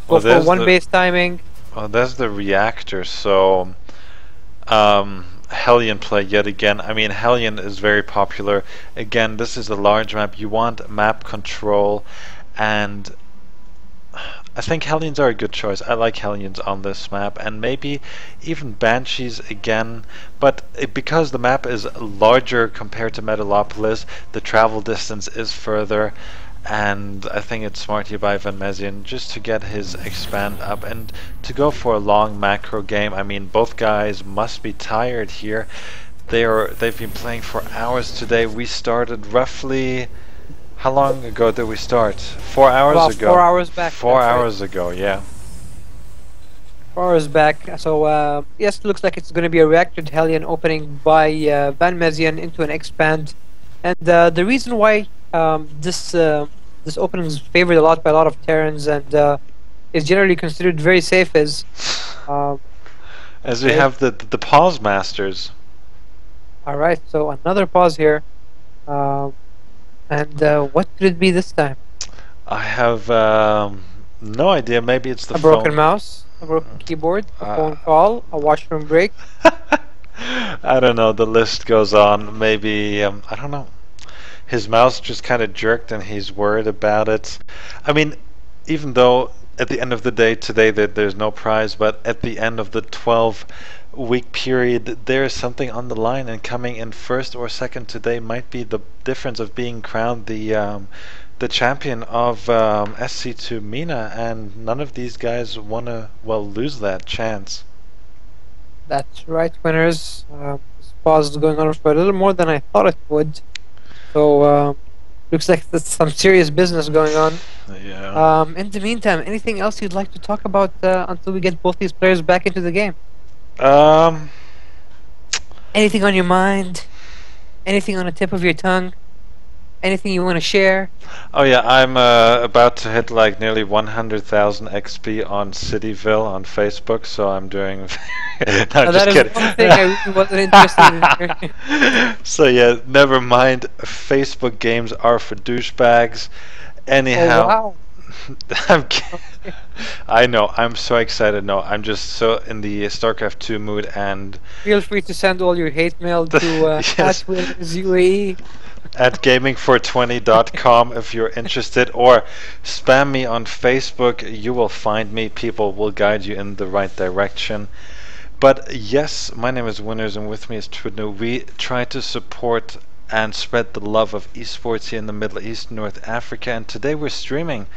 go for one base timing? Well, that's the reactor, so Hellion play yet again. I mean, Hellion is very popular. Again, this is a large map. You want map control, and I think Hellions are a good choice. I like Hellions on this map, and maybe even Banshees again, but because the map is larger compared to Metalopolis, the travel distance is further, and I think it's smart here by Van Mezian just to get his expand up and to go for a long macro game. I mean, both guys must be tired here. They've been playing for hours today. We started roughly, how long ago did we start? 4 hours ago. 4 hours back. 4 hours ago, yeah. 4 hours back. So yes, it looks like it's going to be a reactor Hellion opening by Van Mezian into an expand, and the reason why this opening is favored a lot by a lot of Terrans and is generally considered very safe is as we have the pause masters. Alright, so another pause here. Um, and what could it be this time? I have no idea. Maybe it's the A broken phone. mouse, a broken keyboard, a phone Uh, call, a washroom break. I don't know. The list goes on. Maybe I don't know. His mouse just kind of jerked, and he's worried about it. I mean, even though at the end of the day today that there's no prize, but at the end of the 12-week period, there is something on the line, and coming in first or second today might be the difference of being crowned the champion of SC2 MENA, and none of these guys want to lose that chance. That's right, winners. This pause is going on for a little more than I thought it would. So, looks like there's some serious business going on. Yeah. In the meantime, anything else you'd like to talk about until we get both these players back into the game? Um. Anything on your mind? Anything on the tip of your tongue? Anything you want to share? Oh yeah, I'm about to hit like nearly 100,000 XP on Cityville on Facebook, so I'm doing. No, I'm just That is kidding. one thing I really wasn't interested in. So yeah, never mind. Facebook games are for douchebags. Anyhow, Oh, wow. I'm I know. I'm so excited. No, I'm just so in the StarCraft 2 mood, and Feel free to send all your hate mail to Yes. @WilliamsUAE. at gaming420.com if you're interested, or spam me on Facebook. You will find me. People will guide you in the right direction. But yes, my name is Winners, and with me is twdnewh. We try to support and spread the love of esports here in the Middle East, North Africa, and today we're streaming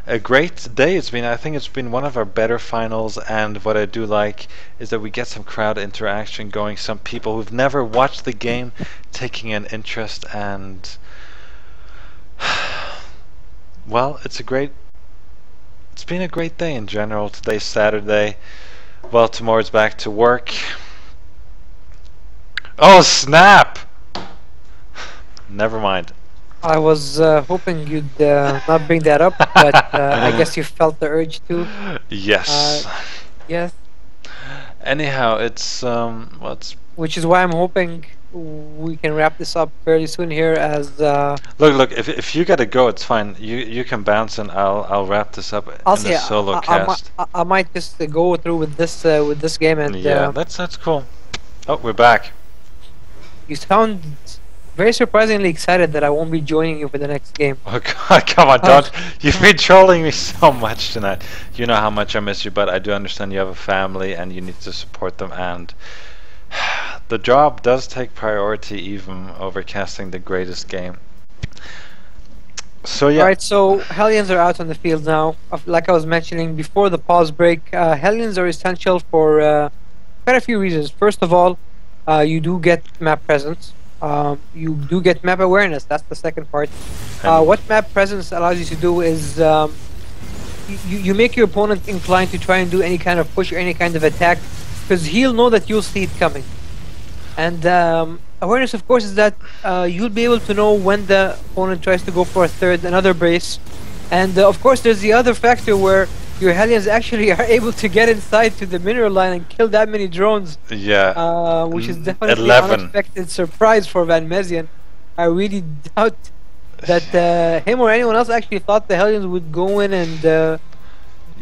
a great day. I think it's been one of our better finals, and what I do like is that we get some crowd interaction going, some people who've never watched the game taking an interest, and well, it's been a great day in general. Today's Saturday. Well, tomorrow's back to work. Oh snap! Never mind. I was hoping you'd not bring that up, but I guess you felt the urge to. Yes. Yes, Anyhow, it's which is why I'm hoping we can wrap this up fairly soon here. As look. If you gotta go, it's fine. You can bounce, and I'll wrap this up I'll in say, a solo I cast. I might just go through with this game, and Yeah, that's cool. Oh, we're back. you sound very surprisingly excited that I won't be joining you for the next game. Oh God, come on, don't! You've been trolling me so much tonight. You know how much I miss you, but I do understand you have a family and you need to support them, and the job does take priority even over casting the greatest game. So yeah. Alright, so Hellions are out on the field now. Like I was mentioning before the pause break, Hellions are essential for quite a few reasons. First of all, you do get map presence. You do get map awareness. That's the second part. What map presence allows you to do is you make your opponent inclined to try and do any kind of push or any kind of attack, because he'll know that you'll see it coming. And awareness, of course, is that you'll be able to know when the opponent tries to go for another base. And of course, there's the other factor where your Hellions actually are able to get inside to the mineral line and kill that many drones. Yeah. Which is definitely 11. an unexpected surprise for Van Mezian. I really doubt that him or anyone else actually thought the Hellions would go in and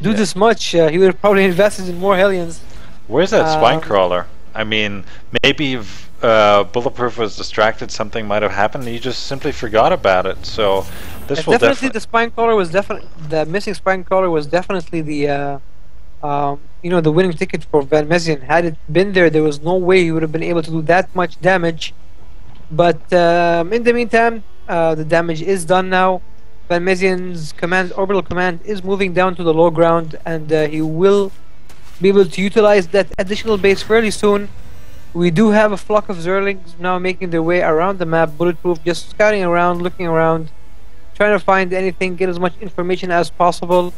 do this much. He would have probably invested in more Hellions. Where's that spine crawler? I mean, maybe if Bulletproof was distracted, something might have happened. He just simply forgot about it. So this will definitely the spine crawler was the missing spine crawler was definitely the the winning ticket for Van Mezian. Had it been there, there was no way he would have been able to do that much damage. But in the meantime, the damage is done now. Van Mezian's orbital command is moving down to the low ground, and he will be able to utilize that additional base fairly soon. We do have a flock of Zerlings now making their way around the map. Bulletproof just scouting around, looking around, trying to find anything, get as much information as possible.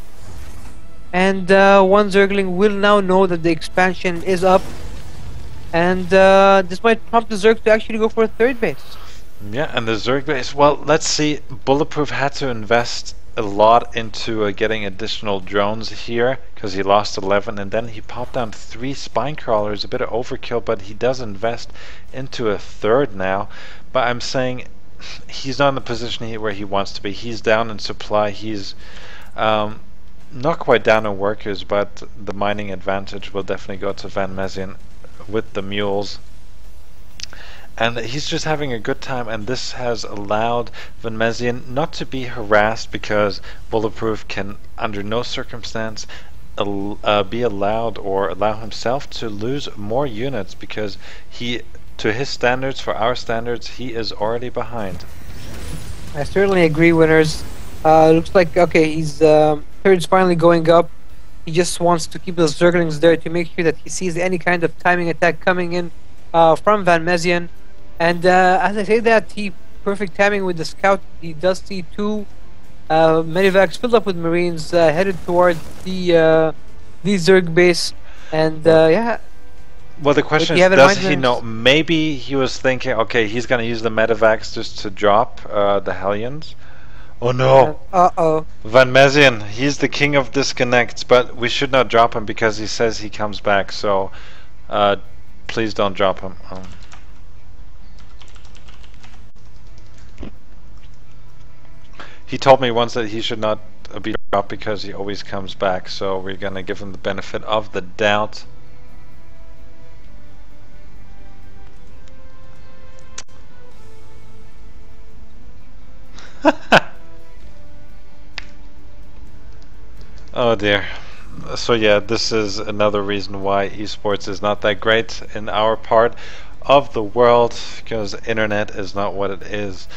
And one Zergling will now know that the expansion is up, and this might prompt the Zerg to actually go for a third base. Yeah, and the Zerg base, well, let's see. Bulletproof had to invest a lot into getting additional drones here, because he lost 11, and then he popped down 3 spine crawlers, a bit of overkill, but he does invest into a third now. But I'm saying he's not in the position where he wants to be. He's down in supply. He's not quite down in workers, but the mining advantage will definitely go to Van Mezien with the mules. And he's just having a good time, and this has allowed Van Mezien not to be harassed, because Bulletproof can under no circumstance be allowed or allow himself to lose more units, because he, to his standards, for our standards, he is already behind. I certainly agree, winners. Looks like, okay, his third's finally going up. He just wants to keep those circlings there to make sure that he sees any kind of timing attack coming in from Van Mezien. And as I say that, he perfect timing with the scout. He does see two medivacs filled up with Marines headed towards the Zerg base. And yeah. Well, the question is, does he know? Maybe he was thinking, okay, he's going to use the medivacs just to drop the Hellions. Oh no! Uh-oh. Van Mezien, he's the king of disconnects, but we should not drop him because he says he comes back, so please don't drop him. He told me once that he should not be dropped because he always comes back, so we're going to give him the benefit of the doubt. Oh dear. So yeah, this is another reason why esports is not that great in our part of the world, because internet is not what it is.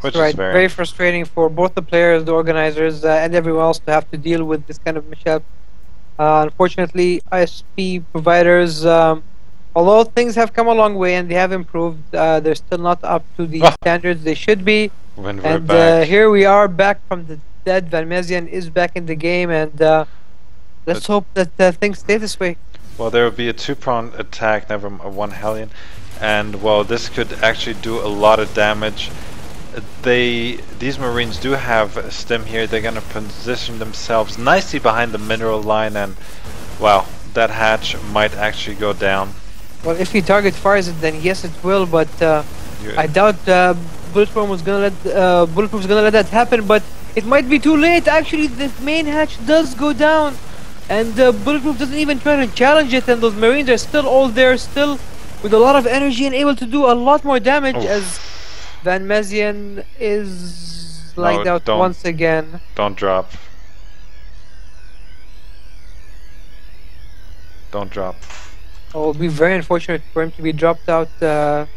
Which is very frustrating for both the players, the organizers, and everyone else to have to deal with this kind of mishap. Unfortunately, ISP providers, although things have come a long way and they have improved, they're still not up to the standards they should be. And here we are back from the dead. Van Mezien is back in the game, and let's hope that things stay this way. Well, there will be a two-pronged attack, never one Hellion, and well, this could actually do a lot of damage. These Marines do have stim here. They're going to position themselves nicely behind the mineral line, and wow, that hatch might actually go down. Well, if he target fires it, then yes, it will. But I doubt Bulletproof was gonna let that happen. But it might be too late. Actually, the main hatch does go down, and Bulletproof doesn't even try to challenge it. And those Marines are still all there, still with a lot of energy and able to do a lot more damage. As Van Mezien is lagged out once again. Don't drop. Don't drop. It will be very unfortunate for him to be dropped out at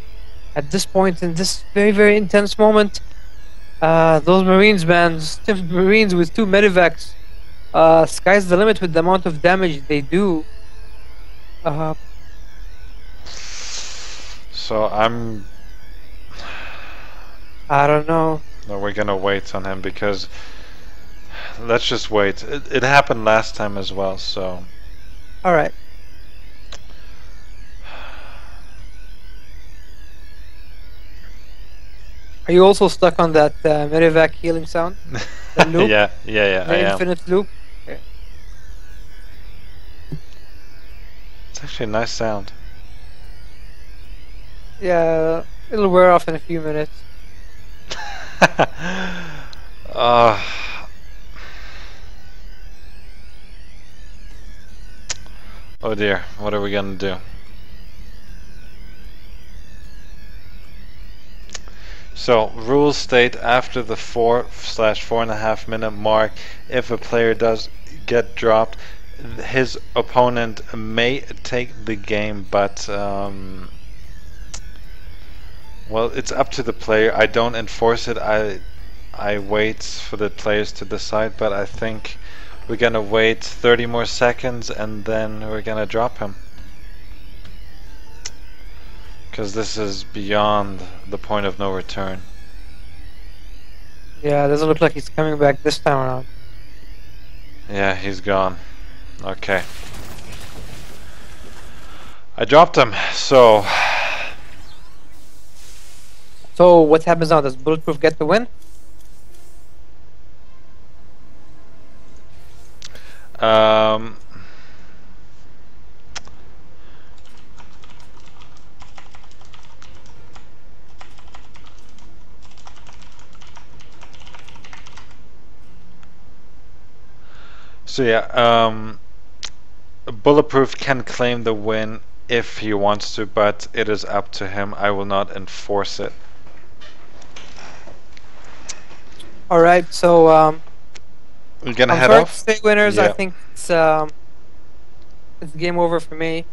this point in this very, very intense moment. Those Marines, man, stiff Marines with two medivacs. Sky's the limit with the amount of damage they do. So I don't know. No, we're gonna wait on him, because let's just wait. It happened last time as well, so. Alright. Are you also stuck on that medivac healing sound? The loop? yeah, the infinite loop? Okay. It's actually a nice sound. Yeah, it'll wear off in a few minutes. Oh dear, what are we gonna do? So, rules state after the 4/4.5 minute mark, if a player does get dropped, his opponent may take the game, but well, it's up to the player. I don't enforce it. I wait for the players to decide, but I think we're gonna wait 30 more seconds and then we're gonna drop him, because this is beyond the point of no return. Yeah, it doesn't look like he's coming back this time around. Yeah, he's gone. Okay. I dropped him, so what happens now? Does Bulletproof get the win? So yeah, Bulletproof can claim the win if he wants to, but it is up to him. I will not enforce it. All right, so We're gonna I'm head sorry to off. say, winners. I Yeah. think it's game over for me.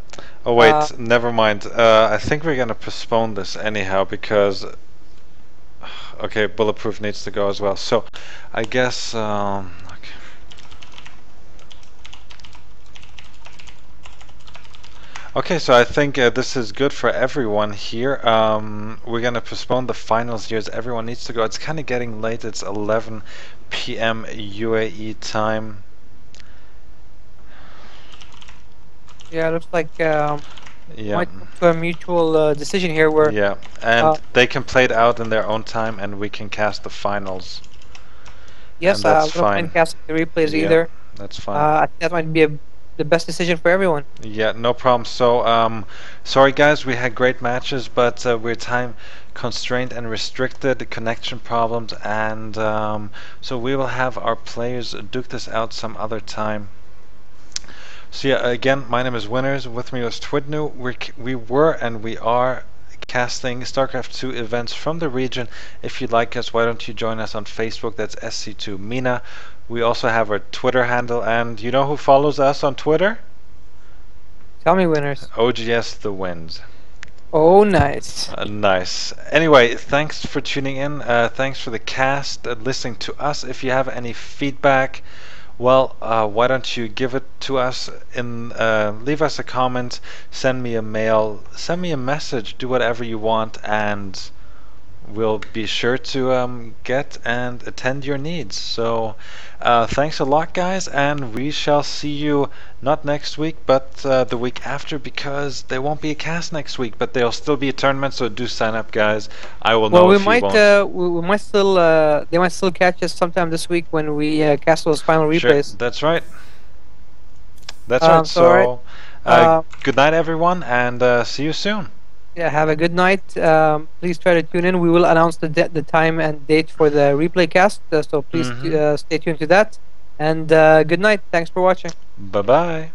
Oh wait, never mind. I think we're gonna postpone this anyhow because okay, Bulletproof needs to go as well. So I guess okay. Okay, so I think this is good for everyone here. We're gonna postpone the finals here as everyone needs to go. It's kind of getting late. It's 11 p.m. UAE time. Yeah, it looks like Yeah. might come to a mutual decision here where Yeah, and they can play it out in their own time, and we can cast the finals. yes, And that's I'm not fine. mind casting the replays Yeah, either. that's fine. I think that might be the best decision for everyone. Yeah, no problem. So, sorry guys, we had great matches, but we're time constrained and restricted, connection problems, and so we will have our players duke this out some other time. So yeah, again, my name is Winners. With me was twdnewh. We were and we are casting StarCraft 2 events from the region. If you like us, why don't you join us on Facebook? That's SC2 MENA. We also have our Twitter handle, and you know who follows us on Twitter? Tell me, winners. OGS The Wins. Oh, nice. Nice. Anyway, thanks for tuning in. Thanks for the cast, listening to us. If you have any feedback, well, why don't you give it to us in leave us a comment, send me a mail, send me a message, do whatever you want, and we'll be sure to get and attend your needs. So thanks a lot, guys, and we shall see you not next week but the week after, because there won't be a cast next week, but there'll still be a tournament, so do sign up, guys. I will know if you won't. We might still they might still catch us sometime this week when we cast those final replays. Sure, that's right. That's right. So good night, everyone, and see you soon. Yeah, have a good night. Please try to tune in. We will announce the time and date for the replay cast, so please stay tuned to that. And good night. Thanks for watching. Bye-bye.